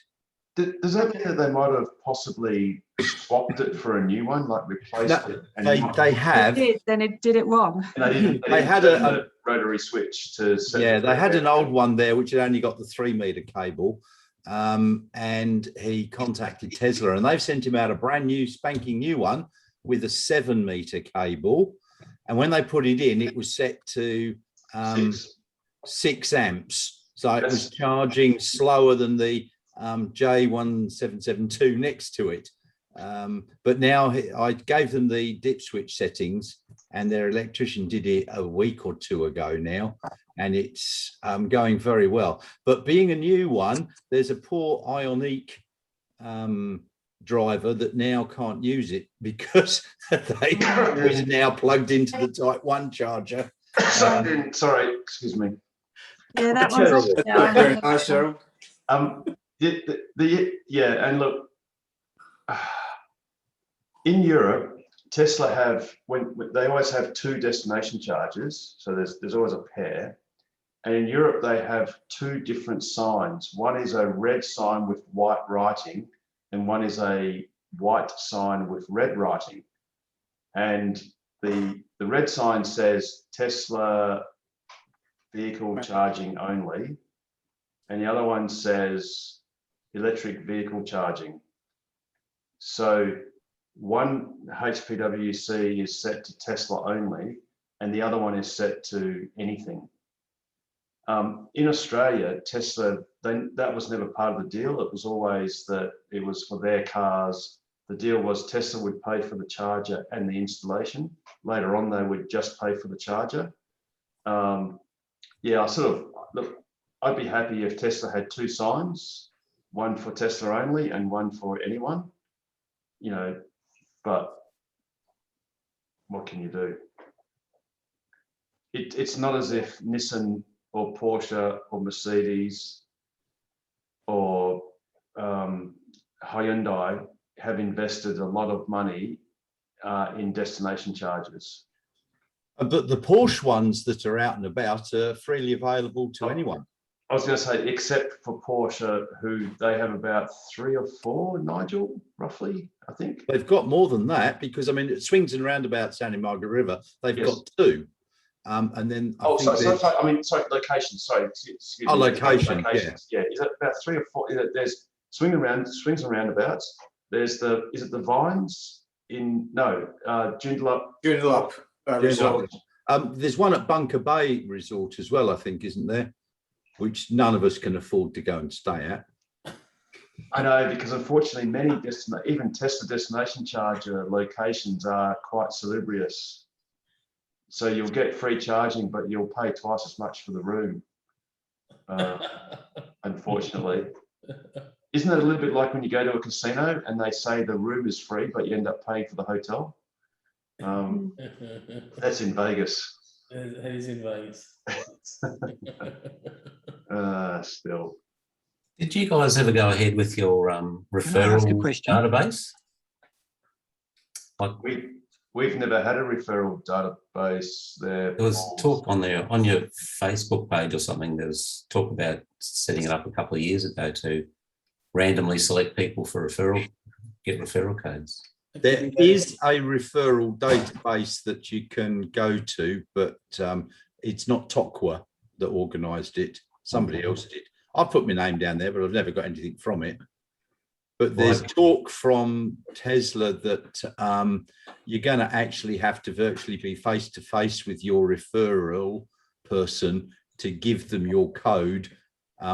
Does that mean that they might have possibly swapped it for a new one, like replaced it? And They have. Then it did it wrong. They had a rotary switch to set. Yeah, they had an old one there which had only got the 3-meter cable, and he contacted Tesla, and they've sent him out a brand new, spanking new one with a 7-meter cable. And when they put it in, it was set to 6 amps. So it was charging slower than the J1772 next to it. But now I gave them the dip switch settings, and their electrician did it a week or two ago now, and it's going very well. But being a new one, there's a poor Ioniq driver that now can't use it because they is now plugged into the Type 1 charger. Sorry, excuse me. Yeah, that one's Terrible. Very nice, Cheryl. Yeah, and look, in Europe, Tesla have when they always have 2 destination chargers, so there's always a pair. And in Europe, they have 2 different signs. One is a red sign with white writing, and one is a white sign with red writing. And the red sign says Tesla vehicle charging only, and the other one says electric vehicle charging. So one HPWC is set to Tesla only, and the other one is set to anything. In Australia, Tesla, that was never part of the deal. It was always that it was for their cars. The deal was Tesla would pay for the charger and the installation. Later on, they would just pay for the charger. Yeah, look, I'd be happy if Tesla had 2 signs, one for Tesla only and one for anyone, you know, but what can you do? It's not as if Nissan or Porsche or Mercedes or Hyundai have invested a lot of money in destination chargers. But the Porsche ones that are out and about are freely available to anyone. I was going to say, except for Porsche, who they have about 3 or 4, Nigel, roughly, I think. They've got more than that because, I mean, at swings and roundabouts down in Margaret River, they've got 2. And then sorry, location. Sorry, excuse me. Location. Yeah. Is it about 3 or 4? There's swings and roundabouts. There's is it the Vines in Joondalup Resort. There's one at Bunker Bay Resort as well, I think, isn't there? Which none of us can afford to go and stay at. I know, because unfortunately, many even Tesla destination charger locations are quite salubrious. So you'll get free charging, but you'll pay twice as much for the room. Unfortunately, isn't it a little bit like when you go to a casino and they say the room is free, but you end up paying for the hotel? That's in Vegas. It is in Vegas. Still. Did you guys ever go ahead with your referral database? We've never had a referral database there. There was talk on your Facebook page or something. There was talk about setting it up a couple of years ago to randomly select people for get referral codes. There is a referral database that you can go to, but it's not Tokwa that organised it. Somebody else did. I put my name down there, but I've never got anything from it. But there's talk from Tesla that you're going to actually have to virtually be face-to-face with your referral person to give them your code,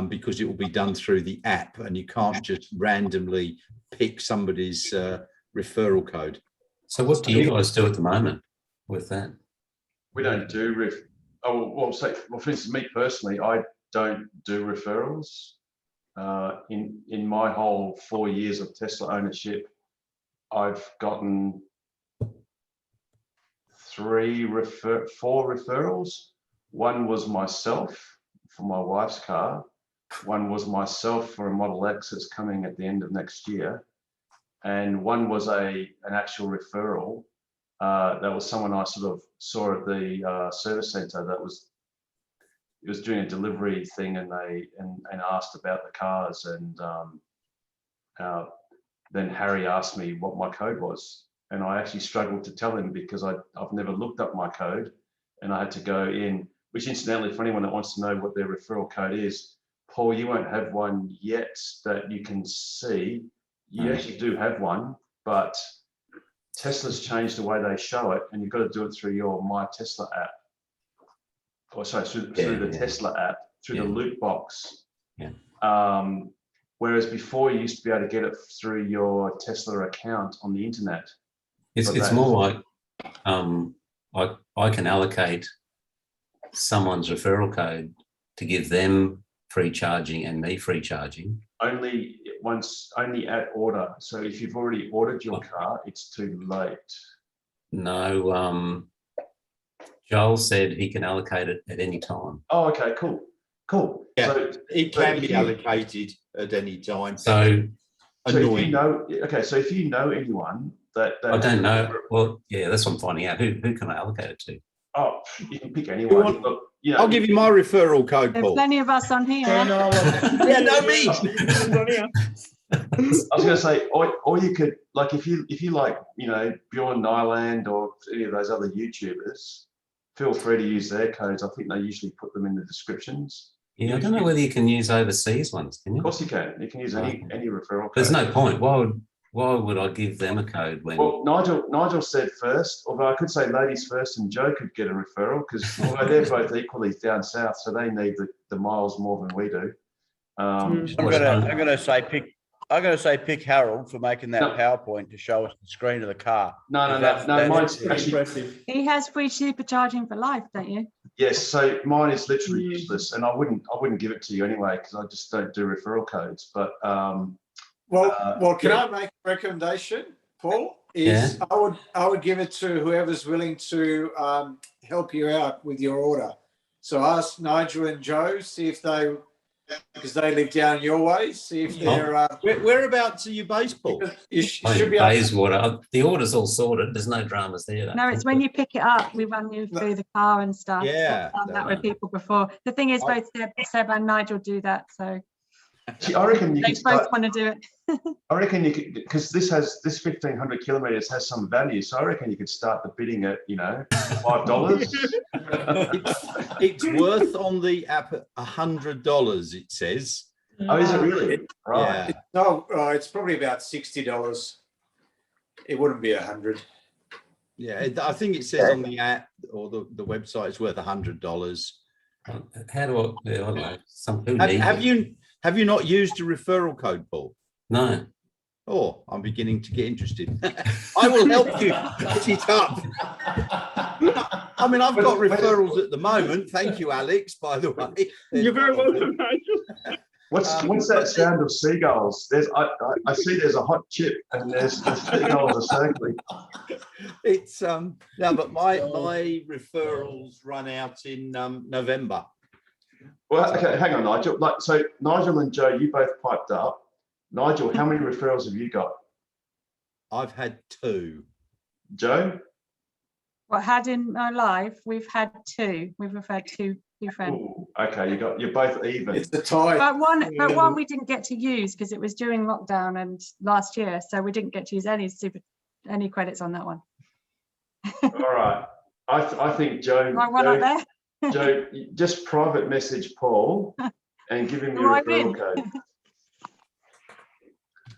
because it will be done through the app, and you can't just randomly pick somebody's referral code. So what do you guys do at the moment with that? We don't do for instance, me personally, I don't do referrals. In my whole 4 years of Tesla ownership, I've gotten 4 referrals. One was myself for my wife's car. One was myself for a Model X that's coming at the end of next year. And one was an actual referral. That was someone I sort of saw at the service center it was doing a delivery thing, and they asked about the cars, and then Harry asked me what my code was, and I actually struggled to tell him because I've never looked up my code, and I had to go in. Which, incidentally, for anyone that wants to know what their referral code is, Paul, you won't have one yet that you can see. You actually do have one, but Tesla's changed the way they show it, and you've got to do it through your My Tesla app. or sorry, through the Tesla app, through the loot box. Yeah. Whereas before you used to be able to get it through your Tesla account on the internet. It's more like I can allocate someone's referral code to give them free charging and me free charging. Only at order. So if you've already ordered your car, it's too late. No, Joel said he can allocate it at any time. Oh, okay, cool. Yeah, So it can be allocated at any time. So if you know, so if you know anyone that I don't know. Well, yeah, that's what I'm finding out. Who can I allocate it to? Oh, you can pick anyone. Look, you know, I'll give you my referral code, There's Paul. plenty of us on here. Yeah, no, me. I was going to say, or you could, like, if you like, you know, Bjorn Nyland or any of those other YouTubers, feel free to use their codes. I think they usually put them in the descriptions. Yeah, I don't know whether you can use overseas ones, can you? Of course you can. You can use any referral code. There's no point. Why would I give them a code when? Well, Nigel said first, although I could say ladies first and Joe could get a referral because they're both equally down south, so they need the miles more than we do. I'm gonna say pick Harold for making that PowerPoint to show us the screen of the car. No, mine's actually impressive. He has free supercharging for life, don't you? Yes, so mine is literally useless, and I wouldn't give it to you anyway because I just don't do referral codes. But well, can I make a recommendation, Paul? I would give it to whoever's willing to help you out with your order. So ask Nigel and Joe, see if they, because they live down your way, see if they're. Whereabouts are you based, Paul? You should be. Bayswater. The order's all sorted. There's no dramas there. No, it's when you pick it up, we run you through the car and stuff. Yeah. I've done that with people before. The thing is, both Seb and Nigel do that, so. I reckon you they both want to do it. I reckon you could, because this 1,500 kilometers has some value. So I reckon you could start the bidding at, you know, $5. It's worth on the app $100. It says. Oh, is it really? Right. Yeah. No, it's probably about $60. It wouldn't be 100. Yeah, I think it says on the app or the website it's worth $100. How do I don't know. Some people have you not used a referral code, Paul? No. Oh, I'm beginning to get interested. I will help you put it up. I mean, I've got referrals at the moment. Thank you, Alex, by the way. You're very welcome, Nigel. What's that sound of seagulls? I see there's a hot chip and there's seagulls are circling. It's no, but my referrals run out in November. Well, okay, hang on, Nigel. So Nigel and Joe, you both piped up. Nigel, how many referrals have you got? I've had 2. Joe? What had in my life? We've had 2. We've had two friends. Ooh, okay, you're both even. It's the tie. But one we didn't get to use because it was during lockdown and last year, so we didn't get to use any credits on that one. All right, I think Joe. Joe, just private message Paul and give him your referral code.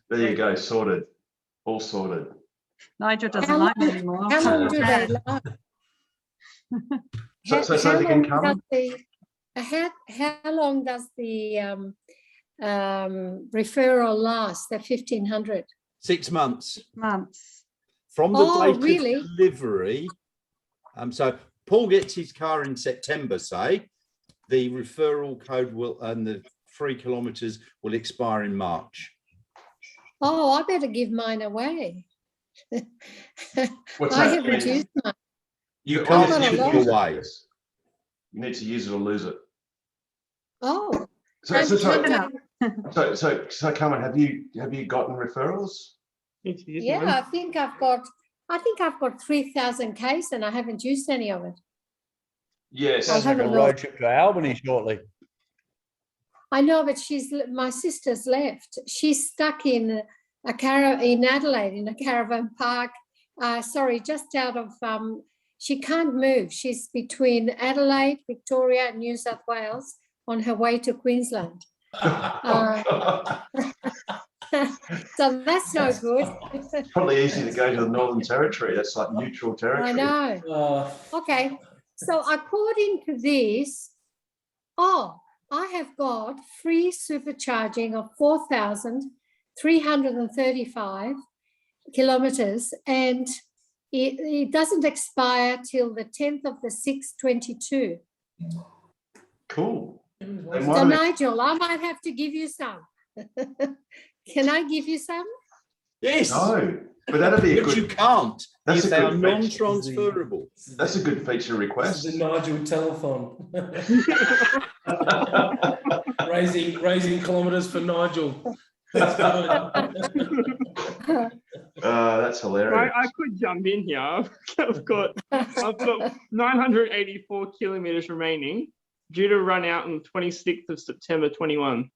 There you go, sorted. All sorted. Nigel doesn't like me anymore. How long do they last? So they can come? How long does the referral last, the 1,500? 6 months. Months. From the date of delivery. So Paul gets his car in September, say, the referral code will and the 3 kilometers will expire in March. Oh, I better give mine away. What's I that? haven't used mine. You can't give give it away. You need to use it or lose it. Oh. So Carmen, have you gotten referrals? Yeah, I think I've got 3,000 case and I haven't used any of it. Yes. I'll have a road trip to Albany shortly. I know, but my sister's left. She's stuck in Adelaide in a caravan park. Just out of. She can't move. She's between Adelaide, Victoria, and New South Wales on her way to Queensland. So that's no good. It's probably easy to go to the Northern Territory. That's like neutral territory. I know. Okay. So according to this, I have got free supercharging of 4,335 kilometers, and it doesn't expire till the 10th of the 6th, 22. Cool. So Nigel, I might have to give you some. Can I give you some? Yes. No, but that'd be a But good. you can't. That's If a they are good feature. non-transferable. That's a good feature request. The Nigel telephone. raising kilometres for Nigel. That's hilarious. I could jump in here. I've got 984 kilometers remaining, due to run out on the 26th of September 21.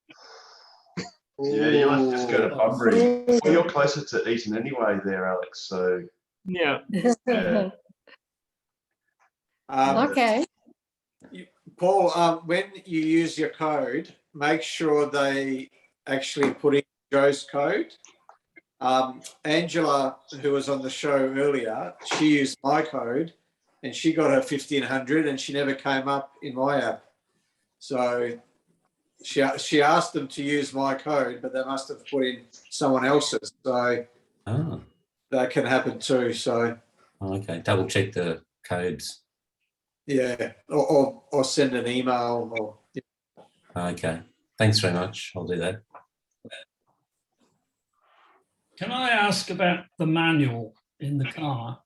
Yeah, you must just go to Bunbury. Well, you're closer to Eton anyway there, Alex. So yeah. Okay. Paul, when you use your code, make sure they actually put in Joe's code. Angela, who was on the show earlier, she used my code and she got her 1,500 and she never came up in my app. So she asked them to use my code, but they must have put in someone else's. So that can happen too. So okay, double check the codes. Yeah, or send an email. Or Okay, thanks very much. I'll do that. Can I ask about the manual in the car?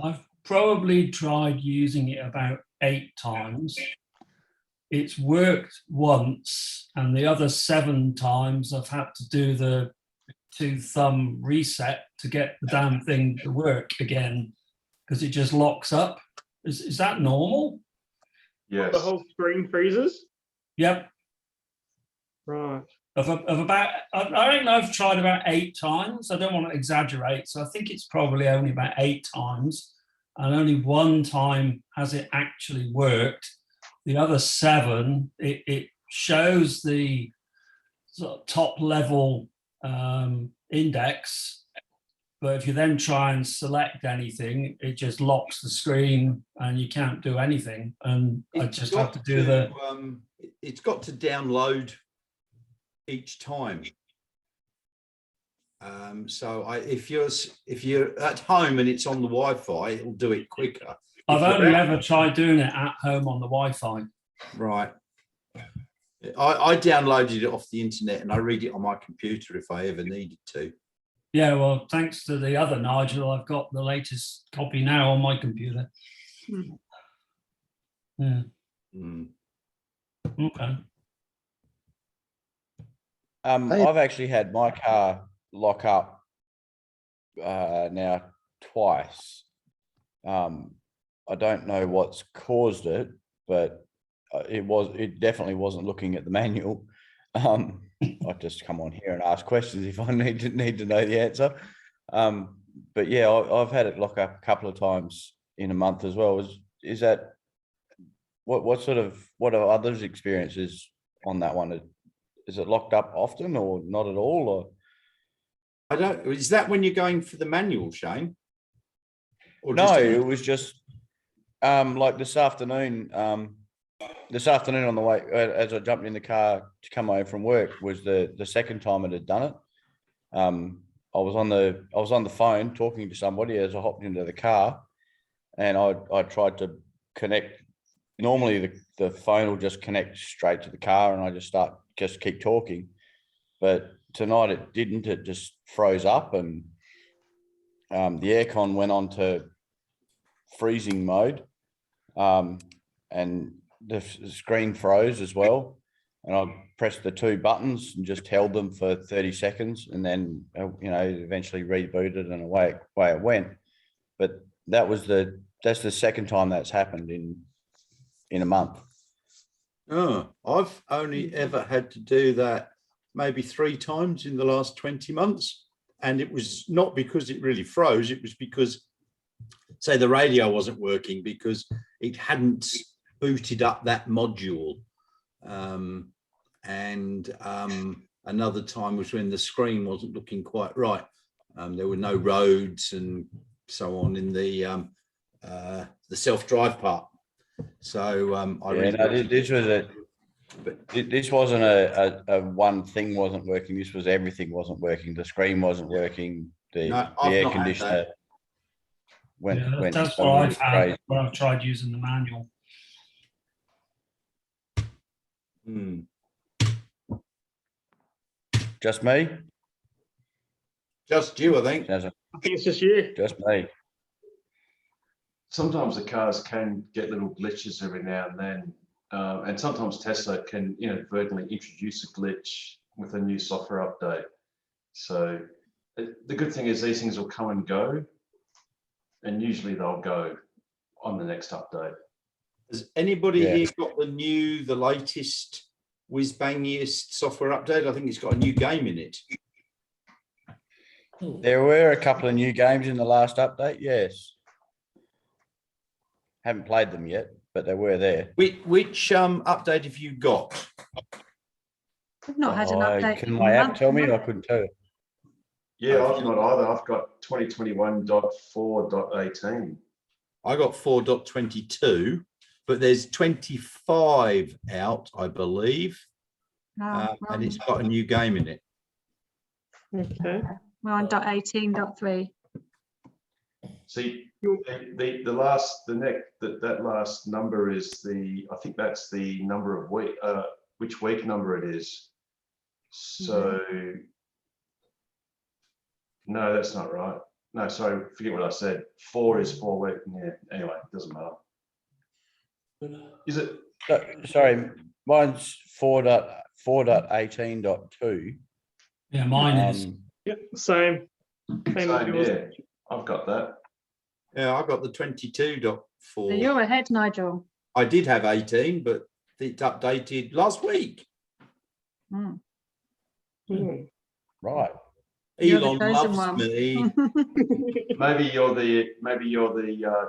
I've probably tried using it about 8 times. It's worked once, and the other 7 times I've had to do the 2-thumb reset to get the damn thing to work again, because it just locks up. Is that normal? Yes. The whole screen freezes? Yep. Right. I reckon I've tried about 8 times. I don't want to exaggerate, so I think it's probably only about 8 times, and only 1 time has it actually worked. The other 7, it shows the sort of top level index, but if you then try and select anything, it just locks the screen and you can't do anything. And I just have to do it's got to download each time. So if you're at home and it's on the Wi-Fi, it'll do it quicker. I've only ever tried doing it at home on the Wi-Fi. Right. I downloaded it off the internet and I read it on my computer if I ever needed to. Yeah, well, thanks to the other Nigel, I've got the latest copy now on my computer. Yeah. Okay. I've actually had my car lock up now twice. I don't know what's caused it, but it definitely wasn't looking at the manual. I just come on here and ask questions if I need to know the answer. But yeah, I've had it lock up a couple of times in a month as well. Is that what are others' experiences on that one? Is it locked up often or not at all? Or I don't. Is that when you're going for the manual, Shane? Or no, it was just like this afternoon. This afternoon on the way, as I jumped in the car to come home from work, was the second time it had done it. I was on the phone talking to somebody as I hopped into the car, and I tried to connect. Normally the phone will just connect straight to the car, and I just keep talking. But tonight it didn't. It just froze up, and the aircon went on to freezing mode, and the screen froze as well. And I pressed the 2 buttons and just held them for 30 seconds, and then eventually rebooted, and away it went. But that's the second time that's happened in a month. Oh, I've only ever had to do that maybe 3 times in the last 20 months. And it was not because it really froze. It was because, say, the radio wasn't working because it hadn't booted up that module. Another time was when the screen wasn't looking quite right. There were no roads and so on in the self-drive part. So this wasn't a one thing wasn't working. This was everything wasn't working. The screen wasn't working. The air conditioner went. That's what I've had when I've tried using the manual. Just me? Just you, I think. I think it's just you. Just me. Sometimes the cars can get little glitches every now and then. And sometimes Tesla can inadvertently introduce a glitch with a new software update. So the good thing is these things will come and go, and usually they'll go on the next update. Has anybody here got the latest whiz-bangiest software update? I think it's got a new game in it. There were a couple of new games in the last update, yes. Haven't played them yet, but they were there. Which update have you got? I've not had an update. Can my app tell me? I couldn't tell you. Yeah, I've not either. I've got 2021.4.18. I got 4.22, but there's 25 out, I believe. And it's got a new game in it. Okay. We're on .18.3. See, that last number is I think that's the number of week, which week number it is. So, no, that's not right. No, sorry, forget what I said. 4 is 4 weeks. Yeah, anyway, it doesn't matter. Is it? Sorry, mine's 4.18.2. Yeah, mine is. Yep, same. Same, yeah, I've got that. Yeah, I've got the 22.4. So you're ahead, Nigel. I did have 18, but it updated last week. Right. Elon loves me. Maybe you're the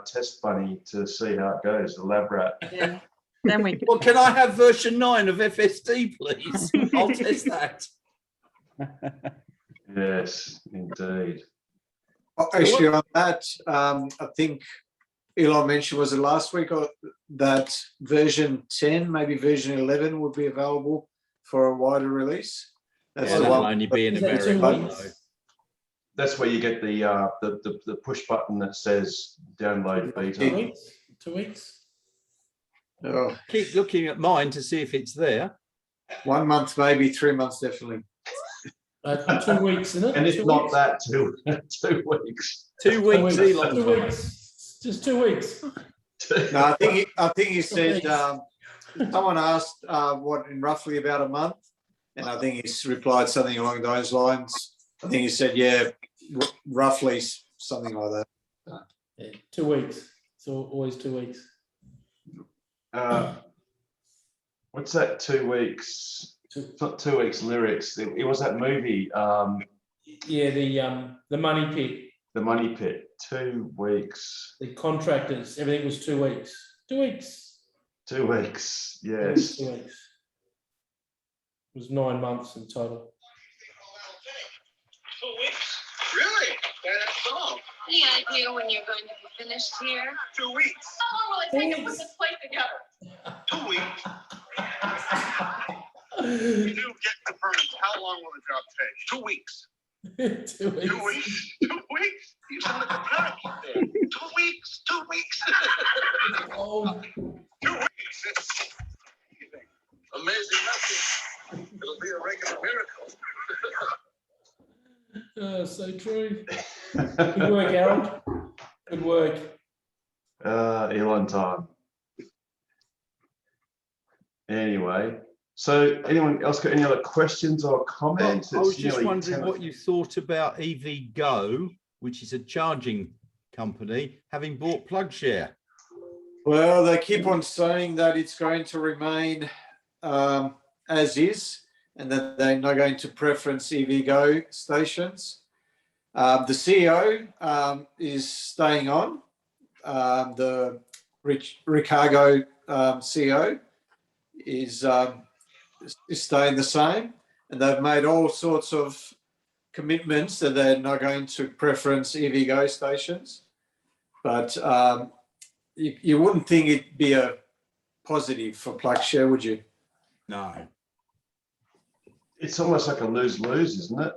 test bunny to see how it goes, the lab rat. Yeah. Then we. Well, can I have version 9 of FSD, please? I'll test that. Yes, indeed. Actually, on that, I think Elon mentioned, was it last week, or that version 10, maybe version 11 would be available for a wider release. That's the one only be in America. That's where you get the push button that says download beta. 2 weeks. Oh. Keep looking at mine to see if it's there. 1 month, maybe 3 months, definitely. 2 weeks, isn't it? And it's not that 2 weeks. 2 weeks, Elon. 2 weeks. Just 2 weeks. No, I think he said someone asked what in roughly about a month, and I think he's replied something along those lines. I think he said, yeah, roughly something like that. Yeah, 2 weeks. So always 2 weeks. What's that? 2 weeks. It's not 2 weeks lyrics. It was that movie. Yeah, the Money Pit. The Money Pit. 2 weeks. The Contractors. Everything was 2 weeks. 2 weeks. 2 weeks. Yes. 2 weeks. It was 9 months in total. 2 weeks? Really? That's all. Any idea when you're going to be finished here? 2 weeks. How long will it take to put this plate together? 2 weeks. If you get the permits, how long will the job take? 2 weeks. 2 weeks. 2 weeks? 2 weeks? You should look at that. 2 weeks. 2 weeks. 2 weeks. It's amazing nothing. It'll be a regular miracle. So true. Good work, Harold. Good work. Elon time. Anyway, so anyone else got any other questions or comments? I was just wondering what you thought about EVgo, which is a charging company, having bought PlugShare. Well, they keep on saying that it's going to remain as is, and that they're not going to preference EVgo stations. The CEO is staying on. The Ricardo CEO is staying the same, and they've made all sorts of commitments that they're not going to preference EVgo stations. but you wouldn't think it'd be a positive for PlugShare, would you? No. It's almost like a lose-lose, isn't it?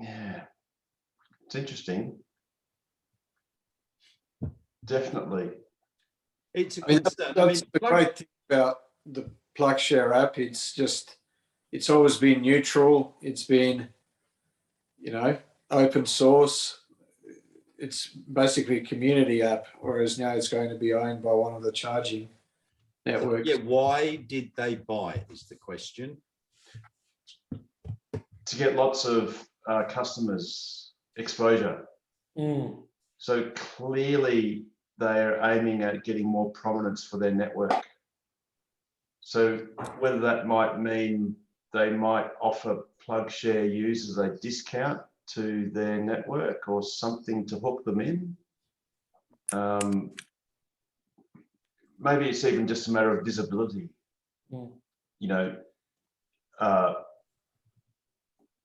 Yeah, it's interesting. Definitely. It's a I mean, concern. that's the great thing about the PlugShare app. It's always been neutral. It's been, open source. It's basically a community app, whereas now it's going to be owned by one of the charging networks. Yeah, why did they buy it is the question. To get lots of customers exposure. So clearly they're aiming at getting more prominence for their network. So whether that might mean they might offer PlugShare users a discount to their network or something to hook them in. Maybe it's even just a matter of visibility.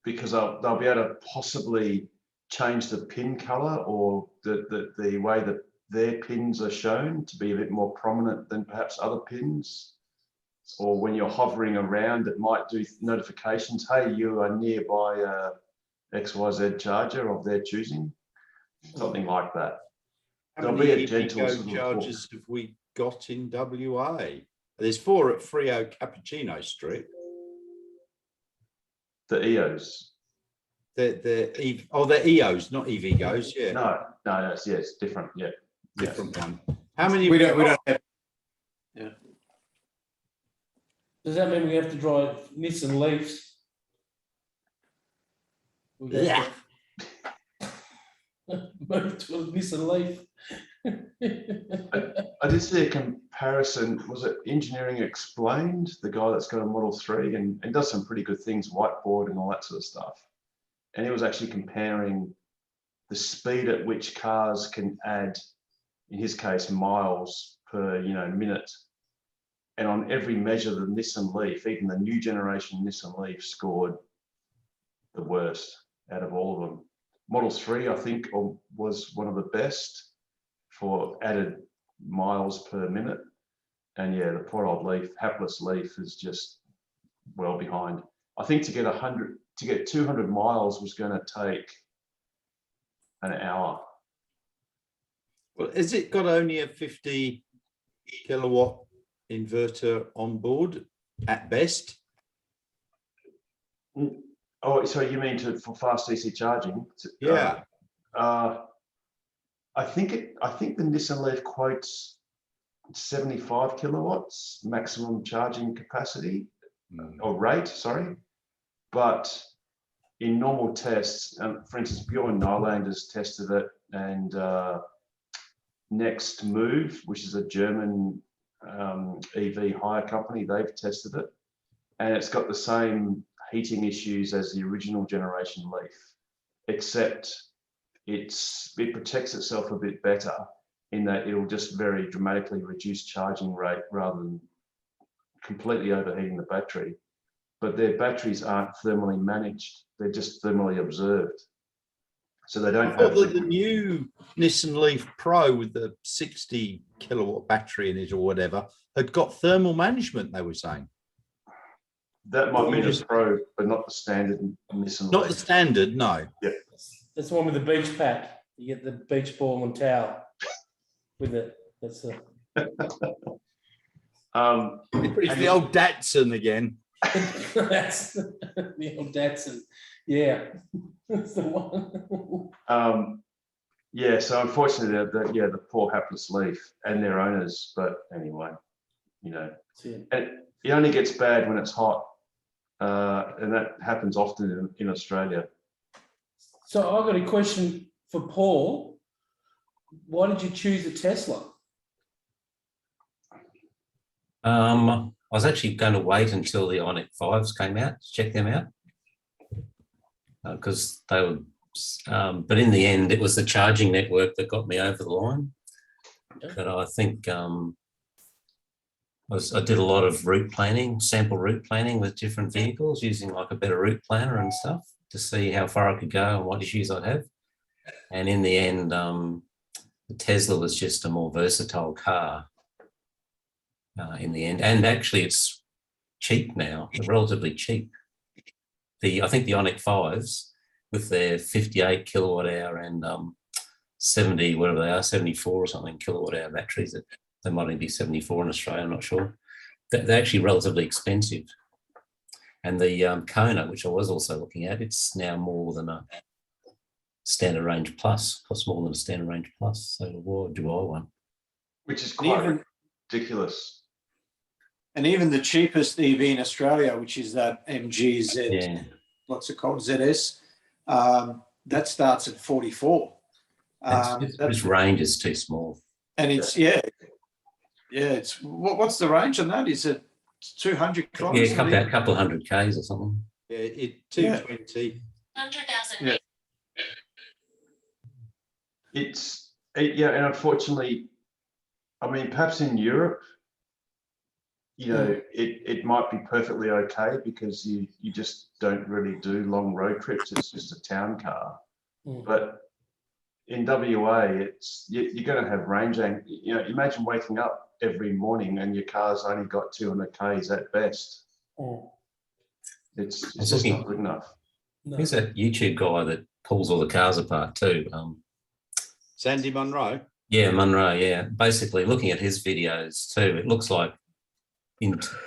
Because they'll be able to possibly change the pin color or the way that their pins are shown to be a bit more prominent than perhaps other pins. Or when you're hovering around, it might do notifications. Hey, you are nearby XYZ charger of their choosing. Something like that. How many EVgo chargers have we got in WA? There's 4 at Frio Cappuccino Street. The EOS. They're EOS, not EVgo's. Yeah. No, it's different. Yeah, different one. How many? We don't have. Yeah. Does that mean we have to drive Nissan Leafs? Yeah. Move to a Nissan Leaf. I did see a comparison. Was it Engineering Explained? The guy that's got a Model 3 and does some pretty good things, whiteboard and all that sort of stuff. And he was actually comparing the speed at which cars can add, in his case, miles per minute. And on every measure, the Nissan Leaf, even the new generation Nissan Leaf, scored the worst out of all of them. Model 3, I think, was one of the best for added miles per minute. And yeah, the poor old Leaf, hapless Leaf, is just well behind. I think to get 200 miles was going to take an hour. Well, has it got only a 50 kilowatt inverter on board at best? Oh, so you mean for fast DC charging? Yeah. I think the Nissan Leaf quotes 75 kilowatts maximum charging capacity or rate, sorry. But in normal tests, for instance, Bjorn Nylander's tested it, and Next Move, which is a German EV hire company, they've tested it, and it's got the same heating issues as the original generation Leaf, except it protects itself a bit better in that it'll just very dramatically reduce charging rate rather than completely overheating the battery. But their batteries aren't thermally managed; they're just thermally observed. So they don't have the new Nissan Leaf Pro with the 60 kilowatt battery in it or whatever had got thermal management, they were saying. That might be the Pro, but not the standard Nissan. Not the standard, no. Yeah. That's the one with the beach pack. You get the beach ball and towel with it. That's the. It's the old Datsun again. That's the old Datsun. Yeah, that's the one. Yeah. So unfortunately, the poor hapless Leaf and their owners. But anyway, and it only gets bad when it's hot, and that happens often in Australia. So I've got a question for Paul. Why did you choose a Tesla? I was actually going to wait until the Ioniq 5s came out to check them out, because they were. But in the end, it was the charging network that got me over the line. Okay. But I think I did a lot of route planning, sample route planning with different vehicles, using like a better route planner and stuff to see how far I could go and what issues I'd have. And in the end, the Tesla was just a more versatile car in the end. And actually, it's cheap now, relatively cheap. I think the Ioniq 5s with their 58 kilowatt hour and 70, whatever they are, 74 or something kilowatt hour batteries. They might even be 74 in Australia, I'm not sure. They're actually relatively expensive. And the Kona, which I was also looking at, it's now more than a standard range plus, costs more than a standard range plus. So why do I want? Which is quite ridiculous. And even the cheapest EV in Australia, which is that MGZ, Yeah. what's it called, ZS, that starts at 44. This range is too small. And it's, it's, what's the range on that? Is it 200 kilometers? Yeah, a couple of hundred Ks or something. Yeah, 220. 100,000. Yeah. And unfortunately, I mean, perhaps in Europe, you know, it might be perfectly okay because you just don't really do long road trips. It's just a town car. But in WA, you're going to have range. You know, imagine waking up every morning and your car's only got 200 Ks at best. It's just not good enough. There's a YouTube guy that pulls all the cars apart too. Sandy Munro. Yeah, Munro. Yeah, basically looking at his videos too, it looks like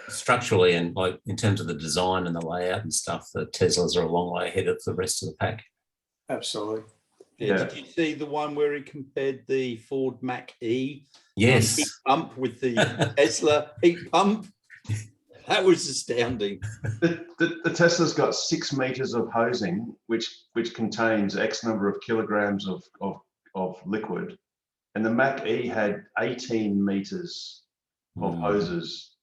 structurally and like in terms of the design and the layout and stuff, the Teslas are a long way ahead of the rest of the pack. Absolutely. Yeah. Did you see the one where he compared the Ford Mach-E Yes. heat pump with the Tesla heat pump? That was astounding. The Tesla's got 6 meters of hosing, which contains X number of kilograms of liquid, and the Mach-E had 18 meters of hoses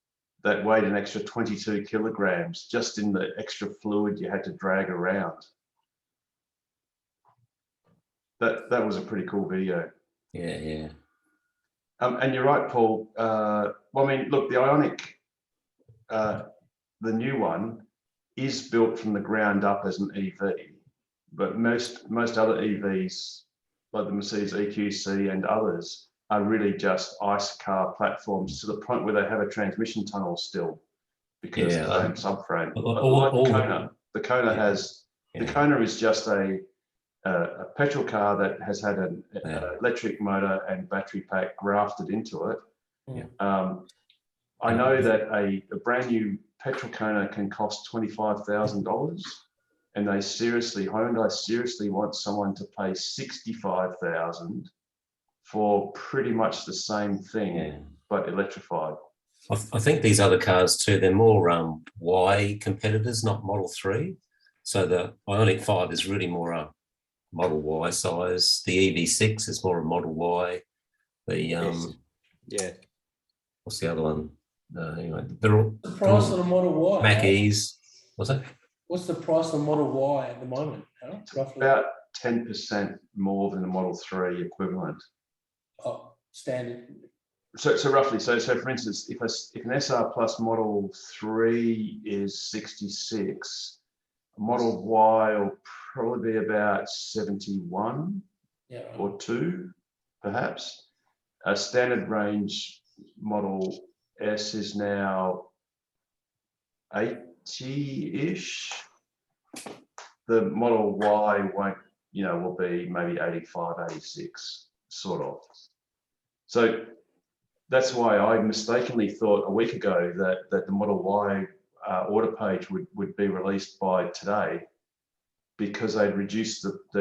that weighed an extra 22 kilograms just in the extra fluid you had to drag around. That was a pretty cool video. Yeah. And you're right, Paul. Well, I mean, look, the Ioniq, the new one, is built from the ground up as an EV, but most other EVs, like the Mercedes EQC and others, are really just ICE car platforms to the point where they have a transmission tunnel still because of the same subframe. The Kona has, the Kona is just a petrol car that has had an electric motor and battery pack grafted into it. I know that a brand new petrol Kona can cost $25,000, and Hyundai seriously wants someone to pay $65,000 for pretty much the same thing, but electrified. I think these other cars too, they're more Y competitors, not Model 3. So the Ioniq 5 is really more a Model Y size. The EV6 is more a Model Y. What's the other one? Anyway, they're all The price of the Model Y. Mach-E's. What's that? What's the price of the Model Y at the moment? Roughly About 10% more than the Model 3 equivalent. Oh, standard. So roughly, so for instance, if an SR Plus Model 3 is 66, a Model Y will probably be about 71 or 2, perhaps. A standard range Model S is now 80-ish. The Model Y will be maybe 85, 86, sort of. So that's why I mistakenly thought a week ago that the Model Y order page would be released by today, because they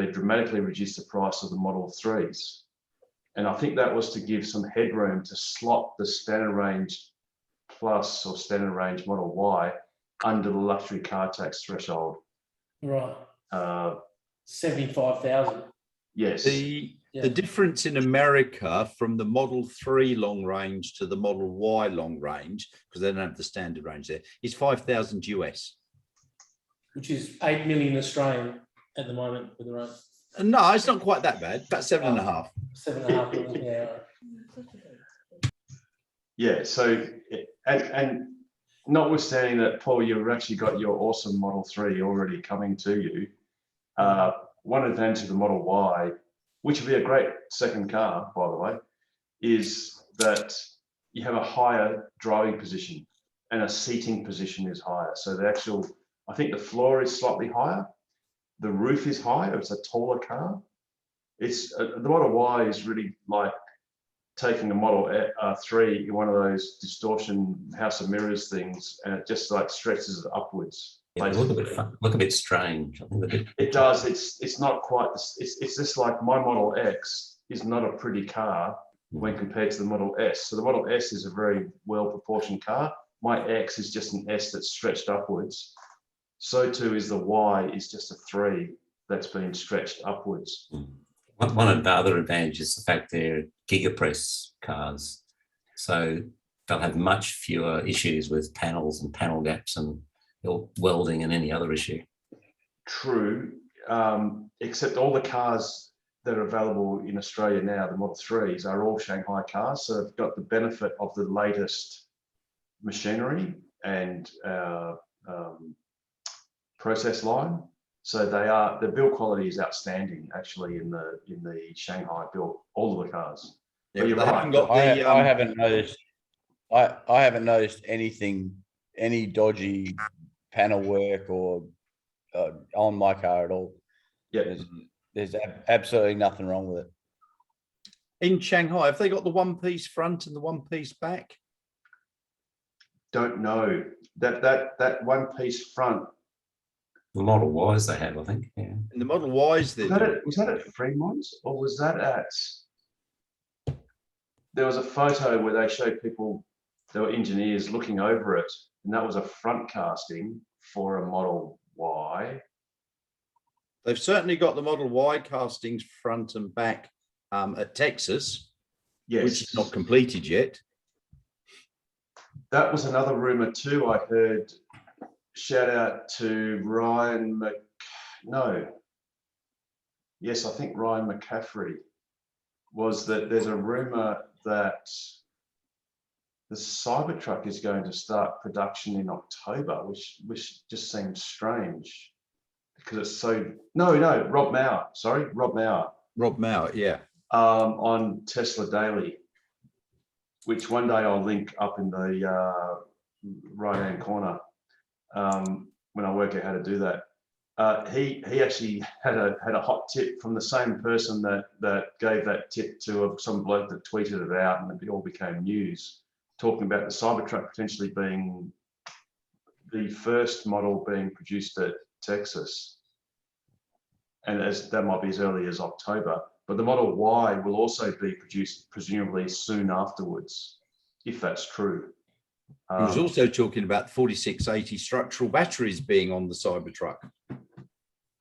dramatically reduced the price of the Model 3s. And I think that was to give some headroom to slot the standard range Plus or standard range Model Y under the luxury car tax threshold. Right. 75,000. Yes. The difference in America from the Model 3 long range to the Model Y long range, because they don't have the standard range there, is 5,000 US. Which is 8 million Australian at the moment with the run. No, it's not quite that bad. About 7.5. 7.5 million, yeah. Yeah, so, and notwithstanding that, Paul, you've actually got your awesome Model 3 already coming to you. One advantage of the Model Y which would be a great second car, by the way, is that you have a higher driving position and a seating position is higher. So the actual, I think the floor is slightly higher. The roof is higher. It's a taller car. It's the Model Y is really like taking a Model 3 in one of those distortion House of Mirrors things, and it just like stretches it upwards. Yeah, look a bit strange. I think it does. It's not quite. It's just like my Model X is not a pretty car when compared to the Model S. So the Model S is a very well proportioned car. My X is just an S that's stretched upwards. So too is the Y is just a 3 that's been stretched upwards. One of the other advantages is the fact they're gigapress cars. So they'll have much fewer issues with panels and panel gaps and welding and any other issue. True, except all the cars that are available in Australia now, the Model 3s, are all Shanghai cars. So they've got the benefit of the latest machinery and process line. So the build quality is outstanding actually in the Shanghai built, all of the cars. Yeah, you're right. I haven't noticed. I haven't noticed any dodgy panel work or on my car at all. Yeah, there's absolutely nothing wrong with it. In Shanghai, have they got the one-piece front and the one-piece back? Don't know. That one-piece front. The Model Ys they have, I think. Yeah. And the Model Ys there. Was that at Fremont, or was that at? There was a photo where they showed people, there were engineers looking over it, and that was a front casting for a Model Y. They've certainly got the Model Y castings front and back at Texas, yes, which is not completed yet. That was another rumor too. I heard. Shout out to Ryan Yes, I think Ryan McCaffrey was that there's a rumor that the Cybertruck is going to start production in October, which just seems strange because it's so Rob Mauer, yeah, on Tesla Daily, which one day I'll link up in the right hand corner. When I work out how to do that, he actually had a hot tip from the same person that gave that tip to some bloke that tweeted it out, and it all became news, talking about the Cybertruck potentially being the first model being produced at Texas, and that might be as early as October. But the Model Y will also be produced presumably soon afterwards, if that's true. He was also talking about 4680 structural batteries being on the Cybertruck.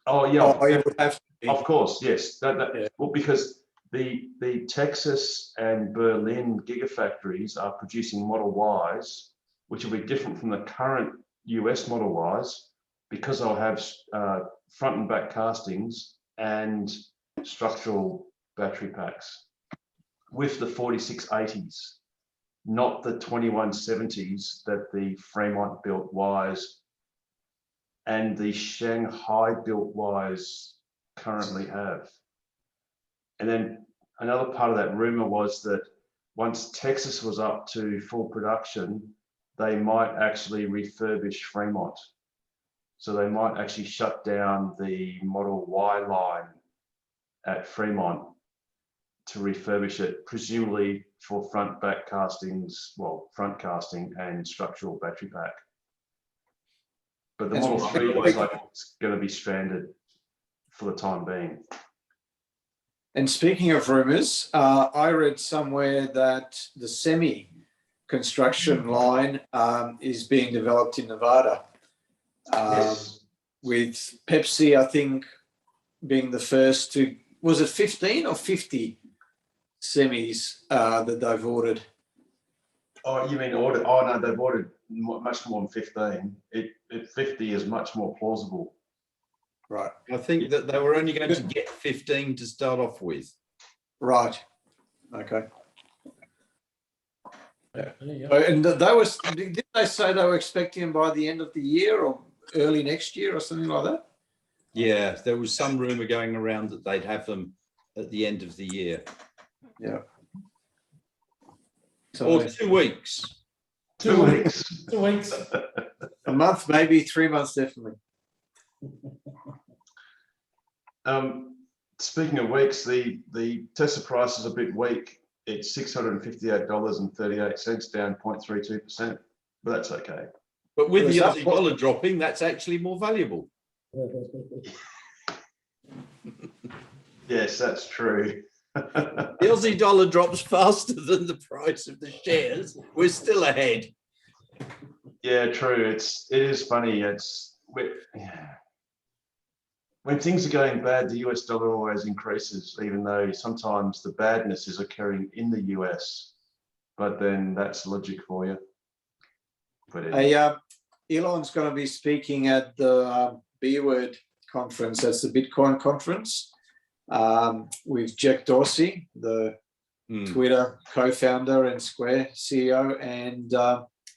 Oh yeah, of course, yes. Well, because the Texas and Berlin gigafactories are producing Model Ys, which will be different from the current US Model Ys, because they'll have front and back castings and structural battery packs with the 4680s. Not the 2170s that the Fremont built Ys and the Shanghai built Ys currently have. And then another part of that rumor was that once Texas was up to full production, they might actually refurbish Fremont. So they might actually shut down the Model Y line at Fremont to refurbish it, presumably for front casting and structural battery pack. But the Model 3 looks like it's going to be stranded for the time being. And speaking of rumors, I read somewhere that the semi construction line is being developed in Nevada. Yes. With Pepsi, I think, being the first to, was it 15 or 50 semis that they've ordered? Oh, you mean ordered? Oh no, they've ordered much more than 15. 50 is much more plausible. Right. I think that they were only going to get 15 to start off with. Right. Okay. Yeah. And did they say they were expecting them by the end of the year or early next year or something like that? Yeah, there was some rumor going around that they'd have them at the end of the year. Yeah. Or 2 weeks. 2 weeks. 2 weeks. A month, maybe 3 months, definitely. Speaking of weeks, the Tesla price is a bit weak. It's $658.38, down 0.32%, but that's okay. But with the Aussie dollar dropping, that's actually more valuable. Yes, that's true. The Aussie dollar drops faster than the price of the shares. We're still ahead. Yeah, true. It is funny. When things are going bad, the US dollar always increases, even though sometimes the badness is occurring in the US. But then that's logic for you. Elon's going to be speaking at the B Word conference. That's the Bitcoin conference with Jack Dorsey, the Twitter co-founder and Square CEO, and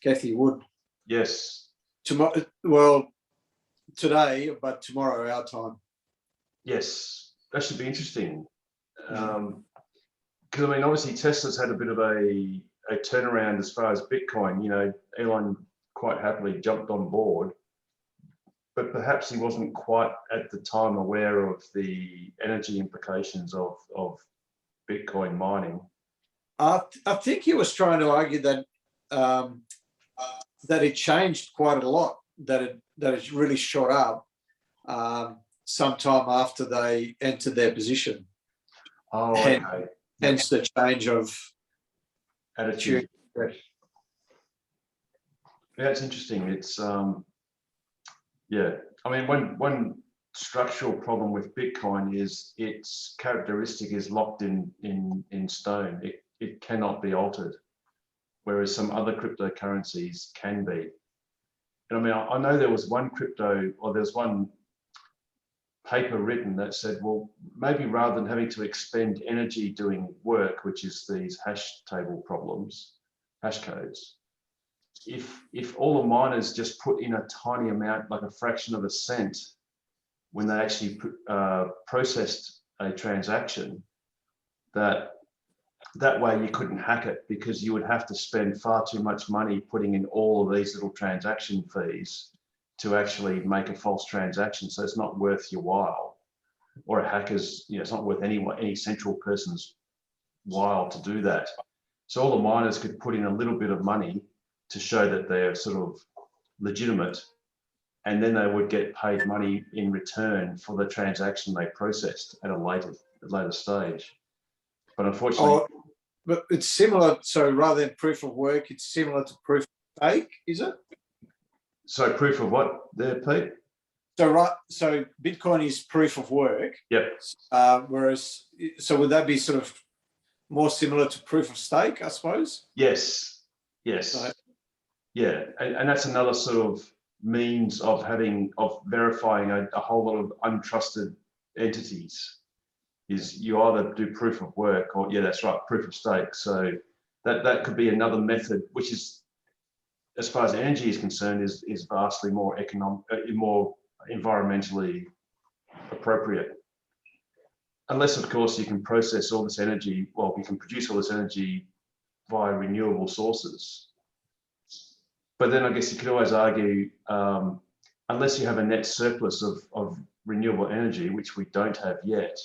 Kathy Wood. Yes. Tomorrow, well, today, but tomorrow our time. Yes, that should be interesting. Because I mean, obviously Tesla's had a bit of a turnaround as far as Bitcoin. You know, Elon quite happily jumped on board, but perhaps he wasn't quite at the time aware of the energy implications of Bitcoin mining. I think he was trying to argue that that it changed quite a lot, that it really shot up sometime after they entered their position. Oh, okay. Hence the change of attitude. Yeah, it's interesting. It's yeah. I mean, one structural problem with Bitcoin is its characteristic is locked in stone. It cannot be altered, whereas some other cryptocurrencies can be. And I mean, I know there was one there's one paper written that said, well, maybe rather than having to expend energy doing work, which is these hash table problems, hash codes, if all the miners just put in a tiny amount, like a fraction of a cent, when they actually processed a transaction, that way you couldn't hack it, because you would have to spend far too much money putting in all of these little transaction fees to actually make a false transaction. So it's not worth your while, or a hacker's, it's not worth any central person's while to do that. So all the miners could put in a little bit of money to show that they're sort of legitimate, and then they would get paid money in return for the transaction they processed at a later stage. But unfortunately, but it's similar. So rather than proof of work, it's similar to proof of stake, is it? So proof of what there, Pete? So Bitcoin is proof of work. Yep. Whereas, so would that be sort of more similar to proof of stake, I suppose? Yes. Yes. Right. Yeah, and that's another sort of means of verifying a whole lot of untrusted entities. Is you either do proof of work or, yeah, that's right, proof of stake. So that could be another method, which is, as far as energy is concerned, is vastly more more environmentally appropriate. Unless, of course, you can process all this energy, well, we can produce all this energy via renewable sources. But then I guess you could always argue, unless you have a net surplus of renewable energy, which we don't have yet,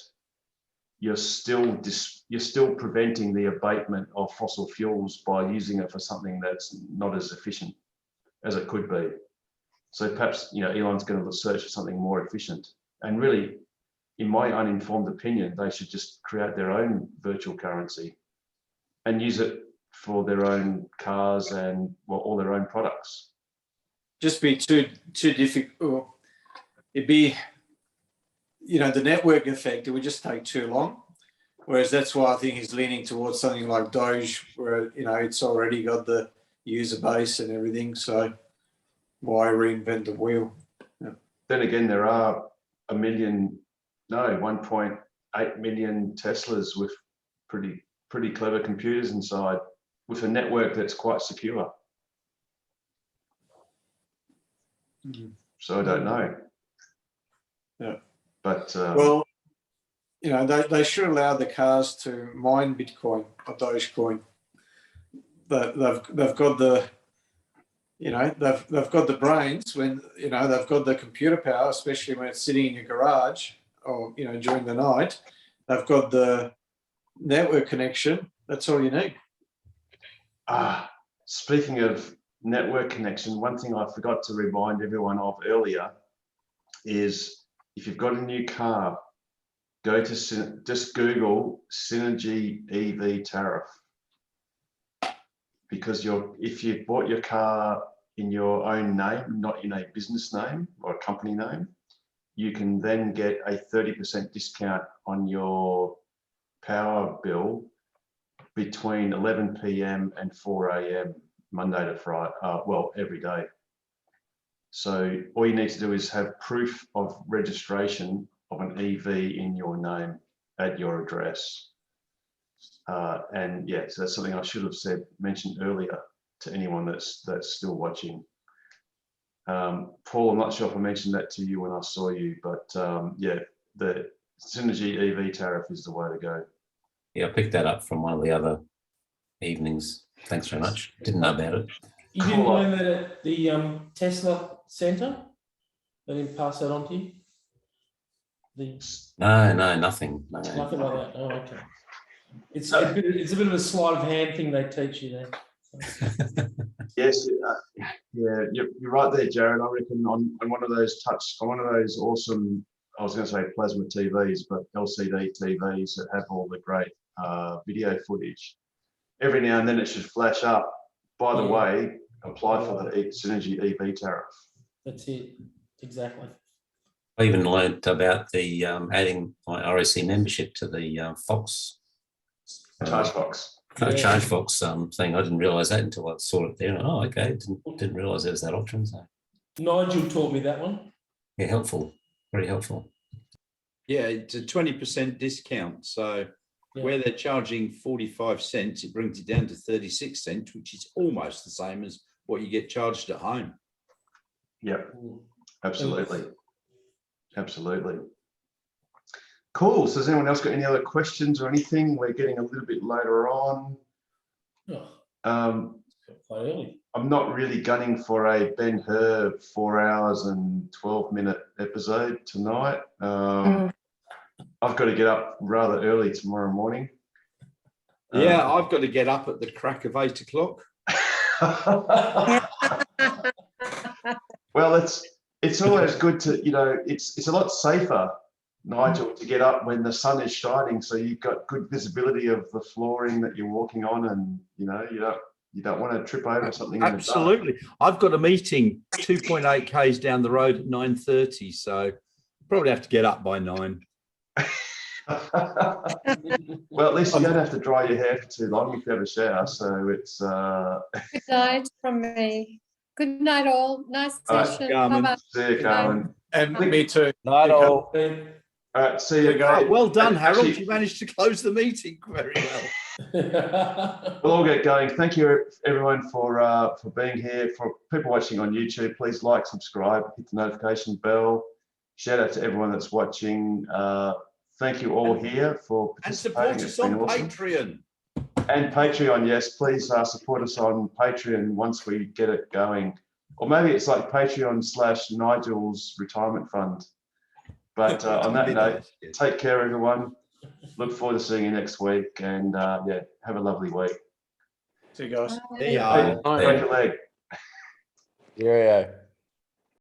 you're still preventing the abatement of fossil fuels by using it for something that's not as efficient as it could be. So perhaps, Elon's going to search for something more efficient. And really, in my uninformed opinion, they should just create their own virtual currency and use it for their own cars and all their own products. Just be too difficult. It'd be, the network effect, it would just take too long. Whereas that's why I think he's leaning towards something like Doge, where, it's already got the user base and everything. So why reinvent the wheel? Yeah. Then again, there are 1.8 million Teslas with pretty clever computers inside, with a network that's quite secure. Mm-hmm. So I don't know. Yeah. But well, you know, they should allow the cars to mine Bitcoin or Dogecoin. But they've got the, you know, they've got the brains when, you know, they've got the computer power, especially when it's sitting in your garage or, you know, during the night. They've got the network connection. That's all you need. Speaking of network connection, one thing I forgot to remind everyone of earlier is if you've got a new car, go to just Google Synergy EV tariff, because if you bought your car in your own name, not in a business name or a company name, you can then get a 30% discount on your power bill between 11 p.m. and 4 a.m. Monday to Friday, well, every day. So all you need to do is have proof of registration of an EV in your name at your address. And yeah, so that's something I should have mentioned earlier to anyone that's still watching. Paul, I'm not sure if I mentioned that to you when I saw you, but yeah, the Synergy EV tariff is the way to go. Yeah, I picked that up from one of the other evenings. Thanks very much. Didn't know about it. You didn't learn that at the Tesla Centre? They didn't pass that on to you? No, nothing. No. Nothing like that. Oh, okay. It's a bit of a sleight of hand thing they teach you there. Yes, yeah, you're right there, Jared. I reckon on one of those awesome, I was going to say plasma TVs, but LCD TVs that have all the great video footage, every now and then it should flash up. By the way, apply for the Synergy EV tariff. That's it, exactly. I even learnt about the adding my RSC membership to the Fox. ChargeFox. ChargeFox thing. I didn't realise that until I saw it there. Oh, okay. Didn't realise there was that option. So. Nigel taught me that one. Yeah, helpful. Very helpful. Yeah, it's a 20% discount. So where they're charging 45 cents, it brings it down to 36 cents, which is almost the same as what you get charged at home. Yep, absolutely. Absolutely. Cool. So has anyone else got any other questions or anything? We're getting a little bit later on. Quite early. I'm not really gunning for a Ben Hur 4 hours and 12-minute episode tonight. I've got to get up rather early tomorrow morning. Yeah, I've got to get up at the crack of 8 o'clock. Well, it's always good to, you know, it's a lot safer, Nigel, to get up when the sun is shining, so you've got good visibility of the flooring that you're walking on, and you know you don't want to trip over something. Absolutely. I've got a meeting 2.8 k's down the road at 9:30, so probably have to get up by 9. Well, at least you don't have to dry your hair for too long if you have a shower. So it's. Good night from me. Good night, all. Nice session. Bye-bye. See you, Carmen. And me too. Night all. All right, see you guys. Well done, Harold. Actually, you managed to close the meeting very well. We'll all get going. Thank you, everyone, for being here. For people watching on YouTube, please like, subscribe, hit the notification bell. Shout out to everyone that's watching. Thank you all here for participating. And support us on Patreon. And Patreon, yes, please support us on Patreon once we get it going. Or maybe it's like Patreon/Nigel's retirement fund. But on that note, take care, everyone. Look forward to seeing you next week. And yeah, have a lovely week. See you guys. See ya. Break a leg. Yeah.